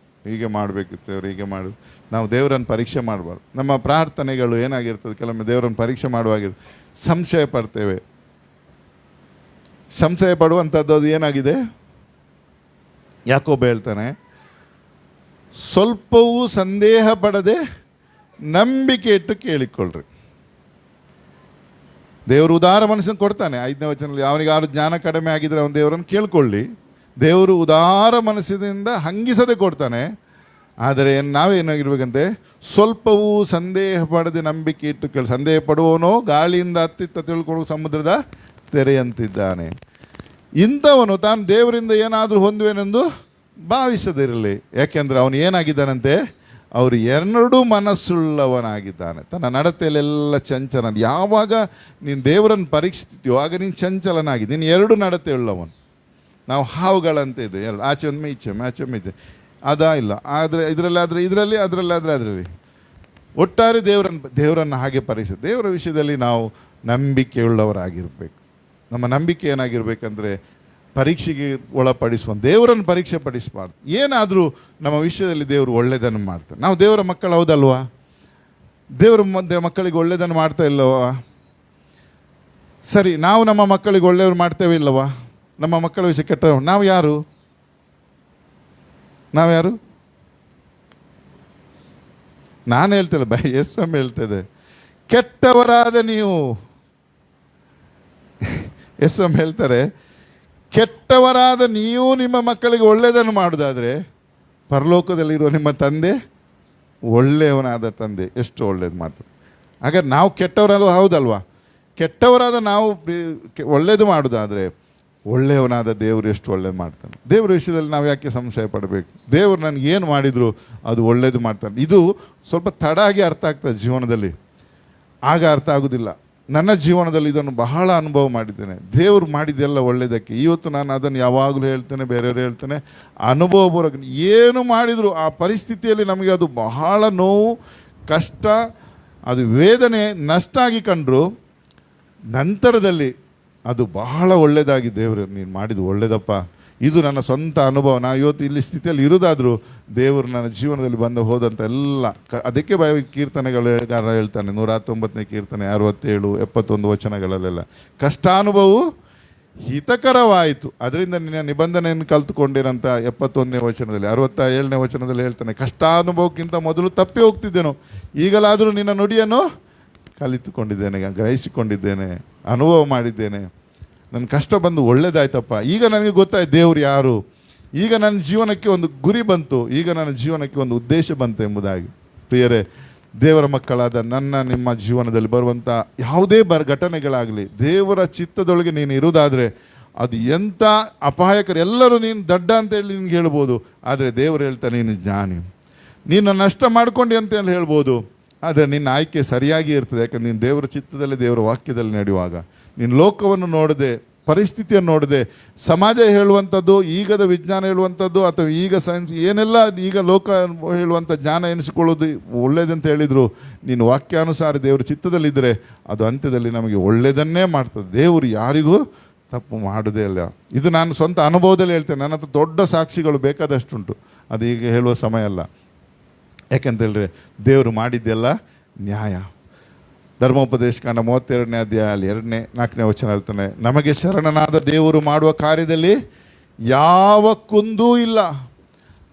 ಹೀಗೆ ಮಾಡಬೇಕಿತ್ತು ದೇವರು, ಹೀಗೆ ಮಾಡು. ನಾವು ದೇವರನ್ನು ಪರೀಕ್ಷೆ ಮಾಡಬಾರ್ದು. ನಮ್ಮ ಪ್ರಾರ್ಥನೆಗಳು ಏನಾಗಿರ್ತದೆ, ಕೆಲವೊಮ್ಮೆ ದೇವರನ್ನು ಪರೀಕ್ಷೆ ಮಾಡುವಾಗಿರ್ತದೆ, ಸಂಶಯ ಪಡ್ತೇವೆ. ಸಂಶಯ ಪಡುವಂಥದ್ದು ಅದು ಏನಾಗಿದೆ, ಯಾಕೋಬ ಹೇಳ್ತಾನೆ, ಸ್ವಲ್ಪವೂ ಸಂದೇಹ ಪಡದೆ ನಂಬಿಕೆ ಇಟ್ಟು ಕೇಳಿಕೊಳ್ಳ್ರಿ. ದೇವರು ಉದಾರ ಮನಸ್ಸನ್ನು ಕೊಡ್ತಾನೆ. 5ನೇ ವಚನದಲ್ಲಿ ಅವನಿಗೆ ಯಾರು ಜ್ಞಾನ ಕಡಿಮೆ ಆಗಿದ್ರೆ ಅವನು ದೇವರನ್ನು ಕೇಳ್ಕೊಳ್ಳಿ. ದೇವರು ಉದಾರ ಮನಸ್ಸಿನಿಂದ ಹಂಗಿಸದೆ ಕೊಡ್ತಾನೆ. ಆದರೆ ನಾವೇನಾಗಿರ್ಬೇಕಂತೆ, ಸ್ವಲ್ಪವೂ ಸಂದೇಹ ಪಡದೆ ನಂಬಿಕೆ ಇಟ್ಟು ಸಂದೇಹ ಪಡುವವನೋ ಗಾಳಿಯಿಂದ ಹತ್ತಿತ್ತ ತಿಳ್ಕೊಳ್ಳೋ ಸಮುದ್ರದ ತೆರೆಯಂತಿದ್ದಾನೆ. ಇಂಥವನು ತಾನು ದೇವರಿಂದ ಏನಾದರೂ ಹೊಂದುವೆನೆಂದು ಭಾವಿಸದಿರಲಿ. ಯಾಕೆಂದರೆ ಅವನು ಏನಾಗಿದ್ದಾನಂತೆ, ಅವರು ಎರಡೂ ಮನಸ್ಸುಳ್ಳವನಾಗಿದ್ದಾನೆ. ತನ್ನ ನಡತೆಯಲ್ಲೆಲ್ಲ ಚಂಚಲ. ಯಾವಾಗ ನೀನು ದೇವರನ್ನು ಪರೀಕ್ಷಿಸ್ತೀಯೋ ಆಗ ನೀನು ಚಂಚಲನಾಗಿ, ನೀನು ಎರಡು ನಡತೆ ಉಳ್ಳವನು. ನಾವು ಹಾವುಗಳಂತೆ ಇದೆ, ಎರಡು, ಆಚೆ ಒಮ್ಮೆ ಈಚೆ ಒಮ್ಮೆ, ಆಚೆ ಒಮ್ಮೆ ಇದೆ. ಅದಾ ಇಲ್ಲ, ಆದರೆ ಇದರಲ್ಲಿ ಅದರಲ್ಲಿ ಒಟ್ಟಾರೆ ದೇವರನ್ನು ಹಾಗೆ ಪರೀಕ್ಷೆ. ದೇವರ ವಿಷಯದಲ್ಲಿ ನಾವು ನಂಬಿಕೆಯುಳ್ಳವರಾಗಿರಬೇಕು. ನಮ್ಮ ನಂಬಿಕೆ ಏನಾಗಿರ್ಬೇಕಂದ್ರೆ ಪರೀಕ್ಷೆಗೆ ಒಳಪಡಿಸುವ, ದೇವರನ್ನು ಪರೀಕ್ಷೆ ಪಡಿಸಬಾರ್ದು. ಏನಾದರೂ ನಮ್ಮ ವಿಷಯದಲ್ಲಿ ದೇವರು ಒಳ್ಳೆಯದನ್ನು ಮಾಡ್ತಾರೆ. ನಾವು ದೇವರ ಮಕ್ಕಳು ಹೌದಲ್ವಾ? ದೇವರ ಮಕ್ಕಳಿಗೆ ಒಳ್ಳೆಯದನ್ನು ಮಾಡ್ತಾ ಇಲ್ಲವಾ? ಸರಿ, ನಾವು ನಮ್ಮ ಮಕ್ಕಳಿಗೆ ಒಳ್ಳೆಯವರು ಮಾಡ್ತೇವೆ ಇಲ್ಲವಾ? ನಮ್ಮ ಮಕ್ಕಳ ವಿಷಯ ಕೆಟ್ಟ ನಾವು ಯಾರು? ನಾನು ಹೇಳ್ತಿಲ್ಲ, ಎಸ್ಸೊಮ್ಮೆ ಹೇಳ್ತದೆ, ಕೆಟ್ಟವರಾದ ನೀವು ಎಸ್ಸೊಮ್ಮೆ ಹೇಳ್ತಾರೆ, ಕೆಟ್ಟವರಾದ ನೀವು ನಿಮ್ಮ ಮಕ್ಕಳಿಗೆ ಒಳ್ಳೆಯದನ್ನು ಮಾಡೋದಾದರೆ ಪರಲೋಕದಲ್ಲಿರುವ ನಿಮ್ಮ ತಂದೆ ಒಳ್ಳೆಯವನಾದ ತಂದೆ ಎಷ್ಟು ಒಳ್ಳೇದು ಮಾಡ್ತಾರೆ. ಹಾಗಾದ್ರೆ ನಾವು ಕೆಟ್ಟವರಾದ ಹೌದಲ್ವಾ? ಕೆಟ್ಟವರಾದ ನಾವು ಒಳ್ಳೇದು ಮಾಡೋದಾದರೆ ಒಳ್ಳೆಯವನಾದ ದೇವರು ಎಷ್ಟು ಒಳ್ಳೇದು ಮಾಡ್ತಾನೆ. ದೇವರ ವಿಷಯದಲ್ಲಿ ನಾವು ಯಾಕೆ ಸಂಶಯ ಪಡಬೇಕು? ದೇವರು ನನಗೆ ಏನು ಮಾಡಿದ್ರು ಅದು ಒಳ್ಳೇದು ಮಾಡ್ತಾನೆ. ಇದು ಸ್ವಲ್ಪ ತಡ ಆಗಿ ಅರ್ಥ ಆಗ್ತದೆ ಜೀವನದಲ್ಲಿ, ಆಗ ಅರ್ಥ ಆಗೋದಿಲ್ಲ. ನನ್ನ ಜೀವನದಲ್ಲಿ ಇದನ್ನು ಬಹಳ ಅನುಭವ ಮಾಡಿದ್ದೇನೆ. ದೇವರು ಮಾಡಿದ್ದೆಲ್ಲ ಒಳ್ಳೆಯದಕ್ಕೆ. ಇವತ್ತು ನಾನು ಅದನ್ನು ಯಾವಾಗಲೂ ಹೇಳ್ತೇನೆ, ಬೇರೆಯವರು ಹೇಳ್ತೇನೆ, ಅನುಭವ ಬರೋಕೆ ಏನು ಮಾಡಿದರು ಆ ಪರಿಸ್ಥಿತಿಯಲ್ಲಿ ನಮಗೆ ಅದು ಬಹಳ ನೋವು, ಕಷ್ಟ, ಅದು ವೇದನೆ, ನಷ್ಟ ಆಗಿ ಕಂಡರು ನಂತರದಲ್ಲಿ ಅದು ಬಹಳ ಒಳ್ಳೆಯದಾಗಿ, ದೇವರು ನೀನು ಮಾಡಿದ್ದು ಒಳ್ಳೆಯದಪ್ಪ, ಇದು ನನ್ನ ಸ್ವಂತ ಅನುಭವ. ನಾನು ಇವತ್ತು ಇಲ್ಲಿ ಸ್ಥಿತಿಯಲ್ಲಿ ಇರೋದಾದರೂ ದೇವರು ನನ್ನ ಜೀವನದಲ್ಲಿ ಬಂದು ಹೋದಂಥ ಎಲ್ಲ ಅದಕ್ಕೆ ಕೀರ್ತನೆಗಾರ ಹೇಳ್ತಾನೆ, 119ನೇ ಕೀರ್ತನೆ 67, 71 ವಚನಗಳಲ್ಲೆಲ್ಲ ಕಷ್ಟಾನುಭವವು ಹಿತಕರವಾಯಿತು, ಅದರಿಂದ ನಿನ್ನ ನಿಬಂಧನೆಯನ್ನು ಕಲ್ತುಕೊಂಡಿರಂಥ 71ನೇ ವಚನದಲ್ಲಿ. 67ನೇ ವಚನದಲ್ಲಿ ಹೇಳ್ತಾನೆ, ಕಷ್ಟಾನುಭವಕ್ಕಿಂತ ಮೊದಲು ತಪ್ಪಿ ಹೋಗ್ತಿದ್ದೇನೋ, ಈಗಲಾದರೂ ನಿನ್ನ ನುಡಿಯನ್ನು ಕಲಿತುಕೊಂಡಿದ್ದೇನೆ, ಗ್ರಹಿಸಿಕೊಂಡಿದ್ದೇನೆ, ಅನುಭವ ಮಾಡಿದ್ದೇನೆ. ನನ್ನ ಕಷ್ಟ ಬಂದು ಒಳ್ಳೇದಾಯ್ತಪ್ಪ, ಈಗ ನನಗೆ ಗೊತ್ತಾಯ್ತು ದೇವರು ಯಾರು, ಈಗ ನನ್ನ ಜೀವನಕ್ಕೆ ಒಂದು ಗುರಿ ಬಂತು, ಈಗ ನನ್ನ ಜೀವನಕ್ಕೆ ಒಂದು ಉದ್ದೇಶ ಬಂತು ಎಂಬುದಾಗಿ. ಪ್ರಿಯರೇ, ದೇವರ ಮಕ್ಕಳಾದ ನನ್ನ ನಿಮ್ಮ ಜೀವನದಲ್ಲಿ ಬರುವಂಥ ಯಾವುದೇ ಘಟನೆಗಳಾಗಲಿ ದೇವರ ಚಿತ್ತದೊಳಗೆ ನೀನು ಇರುವುದಾದರೆ ಅದು ಎಂಥ ಅಪಾಯಕರ, ಎಲ್ಲರೂ ನೀನು ದಡ್ಡ ಅಂತೇಳಿ ನಿನ್ಗೆ ಹೇಳ್ಬೋದು, ಆದರೆ ದೇವರು ಹೇಳ್ತಾನೆ ನೀನು ಜ್ಞಾನಿ, ನೀನು ನಷ್ಟ ಮಾಡ್ಕೊಂಡು ಅಂತ ಹೇಳಿ ಹೇಳ್ಬೋದು, ಆದರೆ ನಿನ್ನ ಆಯ್ಕೆ ಸರಿಯಾಗಿ ಇರ್ತದೆ. ಯಾಕಂದ್ರೆ ನೀನು ದೇವರ ಚಿತ್ತದಲ್ಲಿ ದೇವರ ವಾಕ್ಯದಲ್ಲಿ ನಡೆಯುವಾಗ ನೀನು ಲೋಕವನ್ನು ನೋಡದೆ, ಪರಿಸ್ಥಿತಿಯನ್ನು ನೋಡದೆ, ಸಮಾಜ ಹೇಳುವಂಥದ್ದು, ಈಗದ ವಿಜ್ಞಾನ ಹೇಳುವಂಥದ್ದು ಅಥವಾ ಈಗ ಸೈನ್ಸ್ ಏನೆಲ್ಲ ಈಗ ಲೋಕ ಹೇಳುವಂಥ ಜ್ಞಾನ ಎನಿಸಿಕೊಳ್ಳೋದು ಒಳ್ಳೇದಂತ ಹೇಳಿದರು, ನೀನು ವಾಕ್ಯಾನುಸಾರ ದೇವರ ಚಿತ್ತದಲ್ಲಿದ್ದರೆ ಅದು ಅಂತ್ಯದಲ್ಲಿ ನಮಗೆ ಒಳ್ಳೆಯದನ್ನೇ ಮಾಡ್ತದೆ. ದೇವರು ಯಾರಿಗೂ ತಪ್ಪು ಮಾಡೋದೇ ಇಲ್ಲ. ಇದು ನಾನು ಸ್ವಂತ ಅನುಭವದಲ್ಲಿ ಹೇಳ್ತೇನೆ. ನನ್ನ ಹತ್ರ ದೊಡ್ಡ ಸಾಕ್ಷಿಗಳು ಬೇಕಾದಷ್ಟುಂಟು, ಅದು ಈಗ ಹೇಳುವ ಸಮಯ ಅಲ್ಲ. ಯಾಕೆಂತೇಳಿದ್ರೆ ದೇವರು ಮಾಡಿದ್ದೆಲ್ಲ ನ್ಯಾಯ. ಧರ್ಮೋಪದೇಶ ಕಾಂಡ 32ನೇ ಅಧ್ಯಾಯ 2-4ನೇ ವಚನ ಹೇಳ್ತಾನೆ, ನಮಗೆ ಶರಣನಾದ ದೇವರು ಮಾಡುವ ಕಾರ್ಯದಲ್ಲಿ ಯಾವ ಕುಂದೂ ಇಲ್ಲ,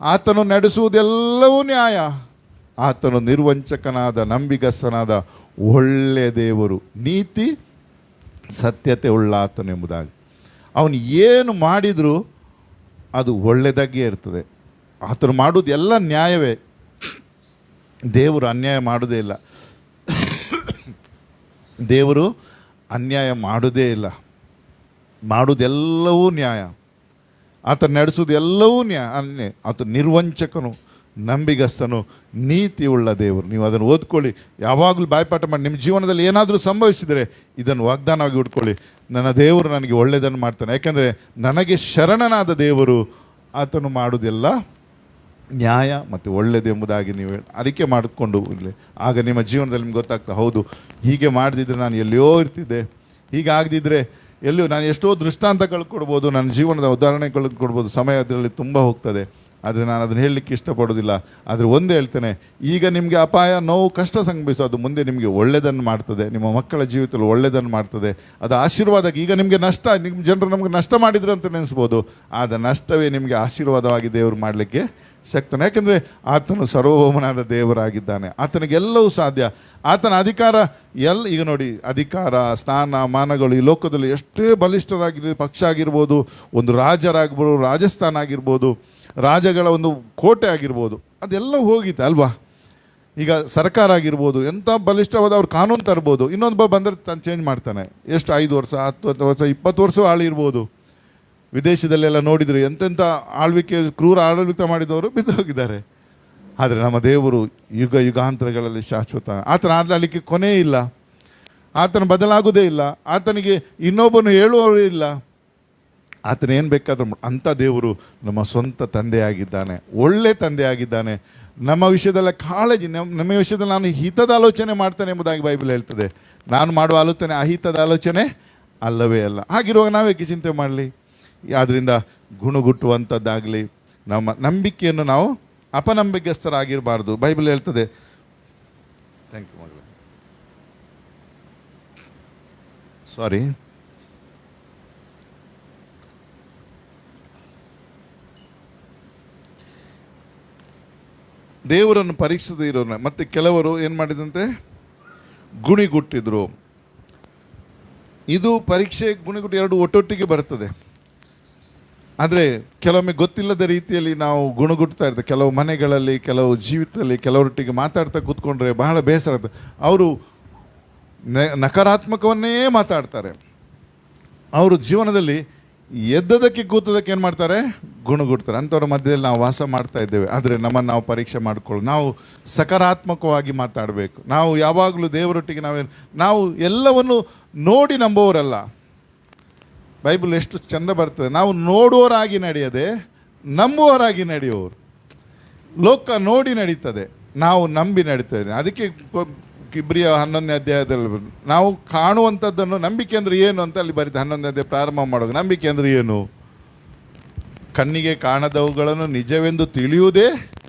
ಆತನು ನಡೆಸುವುದೆಲ್ಲವೂ ನ್ಯಾಯ, ಆತನು ನಿರ್ವಂಚಕನಾದ ನಂಬಿಗಸ್ತನಾದ ಒಳ್ಳೆಯ ದೇವರು, ನೀತಿ ಸತ್ಯತೆ ಉಳ್ಳ ಆತನು ಎಂಬುದಾಗಿ. ಅವನು ಏನು ಮಾಡಿದರೂ ಅದು ಒಳ್ಳೆಯದಾಗಿಯೇ ಇರ್ತದೆ. ಆತನು ಮಾಡುವುದು ಎಲ್ಲ ನ್ಯಾಯವೇ. ದೇವರು ಅನ್ಯಾಯ ಮಾಡೋದೇ ಇಲ್ಲ. ದೇವರು ಅನ್ಯಾಯ ಮಾಡೋದೇ ಇಲ್ಲ, ಮಾಡುವುದೆಲ್ಲವೂ ನ್ಯಾಯ. ಆತ ನಡೆಸೋದು ಎಲ್ಲವೂ ನ್ಯಾಯ. ಆತ ನಿರ್ವಂಚಕನು, ನಂಬಿಗಸ್ತನು, ನೀತಿ ಉಳ್ಳ ದೇವರು. ನೀವು ಅದನ್ನು ಓದ್ಕೊಳ್ಳಿ, ಯಾವಾಗಲೂ ಬಾಯ್ಪಾಠ ಮಾಡಿ. ನಿಮ್ಮ ಜೀವನದಲ್ಲಿ ಏನಾದರೂ ಸಂಭವಿಸಿದರೆ ಇದನ್ನು ವಾಗ್ದಾನವಾಗಿ ಉಟ್ಕೊಳ್ಳಿ, ನನ್ನ ದೇವರು ನನಗೆ ಒಳ್ಳೆಯದನ್ನು ಮಾಡ್ತಾನೆ. ಯಾಕೆಂದರೆ ನನಗೆ ಶರಣನಾದ ದೇವರು, ಆತನು ಮಾಡುವುದೆಲ್ಲ ನ್ಯಾಯ ಮತ್ತು ಒಳ್ಳೆಯದು ಎಂಬುದಾಗಿ ನೀವು ಅರಿಕೆ ಮಾಡಿಕೊಂಡು ಇರಲಿ. ಆಗ ನಿಮ್ಮ ಜೀವನದಲ್ಲಿ ನಿಮ್ಗೆ ಗೊತ್ತಾಗ್ತದೆ, ಹೌದು ಹೀಗೆ ಮಾಡದಿದ್ದರೆ ನಾನು ಎಲ್ಲಿಯೋ ಇರ್ತಿದ್ದೆ, ಹೀಗೆ ಆಗದಿದ್ದರೆ ಎಲ್ಲಿಯೋ ನಾನು ಎಷ್ಟೋ ದೃಷ್ಟಾಂತಗಳು ಕೊಡ್ಬೋದು, ನನ್ನ ಜೀವನದ ಉದಾಹರಣೆಗಳು ಕೊಡ್ಬೋದು. ಸಮಯ ಅದರಲ್ಲಿ ತುಂಬ ಹೋಗ್ತದೆ. ಆದರೆ ನಾನು ಅದನ್ನು ಹೇಳಲಿಕ್ಕೆ ಇಷ್ಟಪಡೋದಿಲ್ಲ. ಆದರೆ ಒಂದು ಹೇಳ್ತೇನೆ, ಈಗ ನಿಮಗೆ ಅಪಾಯ, ನೋವು, ಕಷ್ಟ ಸಂಭವಿಸೋ ಅದು ಮುಂದೆ ನಿಮಗೆ ಒಳ್ಳೆಯದನ್ನು ಮಾಡ್ತದೆ, ನಿಮ್ಮ ಮಕ್ಕಳ ಜೀವಿತದಲ್ಲಿ ಒಳ್ಳೆಯದನ್ನು ಮಾಡ್ತದೆ. ಅದು ಆಶೀರ್ವಾದ. ಈಗ ನಿಮಗೆ ನಷ್ಟ, ನಿಮ್ಮ ಜನರು ನಮಗೆ ನಷ್ಟ ಮಾಡಿದ್ರು ಅಂತ ನೆನೆಸ್ಬೋದು, ಆದ ನಷ್ಟವೇ ನಿಮಗೆ ಆಶೀರ್ವಾದವಾಗಿ ದೇವರು ಮಾಡಲಿಕ್ಕೆ ಶಕ್ತನು. ಯಾಕೆಂದರೆ ಆತನು ಸರ್ವಭೌಮನಾದ ದೇವರಾಗಿದ್ದಾನೆ, ಆತನಿಗೆಲ್ಲವೂ ಸಾಧ್ಯ. ಆತನ ಅಧಿಕಾರ ಈಗ ನೋಡಿ, ಅಧಿಕಾರ, ಸ್ಥಾನ, ಮಾನಗಳು ಈ ಲೋಕದಲ್ಲಿ ಎಷ್ಟೇ ಬಲಿಷ್ಠರಾಗಿರ್ಬೋದು, ಪಕ್ಷ ಆಗಿರ್ಬೋದು, ಒಂದು ರಾಜರಾಗ್ಬೋದು, ರಾಜಸ್ಥಾನ ಆಗಿರ್ಬೋದು, ರಾಜಗಳ ಒಂದು ಕೋಟೆ ಆಗಿರ್ಬೋದು, ಅದೆಲ್ಲ ಹೋಗಿತ್ತು ಅಲ್ವಾ. ಈಗ ಸರ್ಕಾರ ಆಗಿರ್ಬೋದು, ಎಂಥ ಬಲಿಷ್ಠವಾದ ಅವ್ರು ಕಾನೂನು ತರ್ಬೋದು, ಇನ್ನೊಂದು ಬಂದರೆ ತಾನು ಚೇಂಜ್ ಮಾಡ್ತಾನೆ. ಎಷ್ಟು 5 ವರ್ಷ, 10 ವರ್ಷ, 20 ವರ್ಷ ಆಳಿರ್ಬೋದು. ವಿದೇಶದಲ್ಲೆಲ್ಲ ನೋಡಿದರೆ ಎಂತೆಂಥ ಆಳ್ವಿಕೆ, ಕ್ರೂರ ಆಡಳಿತ ಮಾಡಿದವರು ಬಿದ್ದು ಹೋಗಿದ್ದಾರೆ. ಆದರೆ ನಮ್ಮ ದೇವರು ಯುಗ ಯುಗಾಂತರಗಳಲ್ಲಿ ಶಾಶ್ವತ. ಆತನ ಆಡಲಿಕ್ಕೆ ಕೊನೆ ಇಲ್ಲ, ಆತನ ಬದಲಾಗುವುದೇ ಇಲ್ಲ, ಆತನಿಗೆ ಇನ್ನೊಬ್ಬನು ಹೇಳುವವರೇ ಇಲ್ಲ. ಆತನ ಏನು ಬೇಕಾದರೂ ಅಂಥ ದೇವರು ನಮ್ಮ ಸ್ವಂತ ತಂದೆಯಾಗಿದ್ದಾನೆ, ಒಳ್ಳೆ ತಂದೆಯಾಗಿದ್ದಾನೆ. ನಮ್ಮ ವಿಷಯದಲ್ಲ ಕಾಳಜಿ, ನಮ್ಮ ವಿಷಯದಲ್ಲಿ ನಾನು ಹಿತದ ಆಲೋಚನೆ ಮಾಡ್ತಾನೆ ಎಂಬುದಾಗಿ ಬೈಬಲ್ ಹೇಳ್ತದೆ. ನಾನು ಮಾಡುವ ಆಲೋಚನೆ ಅಹಿತದ ಆಲೋಚನೆ ಅಲ್ಲವೇ ಅಲ್ಲ. ಹಾಗಿರುವಾಗ ನಾವೇಕೆ ಚಿಂತೆ ಮಾಡಲಿ? ಆದ್ದರಿಂದ ಗುಣಗುಟ್ಟುವಂಥದ್ದಾಗಲಿ, ನಮ್ಮ ನಂಬಿಕೆಯನ್ನು ನಾವು ಅಪನಂಬಿಕಸ್ಥರಾಗಿರಬಾರ್ದು. ಬೈಬಲ್ ಹೇಳ್ತದೆ. ಥ್ಯಾಂಕ್ ಯು ಮಗಳೇ, ಸಾರಿ. ದೇವರನ್ನು ಪರೀಕ್ಷಿಸದೇ ಇರೋನ ಮತ್ತೆ ಕೆಲವರು ಏನು ಮಾಡಿದಂತೆ ಗುಣಿಗುಟ್ಟಿದ್ರು. ಇದು ಪರೀಕ್ಷೆ, ಗುಣಿಗುಟ್ಟು ಎರಡು ಒಟ್ಟೊಟ್ಟಿಗೆ ಬರ್ತದೆ. ಆದರೆ ಕೆಲವೊಮ್ಮೆ ಗೊತ್ತಿಲ್ಲದ ರೀತಿಯಲ್ಲಿ ನಾವು ಗುಣಗುಟ್ತಾ ಇರ್ತೇವೆ. ಕೆಲವು ಮನೆಗಳಲ್ಲಿ, ಕೆಲವು ಜೀವಿತದಲ್ಲಿ ಕೆಲವರೊಟ್ಟಿಗೆ ಮಾತಾಡ್ತಾ ಕೂತ್ಕೊಂಡ್ರೆ ಬಹಳ ಬೇಸರ ಆಗ್ತದೆ. ಅವರು ನಕಾರಾತ್ಮಕವನ್ನೇ ಮಾತಾಡ್ತಾರೆ. ಅವರು ಜೀವನದಲ್ಲಿ ಎದ್ದದಕ್ಕೆ ಕೂತದಕ್ಕೆ ಏನು ಮಾಡ್ತಾರೆ? ಗುಣಗುಡ್ತಾರೆ. ಅಂಥವ್ರ ಮಧ್ಯದಲ್ಲಿ ನಾವು ವಾಸ ಮಾಡ್ತಾ ಇದ್ದೇವೆ. ಆದರೆ ನಮ್ಮನ್ನು ನಾವು ಪರೀಕ್ಷೆ ಮಾಡಿಕೊಳ್ಳು. ನಾವು ಸಕಾರಾತ್ಮಕವಾಗಿ ಮಾತಾಡಬೇಕು. ನಾವು ಯಾವಾಗಲೂ ದೇವರೊಟ್ಟಿಗೆ ನಾವು ಎಲ್ಲವನ್ನು ನೋಡಿ ನಂಬುವವರಲ್ಲ. ಬೈಬಲ್ ಎಷ್ಟು ಚಂದ ಬರ್ತದೆ. ನಾವು ನೋಡುವವರಾಗಿ ನಡೆಯದೆ ನಂಬುವವರಾಗಿ ನಡೆಯುವವರು. ಲೋಕ ನೋಡಿ ನಡೀತದೆ, ನಾವು ನಂಬಿ ನಡೀತೇವೆ. ಅದಕ್ಕೆ ಇಬ್ರಿಯ 11ನೇ ಅಧ್ಯಾಯದಲ್ಲಿ ನಾವು ಕಾಣುವಂಥದ್ದನ್ನು ನಂಬಿಕೆ ಅಂದರೆ ಏನು ಅಂತ ಅಲ್ಲಿ ಬರೀತಾರೆ. 11ನೇ ಅಧ್ಯಾಯ ಪ್ರಾರಂಭ ಮಾಡುವಾಗ ನಂಬಿಕೆ ಅಂದರೆ ಏನು? ಕಣ್ಣಿಗೆ ಕಾಣದವುಗಳನ್ನು ನಿಜವೆಂದು ತಿಳಿಯುವುದೇ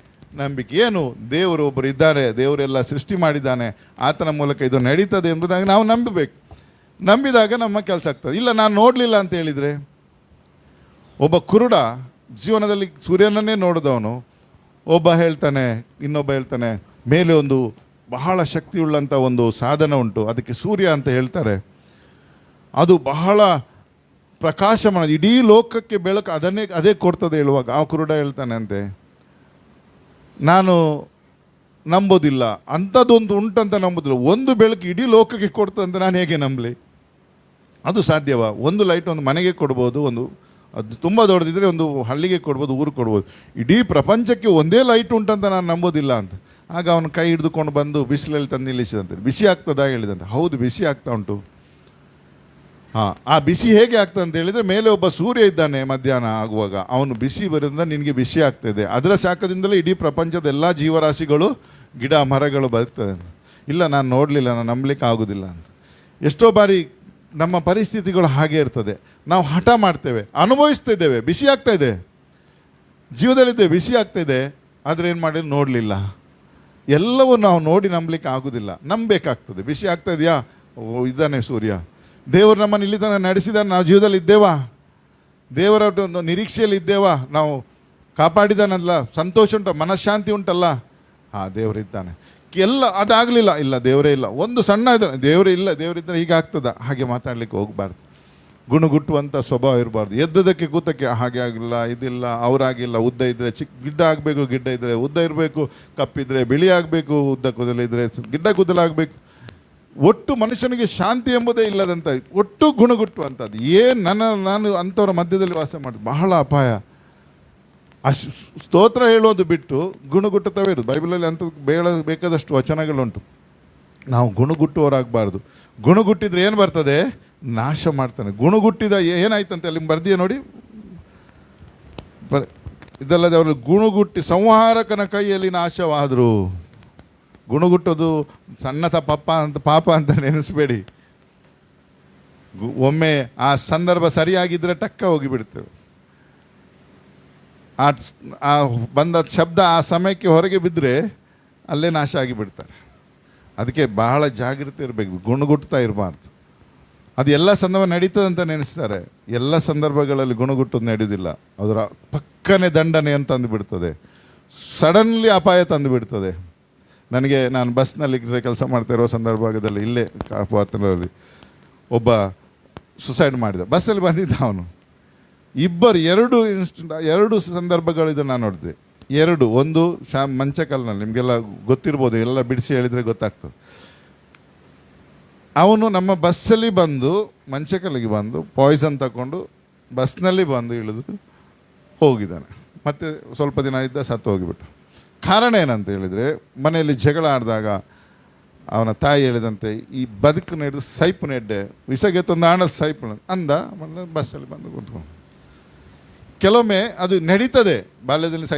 ನಂಬಿಕೆ. ಏನು? ದೇವರು ಒಬ್ಬರು ಇದ್ದಾರೆ, ದೇವರೆಲ್ಲ ಸೃಷ್ಟಿ ಮಾಡಿದ್ದಾನೆ, ಆತನ ಮೂಲಕ ಇದು ನಡೀತದೆ ಎಂಬುದಾಗಿ ನಾವು ನಂಬಬೇಕು. ನಂಬಿದಾಗ ನಮ್ಮ ಕೆಲಸ ಆಗ್ತದೆ. ಇಲ್ಲ ನಾನು ನೋಡಲಿಲ್ಲ ಅಂತ ಹೇಳಿದರೆ, ಒಬ್ಬ ಕುರುಡ ಜೀವನದಲ್ಲಿ ಸೂರ್ಯನನ್ನೇ ನೋಡಿದವನು ಒಬ್ಬ ಹೇಳ್ತಾನೆ, ಇನ್ನೊಬ್ಬ ಹೇಳ್ತಾನೆ ಮೇಲೆ ಒಂದು ಬಹಳ ಶಕ್ತಿಯುಳ್ಳಂಥ ಒಂದು ಸಾಧನ ಉಂಟು, ಅದಕ್ಕೆ ಸೂರ್ಯ ಅಂತ ಹೇಳ್ತಾರೆ. ಅದು ಬಹಳ ಪ್ರಕಾಶಮಾನ, ಇಡೀ ಲೋಕಕ್ಕೆ ಬೆಳಕು ಅದೇ ಕೊಡ್ತದೆ ಹೇಳುವಾಗ ಆ ಕುರುಡ ಹೇಳ್ತಾನೆ ಅಂತೆ, ನಾನು ನಂಬೋದಿಲ್ಲ, ಅಂಥದ್ದೊಂದು ಉಂಟಂತ ನಂಬೋದಿಲ್ಲ. ಒಂದು ಬೆಳಕು ಇಡೀ ಲೋಕಕ್ಕೆ ಕೊಡ್ತಂತ ನಾನು ಹೇಗೆ ನಂಬಲಿ? ಅದು ಸಾಧ್ಯವಾ? ಒಂದು ಲೈಟ್ ಒಂದು ಮನೆಗೆ ಕೊಡ್ಬೋದು, ಒಂದು ಅದು ತುಂಬ ದೊಡ್ಡದಿದ್ದರೆ ಒಂದು ಹಳ್ಳಿಗೆ ಕೊಡ್ಬೋದು, ಊರಿಗೆ ಕೊಡ್ಬೋದು. ಇಡೀ ಪ್ರಪಂಚಕ್ಕೆ ಒಂದೇ ಲೈಟ್ ಉಂಟಂತ ನಾನು ನಂಬೋದಿಲ್ಲ ಅಂತ. ಆಗ ಅವನು ಕೈ ಹಿಡಿದುಕೊಂಡು ಬಂದು ಬಿಸಿಲಲ್ಲಿ ತಂದು ನಿಲ್ಲಿಸಿದಂತೆ. ಬಿಸಿ ಆಗ್ತದಾ ಹೇಳಿದಂತೆ. ಹೌದು ಬಿಸಿ ಆಗ್ತಾ ಉಂಟು. ಆ ಬಿಸಿ ಹೇಗೆ ಆಗ್ತದೆ ಅಂತ ಹೇಳಿದರೆ, ಮೇಲೆ ಒಬ್ಬ ಸೂರ್ಯ ಇದ್ದಾನೆ, ಮಧ್ಯಾಹ್ನ ಆಗುವಾಗ ಅವನು ಬಿಸಿ ಬರೋದ್ರಿಂದ ನಿನಗೆ ಬಿಸಿ ಆಗ್ತಾಯಿದೆ. ಅದರ ಶಾಖದಿಂದಲೇ ಇಡೀ ಪ್ರಪಂಚದ ಎಲ್ಲ ಜೀವರಾಶಿಗಳು, ಗಿಡ ಮರಗಳು ಬದುಕ್ತದೆ. ಇಲ್ಲ ನಾನು ನೋಡಲಿಲ್ಲ, ನಾನು ನಂಬಲಿಕ್ಕೆ ಆಗೋದಿಲ್ಲ ಅಂತ. ಎಷ್ಟೋ ಬಾರಿ ನಮ್ಮ ಪರಿಸ್ಥಿತಿಗಳು ಹಾಗೆ ಇರ್ತದೆ. ನಾವು ಹಠ ಮಾಡ್ತೇವೆ, ಅನುಭವಿಸ್ತಿದ್ದೇವೆ, ಬಿಸಿ ಆಗ್ತಾ ಇದೆ, ಜೀವದಲ್ಲಿದ್ದೇವೆ, ಬಿಸಿ ಆಗ್ತಾಯಿದೆ, ಆದರೆ ಏನು ಮಾಡಿ ನೋಡಲಿಲ್ಲ. ಎಲ್ಲವೂ ನಾವು ನೋಡಿ ನಂಬಲಿಕ್ಕೆ ಆಗೋದಿಲ್ಲ, ನಂಬಬೇಕಾಗ್ತದೆ. ಬಿಸಿ ಆಗ್ತಾ ಇದೆಯಾ? ಓ ಇದ್ದಾನೆ ಸೂರ್ಯ, ದೇವರು ನಮ್ಮನ್ನು ಇಲ್ಲಿ ತನಕ ನಡೆಸಿದಾನೆ, ನಾವು ಜೀವದಲ್ಲಿ ಇದ್ದೇವಾ? ದೇವರ ಒಂದು ನಿರೀಕ್ಷೆಯಲ್ಲಿ ಇದ್ದೇವಾ? ನಾವು ಕಾಪಾಡಿದಾನಲ್ಲ, ಸಂತೋಷ ಉಂಟ, ಮನಃಶಾಂತಿ ಉಂಟಲ್ಲ, ದೇವರಿದ್ದಾನೆ. ಎಲ್ಲ ಅದಾಗಲಿಲ್ಲ, ಇಲ್ಲ ದೇವರೇ ಇಲ್ಲ, ಒಂದು ಸಣ್ಣ ಇದ್ದಾನೆ, ದೇವರೇ ಇಲ್ಲ, ದೇವರಿದ್ದರೆ ಹೀಗೆ ಆಗ್ತದ, ಹಾಗೆ ಮಾತಾಡಲಿಕ್ಕೆ ಹೋಗಬಾರ್ದು. ಗುಣಗುಟ್ಟುವಂಥ ಸ್ವಭಾವ ಇರಬಾರ್ದು. ಎದ್ದದಕ್ಕೆ ಕೂತಕ್ಕೆ ಹಾಗೆ ಆಗಿಲ್ಲ, ಇದಿಲ್ಲ, ಅವರಾಗಿಲ್ಲ, ಉದ್ದ ಇದ್ದರೆ ಗಿಡ್ಡ ಆಗಬೇಕು, ಗಿಡ್ಡ ಇದ್ದರೆ ಉದ್ದ ಇರಬೇಕು, ಕಪ್ಪಿದ್ರೆ ಬಿಳಿ ಆಗಬೇಕು, ಉದ್ದ ಕೂದಲಿದ್ದರೆ ಗಿಡ್ಡ ಕೂದಲಾಗಬೇಕು. ಒಟ್ಟು ಮನುಷ್ಯನಿಗೆ ಶಾಂತಿ ಎಂಬುದೇ ಇಲ್ಲದಂತ ಒಟ್ಟು ಗುಣಗುಟ್ಟುವಂಥದ್ದು. ನಾನು ಅಂಥವ್ರ ಮಧ್ಯದಲ್ಲಿ ವಾಸ ಮಾಡಿದೆ, ಬಹಳ ಅಪಾಯ. ಸ್ತೋತ್ರ ಹೇಳೋದು ಬಿಟ್ಟು ಗುಣಗುಟ್ಟುತ್ತವೇ ಇರೋದು. ಬೈಬಲಲ್ಲಿ ಅಂಥ ಬೇಕಾದಷ್ಟು ವಚನಗಳುಂಟು. ನಾವು ಗುಣಗುಟ್ಟುವವರಾಗಬಾರ್ದು. ಗುಣಗುಟ್ಟಿದ್ರೆ ಏನು ಬರ್ತದೆ? ನಾಶ ಮಾಡ್ತಾನೆ. ಗುಣಗುಟ್ಟಿದ ಏನಾಯ್ತಂತೆ ಅಲ್ಲಿ ಬರ್ದಿಯ ನೋಡಿ. ಇದಲ್ಲದೆ ಅವರು ಗುಣಗುಟ್ಟಿ ಸಂಹಾರಕನ ಕೈಯಲ್ಲಿ ನಾಶವಾದರು. ಗುಣಗುಟ್ಟೋದು ಸಣ್ಣ ಪಾಪ ಅಂತ ನೆನೆಸ್ಬೇಡಿ. ಒಮ್ಮೆ ಆ ಸಂದರ್ಭ ಸರಿಯಾಗಿದ್ದರೆ ಟಕ್ಕ ಹೋಗಿಬಿಡ್ತೇವೆ. ಆ ಆ ಬಂದ ಶಬ್ದ ಆ ಸಮಯಕ್ಕೆ ಹೊರಗೆ ಬಿದ್ದರೆ ಅಲ್ಲೇ ನಾಶ ಆಗಿಬಿಡ್ತಾರೆ. ಅದಕ್ಕೆ ಬಹಳ ಜಾಗೃತಿ ಇರಬೇಕು, ಗುಣಗುಟ್ತಾ ಇರಬಾರ್ದು. ಅದು ಎಲ್ಲ ಸಂದರ್ಭ ನಡೀತದೆ ಅಂತ ನೆನೆಸ್ತಾರೆ, ಎಲ್ಲ ಸಂದರ್ಭಗಳಲ್ಲಿ ಗುಣಗುಟ್ಟೋದು ನಡೆಯೋದಿಲ್ಲ. ಅದರ ಪಕ್ಕನೆ ದಂಡನೆ ಅಂತ ಅಂದುಬಿಡ್ತದೆ, ಸಡನ್ಲಿ ಅಪಾಯ ತಂದು ಬಿಡ್ತದೆ. ನಾನು ಬಸ್ನಲ್ಲಿ ಕೆಲಸ ಮಾಡ್ತಾ ಇರೋ ಸಂದರ್ಭದಲ್ಲಿ ಇಲ್ಲೇ ಕಾಪುದಲ್ಲಿ ಒಬ್ಬ ಸುಸೈಡ್ ಮಾಡಿದ. ಬಸ್ಸಲ್ಲಿ ಬಂದಿದ್ದ ಅವನು. ಎರಡು ಸಂದರ್ಭಗಳಿದ್ದು ನಾನು ನೋಡಿದೆ. ಒಂದು ಮಂಚಕಲ್ನಲ್ಲಿ, ನಿಮಗೆಲ್ಲ ಗೊತ್ತಿರ್ಬೋದು, ಎಲ್ಲ ಬಿಡಿಸಿ ಹೇಳಿದರೆ ಗೊತ್ತಾಗ್ತದೆ. ಅವನು ನಮ್ಮ ಬಸ್ಸಲ್ಲಿ ಬಂದು ಮಂಚಕಲ್ಲಿಗೆ ಬಂದು ಪಾಯ್ಸನ್ ತಗೊಂಡು ಬಸ್ನಲ್ಲಿ ಬಂದು ಇಳಿದು ಹೋಗಿದ್ದಾನೆ. ಮತ್ತು ಸ್ವಲ್ಪ ದಿನ ಇದ್ದ ಸತ್ತು ಹೋಗಿಬಿಟ್ಟು. ಕಾರಣ ಏನಂತ ಹೇಳಿದರೆ, ಮನೆಯಲ್ಲಿ ಜಗಳ ಆಡಿದಾಗ ಅವನ ತಾಯಿ ಹೇಳಿದಂತೆ ಈ ಬದುಕು ನೆಡ್ದು ಸೈಪು ನೆಡ್ಡೆ ವಿಸಗೆತ್ತೊಂದು ಆಣ ಸೈಪು ಅಂದ. ಬಸ್ಸಲ್ಲಿ ಬಂದು ಕೂತ್ಕೊಂಡು ಕೆಲವೊಮ್ಮೆ ಅದು ನಡೀತದೆ. ಬಾಲ್ಯದಲ್ಲಿ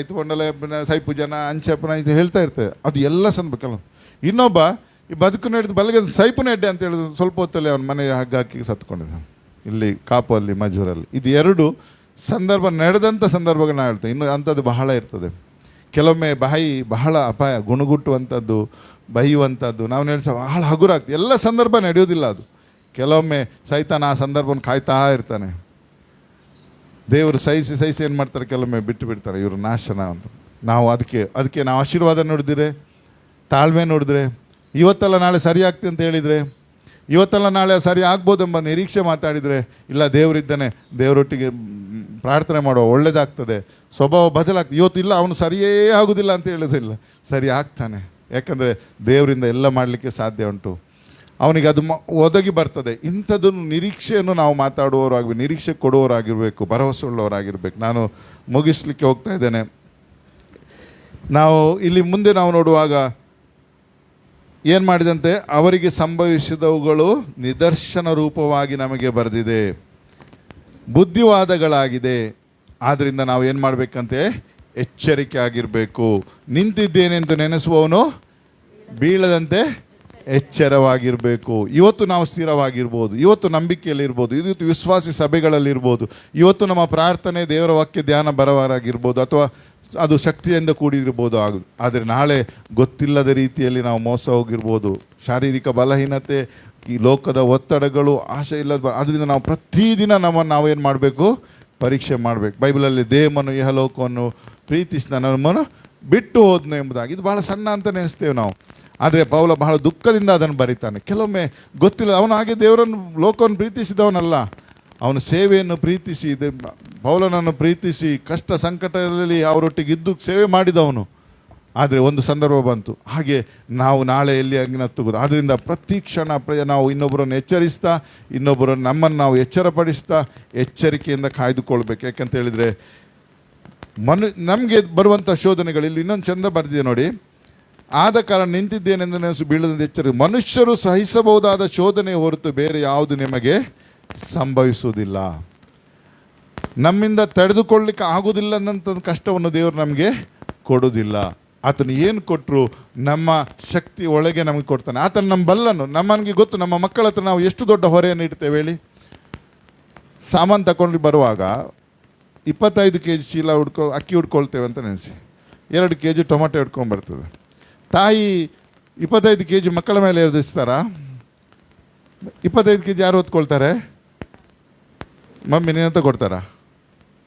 ಸೈಪು ಜನ ಅಂಚಪ್ಪನ ಇದು ಹೇಳ್ತಾ ಇರ್ತೇವೆ, ಅದು ಎಲ್ಲ ಕೆಲವು. ಇನ್ನೊಬ್ಬ ಈ ಬದುಕು ನಡೆದು ಬಲಗೆ ಸೈಪು ನೆಡ್ಡೆ ಅಂತ ಹೇಳಿದ್ರು, ಸ್ವಲ್ಪ ಹೊತ್ತಲ್ಲಿ ಅವನ ಮನೆ ಹಗ್ಗ ಹಾಕಿ ಸತ್ಕೊಂಡಿದ್ದ ಇಲ್ಲಿ ಕಾಪಲ್ಲಿ ಮಜೂರಲ್ಲಿ. ಇದು ಎರಡು ಸಂದರ್ಭ ನಡೆದಂಥ ಸಂದರ್ಭಗಳನ್ನ ಹೇಳ್ತೇವೆ. ಇನ್ನು ಅಂಥದ್ದು ಬಹಳ ಇರ್ತದೆ. ಕೆಲವೊಮ್ಮೆ ಬಾಯಿ ಬಹಳ ಅಪಾಯ, ಗುಣಗುಟ್ಟುವಂಥದ್ದು, ಬೈಯುವಂಥದ್ದು, ನಾವು ನೆನೆಸ ಬಹಳ ಹಗುರಾಗ್ತದೆ. ಎಲ್ಲ ಸಂದರ್ಭ ನಡೆಯೋದಿಲ್ಲ ಅದು. ಕೆಲವೊಮ್ಮೆ ಸೈತಾನ ಆ ಸಂದರ್ಭವನ್ನು ಕಾಯ್ತಾ ಇರ್ತಾನೆ. ದೇವರು ಸಹಿಸಿ ಏನು ಮಾಡ್ತಾರೆ, ಕೆಲವೊಮ್ಮೆ ಬಿಟ್ಟು ಬಿಡ್ತಾರೆ, ಇವರು ನಾಶನ ಅಂತ. ನಾವು ಅದಕ್ಕೆ ನಾವು ಆಶೀರ್ವಾದ ನೋಡಿದ್ರೆ, ತಾಳ್ಮೆ ನೋಡಿದ್ರೆ, ಇವತ್ತೆಲ್ಲ ನಾಳೆ ಸರಿ ಆಗ್ತದೆ ಅಂತ ಹೇಳಿದರೆ, ಇವತ್ತೆಲ್ಲ ನಾಳೆ ಸರಿ ಆಗ್ಬೋದೆಂಬ ನಿರೀಕ್ಷೆ ಮಾತಾಡಿದರೆ, ಇಲ್ಲ ದೇವರಿದ್ದಾನೆ, ದೇವರೊಟ್ಟಿಗೆ ಪ್ರಾರ್ಥನೆ ಮಾಡುವ ಒಳ್ಳೇದಾಗ್ತದೆ, ಸ್ವಭಾವ ಬದಲಾಗ್ತದೆ. ಇವತ್ತು ಇಲ್ಲ ಅವನು ಸರಿಯೇ ಆಗೋದಿಲ್ಲ ಅಂತ ಹೇಳೋದಿಲ್ಲ, ಸರಿ ಆಗ್ತಾನೆ. ಯಾಕಂದರೆ ದೇವರಿಂದ ಎಲ್ಲ ಮಾಡಲಿಕ್ಕೆ ಸಾಧ್ಯ ಉಂಟು. ಅವನಿಗೆ ಅದು ಒದಗಿ ಬರ್ತದೆ. ಇಂಥದ್ದನ್ನು ನಿರೀಕ್ಷೆಯನ್ನು ನಾವು ಮಾತಾಡುವವರಾಗಬೇಕು, ನಿರೀಕ್ಷೆ ಕೊಡುವವರಾಗಿರಬೇಕು, ಭರವಸೆ ಉಳ್ಳವರಾಗಿರ್ಬೇಕು. ನಾನು ಮುಗಿಸ್ಲಿಕ್ಕೆ ಹೋಗ್ತಾ ಇದ್ದೇನೆ. ನಾವು ಇಲ್ಲಿ ಮುಂದೆ ನಾವು ನೋಡುವಾಗ ಏನು ಮಾಡಿದಂತೆ, ಅವರಿಗೆ ಸಂಭವಿಸಿದವುಗಳು ನಿದರ್ಶನ ರೂಪವಾಗಿ ನಮಗೆ ಬರೆದಿದೆ, ಬುದ್ಧಿವಾದಗಳಾಗಿದೆ. ಆದ್ದರಿಂದ ನಾವು ಏನು ಮಾಡಬೇಕಂತೆ, ಎಚ್ಚರಿಕೆ ಆಗಿರಬೇಕು. ನಿಂತಿದ್ದೇನೆಂದು ನೆನೆಸುವವನು ಬೀಳದಂತೆ ಎಚ್ಚರವಾಗಿರಬೇಕು. ಇವತ್ತು ನಾವು ಸ್ಥಿರವಾಗಿರ್ಬೋದು, ಇವತ್ತು ನಂಬಿಕೆಯಲ್ಲಿರ್ಬೋದು, ಇವತ್ತು ವಿಶ್ವಾಸಿ ಸಭೆಗಳಲ್ಲಿರ್ಬೋದು, ಇವತ್ತು ನಮ್ಮ ಪ್ರಾರ್ಥನೆ ದೇವರ ವಾಕ್ಯ ಧ್ಯಾನ ಬರವರಾಗಿರ್ಬೋದು, ಅಥವಾ ಅದು ಶಕ್ತಿಯಿಂದ ಕೂಡಿರ್ಬೋದು. ಆದರೆ ನಾಳೆ ಗೊತ್ತಿಲ್ಲದ ರೀತಿಯಲ್ಲಿ ನಾವು ಮೋಸ ಹೋಗಿರ್ಬೋದು. ಶಾರೀರಿಕ ಬಲಹೀನತೆ, ಈ ಲೋಕದ ಒತ್ತಡಗಳು, ಆಶೆ ಇಲ್ಲದ, ಅದರಿಂದ ನಾವು ಪ್ರತಿದಿನ ನಾವೇನು ಮಾಡಬೇಕು, ಪರೀಕ್ಷೆ ಮಾಡಬೇಕು. ಬೈಬಲಲ್ಲಿ ದೇವನು ಇಹಲೋಕವನ್ನು ಪ್ರೀತಿಸಿ ನಮ್ಮನ್ನು ಬಿಟ್ಟು ಹೋದ್ನು ಎಂಬುದಾಗಿ. ಇದು ಭಾಳ ಸಣ್ಣ ಅಂತ ನೆನೆಸ್ತೇವೆ ನಾವು, ಆದರೆ ಪೌಲ ಬಹಳ ದುಃಖದಿಂದ ಅದನ್ನು ಬರೀತಾನೆ. ಕೆಲವೊಮ್ಮೆ ಗೊತ್ತಿಲ್ಲ, ಅವನು ಹಾಗೆ ದೇವರನ್ನು ಲೋಕವನ್ನು ಪ್ರೀತಿಸಿದವನಲ್ಲ, ಅವನು ಸೇವೆಯನ್ನು ಪ್ರೀತಿಸಿ, ಪೌಲನನ್ನು ಪ್ರೀತಿಸಿ ಕಷ್ಟ ಸಂಕಟದಲ್ಲಿ ಅವರೊಟ್ಟಿಗೆ ಇದ್ದು ಸೇವೆ ಮಾಡಿದವನು. ಆದರೆ ಒಂದು ಸಂದರ್ಭ ಬಂತು, ಹಾಗೆ ನಾವು ನಾಳೆ ಎಲ್ಲಿ ಹಂಗಿನತ್ತುವುದು. ಆದ್ದರಿಂದ ಪ್ರತಿ ಕ್ಷಣ ನಾವು ಇನ್ನೊಬ್ಬರನ್ನು ಎಚ್ಚರಿಸ್ತಾ, ಇನ್ನೊಬ್ಬರನ್ನು ನಮ್ಮನ್ನು ನಾವು ಎಚ್ಚರಪಡಿಸ್ತಾ ಎಚ್ಚರಿಕೆಯಿಂದ ಕಾಯ್ದುಕೊಳ್ಬೇಕು. ಯಾಕಂತ ಹೇಳಿದರೆ ನಮಗೆ ಬರುವಂಥ ಶೋಧನೆಗಳು ಇಲ್ಲಿ ಇನ್ನೊಂದು ಚಂದ ಬರೆದಿದೆ ನೋಡಿ. ಆದ ಕಾರಣ ನಿಂತಿದ್ದೇನೆಂದು ನೆನೆಸು, ಬೀಳದಂತೆ ಎಚ್ಚರಿಕೆ. ಮನುಷ್ಯರು ಸಹಿಸಬಹುದಾದ ಶೋಧನೆ ಹೊರತು ಬೇರೆ ಯಾವುದು ನಿಮಗೆ ಸಂಭವಿಸುವುದಿಲ್ಲ. ನಮ್ಮಿಂದ ತಡೆದುಕೊಳ್ಳಲಿಕ್ಕೆ ಆಗುವುದಿಲ್ಲ ಅನ್ನೋಂಥ ಕಷ್ಟವನ್ನು ದೇವರು ನಮಗೆ ಕೊಡೋದಿಲ್ಲ. ಆತನು ಏನು ಕೊಟ್ಟರು ನಮ್ಮ ಶಕ್ತಿ ಒಳಗೆ ನಮಗೆ ಕೊಡ್ತಾನೆ. ಆತನು ನಮ್ಮ ಬಲ್ಲನು. ನಮಗೆ ಗೊತ್ತು, ನಮ್ಮ ಮಕ್ಕಳ ಹತ್ರ ನಾವು ಎಷ್ಟು ದೊಡ್ಡ ಹೊರೆಯನ್ನು ಇಡ್ತೇವೆ ಹೇಳಿ. ಸಾಮಾನು ತಗೊಂಡು ಬರುವಾಗ 25 kg ಚೀಲ ಅಕ್ಕಿ ಹುಡ್ಕೊಳ್ತೇವೆ ಅಂತ ನೆನೆಸಿ, 2 kg ಟೊಮೆಟೊ ಹಿಡ್ಕೊಂಡ್ಬರ್ತದೆ. ತಾಯಿ 25 kg ಮಕ್ಕಳ ಮೇಲೆ ಎದುರಿಸ್ತಾರಾ? 25 kg ಯಾರು ಹೊತ್ಕೊಳ್ತಾರೆ? ಮಮ್ಮಿ ನೀನಂತ ಕೊಡ್ತಾರಾ?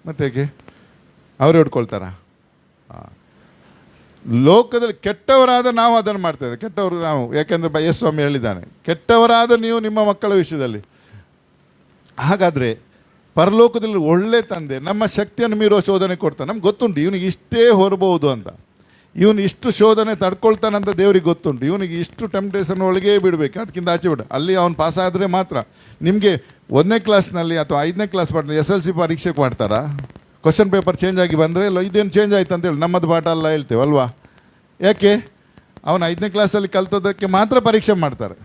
ಮತ್ತೆ ಹೇಗೆ ಅವರು ಹೊಡ್ಕೊಳ್ತಾರಾ? ಲೋಕದಲ್ಲಿ ಕೆಟ್ಟವರಾದ ನಾವು ಅದನ್ನು ಮಾಡ್ತೇವೆ. ಕೆಟ್ಟವರು ನಾವು, ಯಾಕೆಂದರೆ ಯೇಸು ಸ್ವಾಮಿ ಹೇಳಿದ್ದಾನೆ, ಕೆಟ್ಟವರಾದ ನೀವು ನಿಮ್ಮ ಮಕ್ಕಳ ವಿಷಯದಲ್ಲಿ. ಹಾಗಾದರೆ ಪರಲೋಕದಲ್ಲಿ ಒಳ್ಳೆ ತಂದೆ ನಮ್ಮ ಶಕ್ತಿಯನ್ನು ಮೀರುವ ಶೋಧನೆ ಕೊಡ್ತಾನೆ. ನಮ್ಗೆ ಗೊತ್ತುಂಟು ಇವನಿಗೆ ಇಷ್ಟೇ ಹೊರಬಹುದು ಅಂತ, ಇವನು ಇಷ್ಟು ಶೋಧನೆ ತಡ್ಕೊಳ್ತಾನಂತ ದೇವ್ರಿಗೆ ಗೊತ್ತುಂಟು. ಇವನಿಗೆ ಇಷ್ಟು ಟೆಂಪ್ಟೇಷನ್ ಒಳಗೆ ಬಿಡಬೇಕು, ಅದಕ್ಕಿಂತ ಆಚೆ ಬಿಡ. ಅಲ್ಲಿ ಅವನು ಪಾಸ್ ಆದರೆ ಮಾತ್ರ. ನಿಮಗೆ 1ನೇ ಕ್ಲಾಸ್ನಲ್ಲಿ ಅಥವಾ 5ನೇ ಕ್ಲಾಸ್ ಮಾಡ್ತಾರೆ, SLC ಪರೀಕ್ಷೆಗೆ ಮಾಡ್ತಾರಾ? ಕ್ವಶನ್ ಪೇಪರ್ ಚೇಂಜ್ ಆಗಿ ಬಂದರೆ ಇಲ್ಲ ಇದೇನು ಚೇಂಜ್ ಆಯ್ತು ಅಂತೇಳಿ ನಮ್ಮದು ಪಾಠ ಅಲ್ಲ ಹೇಳ್ತೇವಲ್ವಾ? ಯಾಕೆ? ಅವನು 5ನೇ ಕ್ಲಾಸಲ್ಲಿ ಕಲ್ತೋದಕ್ಕೆ ಮಾತ್ರ ಪರೀಕ್ಷೆ ಮಾಡ್ತಾರೆ.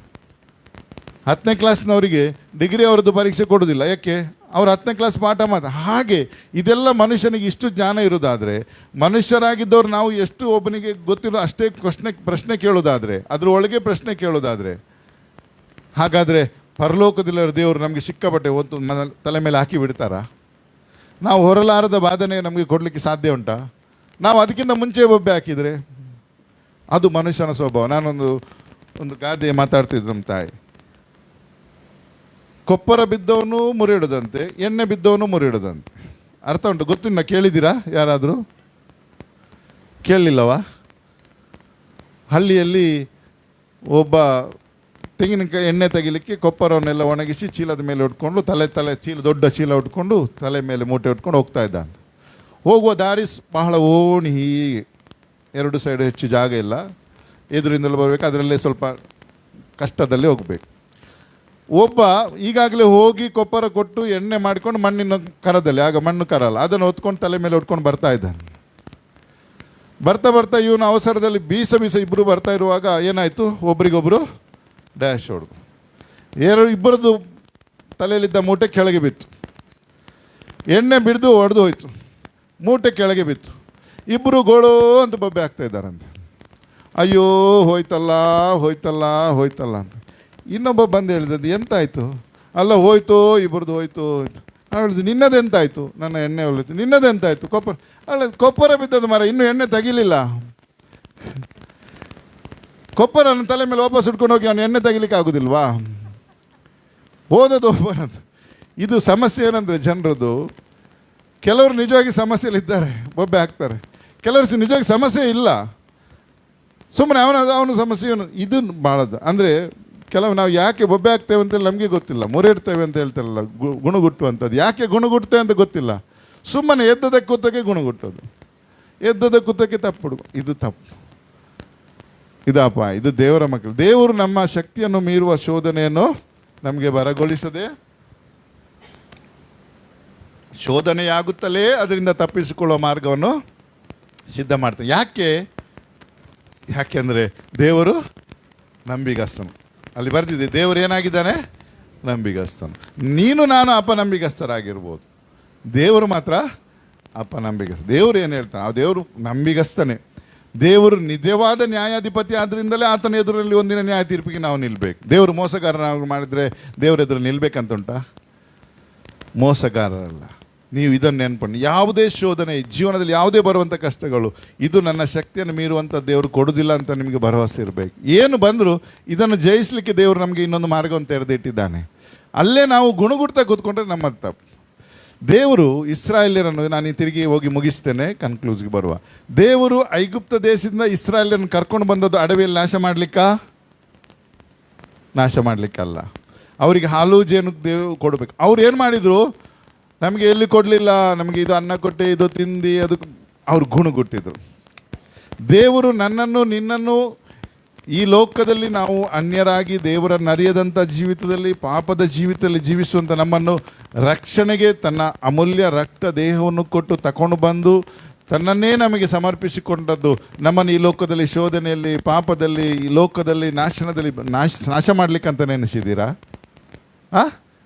10ನೇ ಕ್ಲಾಸ್ನವರಿಗೆ ಡಿಗ್ರಿ ಅವ್ರದ್ದು ಪರೀಕ್ಷೆ ಕೊಡೋದಿಲ್ಲ. ಯಾಕೆ? ಅವ್ರು 10ನೇ ಕ್ಲಾಸ್ ಪಾಠ ಮಾತ್ರ. ಹಾಗೆ ಇದೆಲ್ಲ ಮನುಷ್ಯನಿಗೆ ಇಷ್ಟು ಜ್ಞಾನ ಇರೋದಾದರೆ, ಮನುಷ್ಯರಾಗಿದ್ದವ್ರು ನಾವು ಎಷ್ಟು ಒಬ್ಬನಿಗೆ ಗೊತ್ತಿರೋ ಅಷ್ಟೇ ಪ್ರಶ್ನೆ ಕೇಳೋದಾದರೆ, ಅದ್ರ ಒಳಗೆ ಪ್ರಶ್ನೆ ಕೇಳೋದಾದರೆ, ಹಾಗಾದರೆ ಪರಲೋಕದಲ್ಲಿರೋ ದೇವರು ನಮಗೆ ಸಿಕ್ಕಾಪಟ್ಟೆ ಒಂದು ತಲೆ ಮೇಲೆ ಹಾಕಿ ಬಿಡ್ತಾರಾ? ನಾವು ಹೊರಲಾರದ ಬಾಧನೆ ನಮಗೆ ಕೊಡಲಿಕ್ಕೆ ಸಾಧ್ಯ ಉಂಟಾ? ನಾವು ಅದಕ್ಕಿಂತ ಮುಂಚೆ ಬೊಬ್ಬೆ ಹಾಕಿದರೆ ಅದು ಮನುಷ್ಯನ ಸ್ವಭಾವ. ಒಂದು ಗಾದೆ ಮಾತಾಡ್ತಿದ್ದ ನಮ್ಮ ತಾಯಿ, ಕೊಪ್ಪರ ಬಿದ್ದವನು ಮುರಿಯಿಡದಂತೆ, ಎಣ್ಣೆ ಬಿದ್ದವನು ಮುರಿಯಿಡದಂತೆ. ಅರ್ಥ ಉಂಟು? ಗೊತ್ತಿಲ್ಲ, ಕೇಳಿದ್ದೀರಾ ಯಾರಾದರೂ? ಕೇಳಲಿಲ್ಲವಾ? ಹಳ್ಳಿಯಲ್ಲಿ ಒಬ್ಬ ತೆಂಗಿನಕಾಯಿ ಎಣ್ಣೆ ತೆಗಿಲಿಕ್ಕೆ ಕೊಪ್ಪರವನ್ನೆಲ್ಲ ಒಣಗಿಸಿ ಚೀಲದ ಮೇಲೆ ಉಟ್ಕೊಂಡು ದೊಡ್ಡ ಚೀಲ ಉಟ್ಕೊಂಡು ತಲೆ ಮೇಲೆ ಮೂಟೆ ಉಟ್ಕೊಂಡು ಹೋಗ್ತಾ ಇದ್ದಾನೆ. ಹೋಗುವ ದಾರಿ ಬಹಳ ಓಣಿ, ಹೀಗೆ ಎರಡು ಸೈಡ್ ಹೆಚ್ಚು ಜಾಗ ಇಲ್ಲ, ಎದುರಿಂದಲೂ ಬರಬೇಕು, ಅದರಲ್ಲೇ ಸ್ವಲ್ಪ ಕಷ್ಟದಲ್ಲಿ ಹೋಗಬೇಕು. ಒಬ್ಬ ಈಗಾಗಲೇ ಹೋಗಿ ಕೊಪ್ಪರ ಕೊಟ್ಟು ಎಣ್ಣೆ ಮಾಡಿಕೊಂಡು ಮಣ್ಣಿನ ಕರದಲ್ಲಿ, ಆಗ ಮಣ್ಣು ಕರಲ್ಲ, ಅದನ್ನು ಹೊತ್ಕೊಂಡು ತಲೆ ಮೇಲೆ ಉಟ್ಕೊಂಡು ಬರ್ತಾ ಇದ್ದಾನೆ. ಬರ್ತಾ ಇವನು ಅವಸರದಲ್ಲಿ ಬೀಸ ಇಬ್ಬರು ಬರ್ತಾ ಇರುವಾಗ ಏನಾಯಿತು, ಒಬ್ರಿಗೊಬ್ಬರು ಡ್ಯಾಶ್ ಹೊಡೆದು ಇಬ್ಬರದ್ದು ತಲೆಯಲ್ಲಿದ್ದ ಮೂಟೆ ಕೆಳಗೆ ಬಿತ್ತು. ಎಣ್ಣೆ ಬಿಡ್ದು ಹೊಡೆದು ಹೋಯ್ತು, ಮೂಟೆ ಕೆಳಗೆ ಬಿತ್ತು. ಇಬ್ಬರು ಗೋಳೋ ಅಂತ ಬೊಬ್ಬೆ ಆಗ್ತಾ ಇದ್ದಾರಂತೆ. ಅಯ್ಯೋ ಹೋಯ್ತಲ್ಲ ಅಂತ. ಇನ್ನೊಬ್ಬ ಬಂದು ಹೇಳಿದದ್ದು ಎಂತಾಯಿತು? ಅಲ್ಲ ಹೋಯ್ತು, ಇಬ್ಬರದು ಹೋಯ್ತು. ಹೇಳಿದ್ದು ನಿನ್ನದೆಂತಾಯಿತು? ನನ್ನ ಎಣ್ಣೆ ಹೊಲಿತು. ನಿನ್ನದೆಂತಾಯಿತು? ಕೊಪ್ಪರ ಬಿದ್ದದ್ದು ಮರ, ಇನ್ನೂ ಎಣ್ಣೆ ತೆಗಿಲಿಲ್ಲ. ಕೊಪ್ಪರ ನನ್ನ ತಲೆ ಮೇಲೆ ವಾಪಸ್ ಇಟ್ಕೊಂಡು ಹೋಗಿ ಅವನು ಎಣ್ಣೆ ತೆಗಿಲಿಕ್ಕೆ ಆಗೋದಿಲ್ವಾ? ಹೋದದ್ದು ಒಬ್ಬನದು. ಇದು ಸಮಸ್ಯೆ ಏನಂದರೆ ಜನರದು, ಕೆಲವರು ನಿಜವಾಗಿ ಸಮಸ್ಯೆಯಲ್ಲಿದ್ದಾರೆ, ಬೊಬ್ಬೆ ಹಾಕ್ತಾರೆ. ಕೆಲವರು ನಿಜವಾಗಿ ಸಮಸ್ಯೆ ಇಲ್ಲ, ಸುಮ್ಮನೆ ಅವನು ಸಮಸ್ಯೆಯನ್ನು. ಇದು ಭಾಳದು. ಅಂದರೆ ಕೆಲವು ನಾವು ಯಾಕೆ ಬೊಬ್ಬೆ ಹಾಕ್ತೇವೆ ಅಂತೇಳಿ ನಮಗೆ ಗೊತ್ತಿಲ್ಲ, ಮೊರೆಡ್ತೇವೆ ಅಂತ ಹೇಳ್ತಾರಲ್ಲ, ಗುಣಗುಟ್ಟುವಂಥದ್ದು. ಯಾಕೆ ಗುಣಗುಟ್ಟುತ್ತೆ ಅಂತ ಗೊತ್ತಿಲ್ಲ, ಸುಮ್ಮನೆ ಎದ್ದದ ಕೂತಕ್ಕೆ ಗುಣಗುಟ್ಟೋದು, ಎದ್ದದ ಕೂತಕ್ಕೆ ತಪ್ಪು. ಇದು ತಪ್ಪು, ಇದಪ್ಪ, ಇದು ದೇವರ ಮಕ್ಕಳು. ದೇವರು ನಮ್ಮ ಶಕ್ತಿಯನ್ನು ಮೀರುವ ಶೋಧನೆಯನ್ನು ನಮಗೆ ಬರಗೊಳಿಸದೆ, ಶೋಧನೆಯಾಗುತ್ತಲೇ ಅದರಿಂದ ತಪ್ಪಿಸಿಕೊಳ್ಳುವ ಮಾರ್ಗವನ್ನು ಸಿದ್ಧ ಮಾಡ್ತಾನೆ. ಯಾಕೆಂದರೆ ದೇವರು ನಂಬಿಗಸ್ತನು. ಅಲ್ಲಿ ಬರ್ತಿದೆ, ದೇವರು ಏನಾಗಿದ್ದಾನೆ? ನಂಬಿಗಸ್ತನು. ನೀನು ನಾನು ಅಪನಂಬಿಗಸ್ತರಾಗಿರ್ಬೋದು, ದೇವರು ಮಾತ್ರ ಅಪನಂಬಿಗಸ್ತ. ದೇವರು ಏನು ಹೇಳ್ತಾನೆ? ಆ ದೇವರು ನಂಬಿಗಸ್ತನೇ. ದೇವರು ನಿಜವಾದ ನ್ಯಾಯಾಧಿಪತಿ, ಆದ್ದರಿಂದಲೇ ಆತನ ಎದುರಲ್ಲಿ ಒಂದಿನ ನ್ಯಾಯ ತೀರ್ಪಿಗೆ ನಾವು ನಿಲ್ಲಬೇಕು. ದೇವರು ಮೋಸಗಾರನಾಗಿ ಮಾಡಿದರೆ ದೇವರ ಎದುರು ನಿಲ್ಲಬೇಕಂತ ಮೋಸಗಾರರಲ್ಲ. ನೀವು ಇದನ್ನು ನೆನ್ಪಣ್ಣಿ. ಯಾವುದೇ ಶೋಧನೆ ಜೀವನದಲ್ಲಿ, ಯಾವುದೇ ಬರುವಂಥ ಕಷ್ಟಗಳು, ಇದು ನನ್ನ ಶಕ್ತಿಯನ್ನು ಮೀರುವಂಥ ದೇವರು ಕೊಡೋದಿಲ್ಲ ಅಂತ ನಿಮಗೆ ಭರವಸೆ ಇರಬೇಕು. ಏನು ಬಂದರೂ ಇದನ್ನು ಜಯಿಸಲಿಕ್ಕೆ ದೇವರು ನಮಗೆ ಇನ್ನೊಂದು ಮಾರ್ಗವನ್ನು ತೆರೆದಿಟ್ಟಿದ್ದಾನೆ. ಅಲ್ಲೇ ನಾವು ಗುಣಗುಡ್ತಾ ಕೂತ್ಕೊಂಡ್ರೆ ನಮ್ಮದು ತಪ್ಪು. ದೇವರು ಇಸ್ರಾಯೇಲ್ಯರನ್ನು, ನಾನು ತಿರುಗಿ ಹೋಗಿ ಮುಗಿಸ್ತೇನೆ, ಕನ್ಕ್ಲೂಸ್ಗೆ ಬರುವ. ದೇವರು ಐಗುಪ್ತ ದೇಶದಿಂದ ಇಸ್ರಾಯೇಲ್ಯರನ್ನು ಕರ್ಕೊಂಡು ಬಂದದ್ದು ಅಡವಿಯಲ್ಲಿ ನಾಶ ಮಾಡಲಿಕ್ಕಲ್ಲ, ಅವರಿಗೆ ಹಾಲು ಜೇನು ದೇವರು ಕೊಡಬೇಕು. ಅವ್ರು ಏನು ಮಾಡಿದರು? ನಮಗೆ ಎಲ್ಲಿ ಕೊಡಲಿಲ್ಲ, ನಮಗೆ ಇದು ಅನ್ನ ಕೊಟ್ಟೆ, ಇದು ತಿಂದು, ಅದು ಅವ್ರು ಗುಣಗುಟ್ಟಿದ್ರು. ದೇವರು ನನ್ನನ್ನು ನಿನ್ನನ್ನು ಈ ಲೋಕದಲ್ಲಿ ನಾವು ಅನ್ಯರಾಗಿ ದೇವರನ್ನು ಅರಿಯದಂಥ ಜೀವಿತದಲ್ಲಿ, ಪಾಪದ ಜೀವಿತದಲ್ಲಿ ಜೀವಿಸುವಂಥ ನಮ್ಮನ್ನು ರಕ್ಷಣೆಗೆ ತನ್ನ ಅಮೂಲ್ಯ ರಕ್ತ ದೇಹವನ್ನು ಕೊಟ್ಟು ತಗೊಂಡು ಬಂದು ತನ್ನನ್ನೇ ನಮಗೆ ಸಮರ್ಪಿಸಿಕೊಂಡದ್ದು, ನಮ್ಮನ್ನು ಈ ಲೋಕದಲ್ಲಿ ಶೋಧನೆಯಲ್ಲಿ, ಪಾಪದಲ್ಲಿ, ಈ ಲೋಕದಲ್ಲಿ ನಾಶನದಲ್ಲಿ ನಾಶ ಮಾಡಲಿಕ್ಕೆ ಅಂತ ನೆನೆಸಿದ್ದೀರಾ?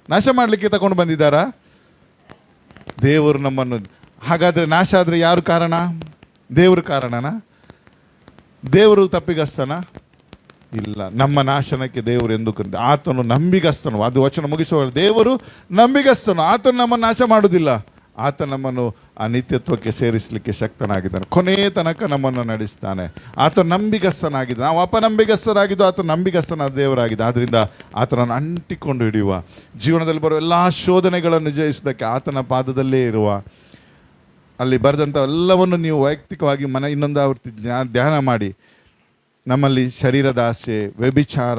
ನಾಶ ಮಾಡಲಿಕ್ಕೆ ತಗೊಂಡು ಬಂದಿದ್ದಾರಾ? ದೇವರು ನಮ್ಮನ್ನು. ಹಾಗಾದರೆ ನಾಶ ಆದರೆ ಯಾರು ಕಾರಣ? ದೇವರು ಕಾರಣನಾ? ದೇವರು ತಪ್ಪಿಗಸ್ತನ? ಇಲ್ಲ. ನಮ್ಮ ನಾಶನಕ್ಕೆ ದೇವರು ಎಂದು ಆತನು ನಂಬಿಗಸ್ತನು. ಅದು ವಚನ ಮುಗಿಸುವ. ದೇವರು ನಂಬಿಗಸ್ತನು, ಆತನು ನಮ್ಮನ್ನು ನಾಶ ಮಾಡುವುದಿಲ್ಲ. ಆತ ನಮ್ಮನ್ನು ಆ ನಿತ್ಯತ್ವಕ್ಕೆ ಸೇರಿಸಲಿಕ್ಕೆ ಶಕ್ತನಾಗಿದ್ದಾನೆ, ಕೊನೆಯ ತನಕ ನಮ್ಮನ್ನು ನಡೆಸ್ತಾನೆ. ಆತ ನಂಬಿಗಸ್ತನಾಗಿದೆ. ನಾವು ಅಪನಂಬಿಗಸ್ತರಾಗಿದ್ದು, ಆತ ನಂಬಿಗಸ್ತನ ದೇವರಾಗಿದೆ. ಆದ್ದರಿಂದ ಆತನನ್ನು ಅಂಟಿಕೊಂಡು ಹಿಡಿಯುವ, ಜೀವನದಲ್ಲಿ ಬರುವ ಎಲ್ಲ ಶೋಧನೆಗಳನ್ನು ಜಯಿಸುವುದಕ್ಕೆ ಆತನ ಪಾದದಲ್ಲೇ ಇರುವ, ಅಲ್ಲಿ ಬರೆದಂಥ ಎಲ್ಲವನ್ನು ನೀವು ವೈಯಕ್ತಿಕವಾಗಿ ಇನ್ನೊಂದು ಆವೃತ್ತಿ ಧ್ಯಾನ ಮಾಡಿ. ನಮ್ಮಲ್ಲಿ ಶರೀರದ ಆಸೆ, ವ್ಯಭಿಚಾರ,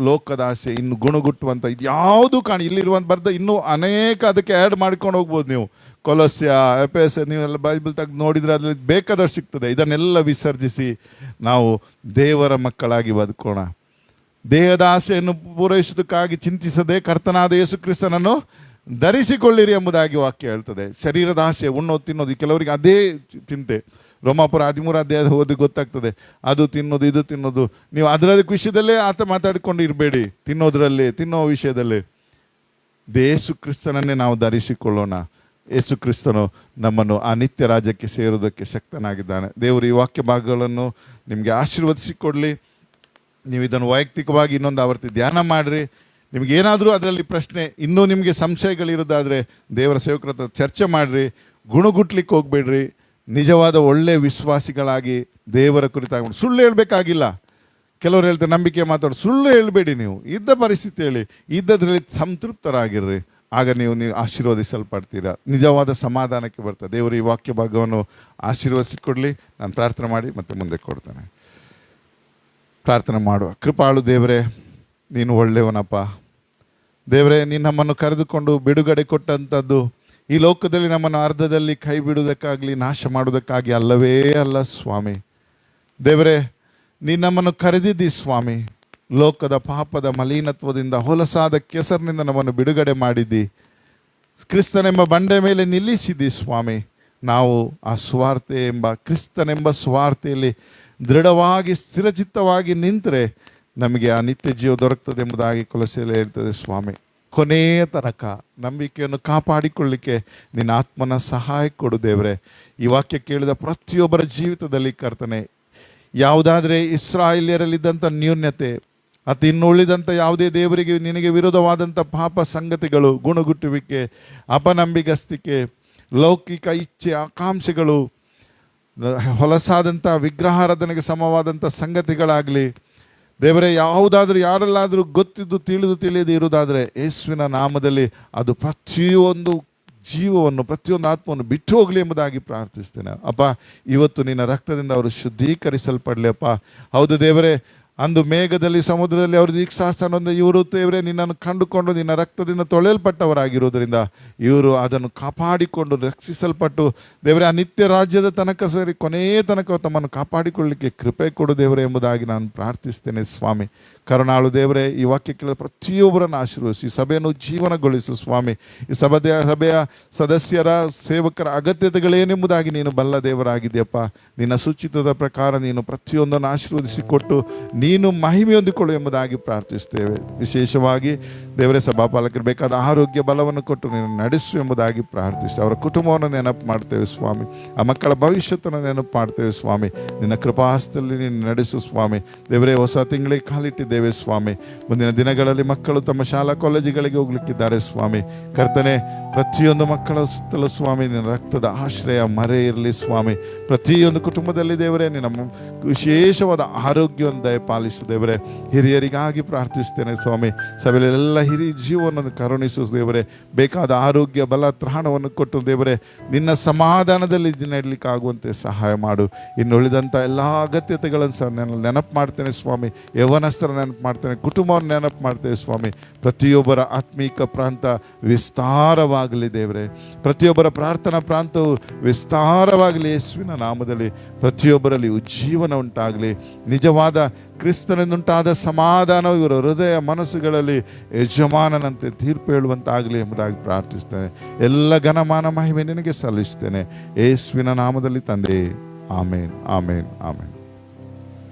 ಲೋಕದ ಆಸೆ, ಇನ್ನು ಗುಣಗುಟ್ಟುವಂಥ ಇದು ಯಾವುದು ಇಲ್ಲಿರುವಂಥ ಬರೆದ ಇನ್ನೂ ಅನೇಕ ಅದಕ್ಕೆ ಆ್ಯಡ್ ಮಾಡ್ಕೊಂಡು ಹೋಗ್ಬೋದು. ನೀವು ಕೊಲೊಸ್ಯ, ಎಫೆಸ, ನೀವೆಲ್ಲ ಬೈಬಲ್ ತೆಗೆದು ನೋಡಿದರೆ ಅದರಲ್ಲಿ ಬೇಕಾದಷ್ಟು ಸಿಗ್ತದೆ. ಇದನ್ನೆಲ್ಲ ವಿಸರ್ಜಿಸಿ ನಾವು ದೇವರ ಮಕ್ಕಳಾಗಿ ಬದುಕೋಣ. ದೇಹದ ಆಸೆಯನ್ನು ಪೂರೈಸೋದಕ್ಕಾಗಿ ಚಿಂತಿಸದೆ ಕರ್ತನಾದ ಯೇಸು ಕ್ರಿಸ್ತನನ್ನು ಧರಿಸಿಕೊಳ್ಳಿರಿ ಎಂಬುದಾಗಿ ವಾಕ್ಯ ಹೇಳ್ತದೆ. ಶರೀರದ ಆಸೆ, ಉಣ್ಣೋದು ತಿನ್ನೋದು, ಕೆಲವರಿಗೆ ಅದೇ ಚಿಂತೆ. ರೋಮಾಪುರ 13 ಅಧ್ಯಾಯ ಓದಿ ಗೊತ್ತಾಗ್ತದೆ. ಅದು ತಿನ್ನೋದು, ಇದು ತಿನ್ನೋದು. ನೀವು ಅದರ ವಿಷಯದಲ್ಲೇ ಮಾತಾಡಿಕೊಂಡು ಇರಬೇಡಿ. ತಿನ್ನೋ ವಿಷಯದಲ್ಲೇ ಯೇಸು ಕ್ರಿಸ್ತನನ್ನೇ ನಾವು ಧರಿಸಿಕೊಳ್ಳೋಣ. ಯೇಸು ಕ್ರಿಸ್ತನು ನಮ್ಮನ್ನು ಆ ನಿತ್ಯ ರಾಜ್ಯಕ್ಕೆ ಸೇರೋದಕ್ಕೆ ಶಕ್ತನಾಗಿದ್ದಾನೆ. ದೇವರು ಈ ವಾಕ್ಯ ಭಾಗಗಳನ್ನು ನಿಮಗೆ ಆಶೀರ್ವದಿಸಿಕೊಡಲಿ. ನೀವು ಇದನ್ನು ವೈಯಕ್ತಿಕವಾಗಿ ಇನ್ನೊಂದು ಆವರ್ತಿ ಧ್ಯಾನ ಮಾಡಿರಿ. ನಿಮಗೇನಾದರೂ ಅದರಲ್ಲಿ ಪ್ರಶ್ನೆ, ಇನ್ನೂ ನಿಮಗೆ ಸಂಶಯಗಳಿರೋದಾದರೆ ದೇವರ ಸೇವಕರ ಹತ್ರ ಚರ್ಚೆ ಮಾಡಿರಿ. ಗುಣಗುಟ್ಲಿಕ್ಕೆ ಹೋಗ್ಬೇಡ್ರಿ. ನಿಜವಾದ ಒಳ್ಳೆ ವಿಶ್ವಾಸಿಗಳಾಗಿ ದೇವರ ಕುರಿತಾಗಿ ಸುಳ್ಳು ಹೇಳಬೇಕಾಗಿಲ್ಲ. ಕೆಲವರು ಹೇಳ್ತಾರೆ ನಂಬಿಕೆ ಮಾತಾಡೋದು, ಸುಳ್ಳು ಹೇಳಬೇಡಿ. ನೀವು ಇದ್ದ ಪರಿಸ್ಥಿತಿ ಹೇಳಿ, ಇದ್ದದ್ರಲ್ಲಿ ಸಂತೃಪ್ತರಾಗಿರ್ರಿ. ಆಗ ನೀವು ಆಶೀರ್ವದಿಸಲ್ಪಡ್ತೀರಾ, ನಿಜವಾದ ಸಮಾಧಾನಕ್ಕೆ ಬರ್ತಾರೆ. ದೇವರು ಈ ವಾಕ್ಯ ಭಾಗವನ್ನು ಆಶೀರ್ವದಿಸಿಕೊಡಲಿ. ನಾನು ಪ್ರಾರ್ಥನೆ ಮಾಡಿ ಮತ್ತೆ ಮುಂದೆ ಕೊಡ್ತೇನೆ. ಪ್ರಾರ್ಥನೆ ಮಾಡುವ. ಕೃಪಾಳು ದೇವರೇ, ನೀನು ಒಳ್ಳೆಯವನಪ್ಪ. ದೇವರೇ, ನೀನು ನಮ್ಮನ್ನು ಕರೆದುಕೊಂಡು ಬಿಡುಗಡೆ ಕೊಟ್ಟಂಥದ್ದು ಈ ಲೋಕದಲ್ಲಿ ನಮ್ಮನ್ನು ಅರ್ಧದಲ್ಲಿ ಕೈ ಬಿಡುವುದಕ್ಕಾಗಲಿ ನಾಶ ಮಾಡುವುದಕ್ಕಾಗಿ ಅಲ್ಲವೇ ಅಲ್ಲ ಸ್ವಾಮಿ. ದೇವರೇ, ನೀನು ನಮ್ಮನ್ನು ಕರೆದಿದ್ದಿ ಸ್ವಾಮಿ. ಲೋಕದ ಪಾಪದ ಮಲಿನತ್ವದಿಂದ ಹೊಲಸಾದ ಕೆಸರಿನಿಂದ ನಮ್ಮನ್ನು ಬಿಡುಗಡೆ ಮಾಡಿದ್ದಿ. ಕ್ರಿಸ್ತನೆಂಬ ಬಂಡೆ ಮೇಲೆ ನಿಲ್ಲಿಸಿದ್ದಿ ಸ್ವಾಮಿ. ನಾವು ಆ ಸ್ವಾರ್ಥ ಎಂಬ ಕ್ರಿಸ್ತನೆಂಬ ಸ್ವಾರ್ಥೆಯಲ್ಲಿ ದೃಢವಾಗಿ ಸ್ಥಿರಚಿತ್ತವಾಗಿ ನಿಂತರೆ ನಮಗೆ ಆ ನಿತ್ಯ ಜೀವ ದೊರಕ್ತದೆ ಎಂಬುದಾಗಿ ಕೊಲೊಸ್ಸೆಯಲ್ಲಿ ಹೇಳ್ತದೆ ಸ್ವಾಮಿ. ಕೊನೆಯ ತನಕ ನಂಬಿಕೆಯನ್ನು ಕಾಪಾಡಿಕೊಳ್ಳಿಕ್ಕೆ ನಿನ್ನ ಆತ್ಮನ ಸಹಾಯ ಕೊಡು ದೇವರೇ. ಈ ವಾಕ್ಯ ಕೇಳಿದ ಪ್ರತಿಯೊಬ್ಬರ ಜೀವಿತದಲ್ಲಿ ಕರ್ತನೆ, ಯಾವುದಾದರೆ ಇಸ್ರಾಯೇಲ್ಯರಲ್ಲಿದ್ದಂಥ ನ್ಯೂನ್ಯತೆ ಮತ್ತು ಇನ್ನುಳಿದಂಥ ಯಾವುದೇ ದೇವರಿಗೆ ನಿನಗೆ ವಿರೋಧವಾದಂಥ ಪಾಪ ಸಂಗತಿಗಳು, ಗುಣಗುಟ್ಟುವಿಕೆ, ಅಪನಂಬಿಗಸ್ತಿಕೆ, ಲೌಕಿಕ ಇಚ್ಛೆ, ಆಕಾಂಕ್ಷೆಗಳು, ಹೊಲಸಾದಂಥ ವಿಗ್ರಹಾರಾಧನೆಗೆ ಸಮವಾದಂಥ ಸಂಗತಿಗಳಾಗಲಿ ದೇವರೇ, ಯಾವುದಾದ್ರೂ ಯಾರಲ್ಲಾದರೂ ಗೊತ್ತಿದ್ದು ತಿಳಿಯದೇ ಇರುವುದಾದರೆ ಯೇಸುವಿನ ನಾಮದಲ್ಲಿ ಅದು ಪ್ರತಿಯೊಂದು ಜೀವವನ್ನು ಪ್ರತಿಯೊಂದು ಆತ್ಮವನ್ನು ಬಿಟ್ಟು ಹೋಗಲಿ ಎಂಬುದಾಗಿ ಪ್ರಾರ್ಥಿಸ್ತೇನೆ ಅಪ್ಪ. ಇವತ್ತು ನಿನ್ನ ರಕ್ತದಿಂದ ಅವರು ಶುದ್ಧೀಕರಿಸಲ್ಪಡಲಿ ಅಪ್ಪ. ಹೌದು ದೇವರೇ, ಅಂದು ಮೇಘದಲ್ಲಿ ಸಮುದ್ರದಲ್ಲಿ ಅವರು ದೀಕ್ಷಾಸ್ಥಾನದಿಂದ ಇವರು ದೇವರೇ ನಿನ್ನನ್ನು ಕಂಡುಕೊಂಡು ನಿನ್ನ ರಕ್ತದಿಂದ ತೊಳೆಯಲ್ಪಟ್ಟವರಾಗಿರುವುದರಿಂದ ಇವರು ಅದನ್ನು ಕಾಪಾಡಿಕೊಂಡು ರಕ್ಷಿಸಲ್ಪಟ್ಟು ದೇವರೇ ಆ ನಿತ್ಯ ರಾಜ್ಯದ ತನಕ ಸರಿ ಕೊನೆಯ ತನಕ ತಮ್ಮನ್ನು ಕಾಪಾಡಿಕೊಳ್ಳಲಿಕ್ಕೆ ಕೃಪೆ ಕೊಡು ದೇವರೇ ಎಂಬುದಾಗಿ ನಾನು ಪ್ರಾರ್ಥಿಸ್ತೇನೆ ಸ್ವಾಮಿ. ಕರುಣಾಳು ದೇವರೇ, ಈ ವಾಕ್ಯ ಕೇಳಿದ ಪ್ರತಿಯೊಬ್ಬರನ್ನು ಆಶೀರ್ವದಿಸಿ ಸಭೆಯನ್ನು ಜೀವನಗೊಳಿಸು ಸ್ವಾಮಿ. ಈ ಸಭೆಯ ಸದಸ್ಯರ ಸೇವಕರ ಅಗತ್ಯತೆಗಳೇನೆಂಬುದಾಗಿ ನೀನು ಬಲ್ಲ ದೇವರಾಗಿದೆಯಪ್ಪ. ನಿನ್ನ ಸುಚಿತದ ಪ್ರಕಾರ ನೀನು ಪ್ರತಿಯೊಂದನ್ನು ಆಶೀರ್ವದಿಸಿ ಕೊಟ್ಟು ನೀನು ಮಹಿಮೆ ಹೊಂದಿಕೊಳ್ಳು ಎಂಬುದಾಗಿ ಪ್ರಾರ್ಥಿಸ್ತೇವೆ. ವಿಶೇಷವಾಗಿ ದೇವರೇ, ಸಭಾಪಾಲಕರು ಬೇಕಾದ ಆರೋಗ್ಯ ಬಲವನ್ನು ಕೊಟ್ಟು ನೀನು ನಡೆಸು ಎಂಬುದಾಗಿ ಪ್ರಾರ್ಥಿಸ್ತೇವೆ. ಅವರ ಕುಟುಂಬವನ್ನು ನೆನಪು ಮಾಡ್ತೇವೆ ಸ್ವಾಮಿ. ಆ ಮಕ್ಕಳ ಭವಿಷ್ಯತನ್ನು ನೆನಪು ಮಾಡ್ತೇವೆ ಸ್ವಾಮಿ. ನಿನ್ನ ಕೃಪಾಹಸ್ತದಲ್ಲಿ ನೀನು ನಡೆಸು ಸ್ವಾಮಿ. ದೇವರೇ, ಹೊಸ ತಿಂಗಳಿಗೆ ಕಾಲಿಟ್ಟಿದ್ದೇವೆ ಸ್ವಾಮಿ. ಮುಂದಿನ ದಿನಗಳಲ್ಲಿ ಮಕ್ಕಳು ತಮ್ಮ ಶಾಲಾ ಕಾಲೇಜುಗಳಿಗೆ ಹೋಗ್ಲಿಕ್ಕಿದ್ದಾರೆ ಸ್ವಾಮಿ. ಕರ್ತನೆ, ಪ್ರತಿಯೊಂದು ಮಕ್ಕಳ ಸುತ್ತಲೂ ಸ್ವಾಮಿ ನಿನ್ನ ರಕ್ತದ ಆಶ್ರಯ ಮರೆ ಇರಲಿ ಸ್ವಾಮಿ. ಪ್ರತಿಯೊಂದು ಕುಟುಂಬದಲ್ಲಿ ದೇವರೇ ನಿನ್ನ ವಿಶೇಷವಾದ ಆರೋಗ್ಯವನ್ನು ದಯಪಾಲಿಸು ದೇವರೇ. ಹಿರಿಯರಿಗಾಗಿ ಪ್ರಾರ್ಥಿಸ್ತೇನೆ ಸ್ವಾಮಿ. ಸಭೆಯಲ್ಲೆಲ್ಲ ಹಿರಿಯ ಜೀವನವನ್ನು ಕರುಣಿಸು ದೇವರೇ. ಬೇಕಾದ ಆರೋಗ್ಯ ಬಲ ತ್ರಾಣವನ್ನು ಕೊಟ್ಟು ದೇವರೇ ನಿನ್ನ ಸಮಾಧಾನದಲ್ಲಿ ನಡಲಿಕ್ಕಾಗುವಂತೆ ಸಹಾಯ ಮಾಡು. ಇನ್ನುಳಿದಂಥ ಎಲ್ಲ ಅಗತ್ಯತೆಗಳನ್ನು ಸಹ ನಾನು ನೆನಪು ಮಾಡ್ತೇನೆ ಸ್ವಾಮಿ. ಯೌವನಸ್ಥರ ನೆನಪು ಮಾಡ್ತೇನೆ, ಕುಟುಂಬವನ್ನು ನೆನಪು ಮಾಡ್ತೇವೆ ಸ್ವಾಮಿ. ಪ್ರತಿಯೊಬ್ಬರ ಆತ್ಮೀಕ ಪ್ರಾಂತ ವಿಸ್ತಾರವಾಗಲಿ ದೇವರೇ. ಪ್ರತಿಯೊಬ್ಬರ ಪ್ರಾರ್ಥನಾ ಪ್ರಾಂತವು ವಿಸ್ತಾರವಾಗಲಿ ಯೇಸುವಿನ ನಾಮದಲ್ಲಿ. ಪ್ರತಿಯೊಬ್ಬರಲ್ಲಿ ಉಜ್ಜೀವನ ಉಂಟಾಗಲಿ. ನಿಜವಾದ ಕ್ರಿಸ್ತನಿಂದುಂಟಾದ ಸಮಾಧಾನವು ಇವರ ಹೃದಯ ಮನಸ್ಸುಗಳಲ್ಲಿ ಯಜಮಾನನಂತೆ ತೀರ್ಪು ಹೇಳುವಂತಾಗಲಿ ಎಂಬುದಾಗಿ ಪ್ರಾರ್ಥಿಸ್ತೇನೆ. ಎಲ್ಲ ಘನಮಾನ ಮಹಿಮೆ ನಿನಗೆ ಸಲ್ಲಿಸ್ತೇನೆ ಯೇಸುವಿನ ನಾಮದಲ್ಲಿ ತಂದೆ. ಆಮೇನ್, ಆಮೇನ್, ಆಮೇನ್.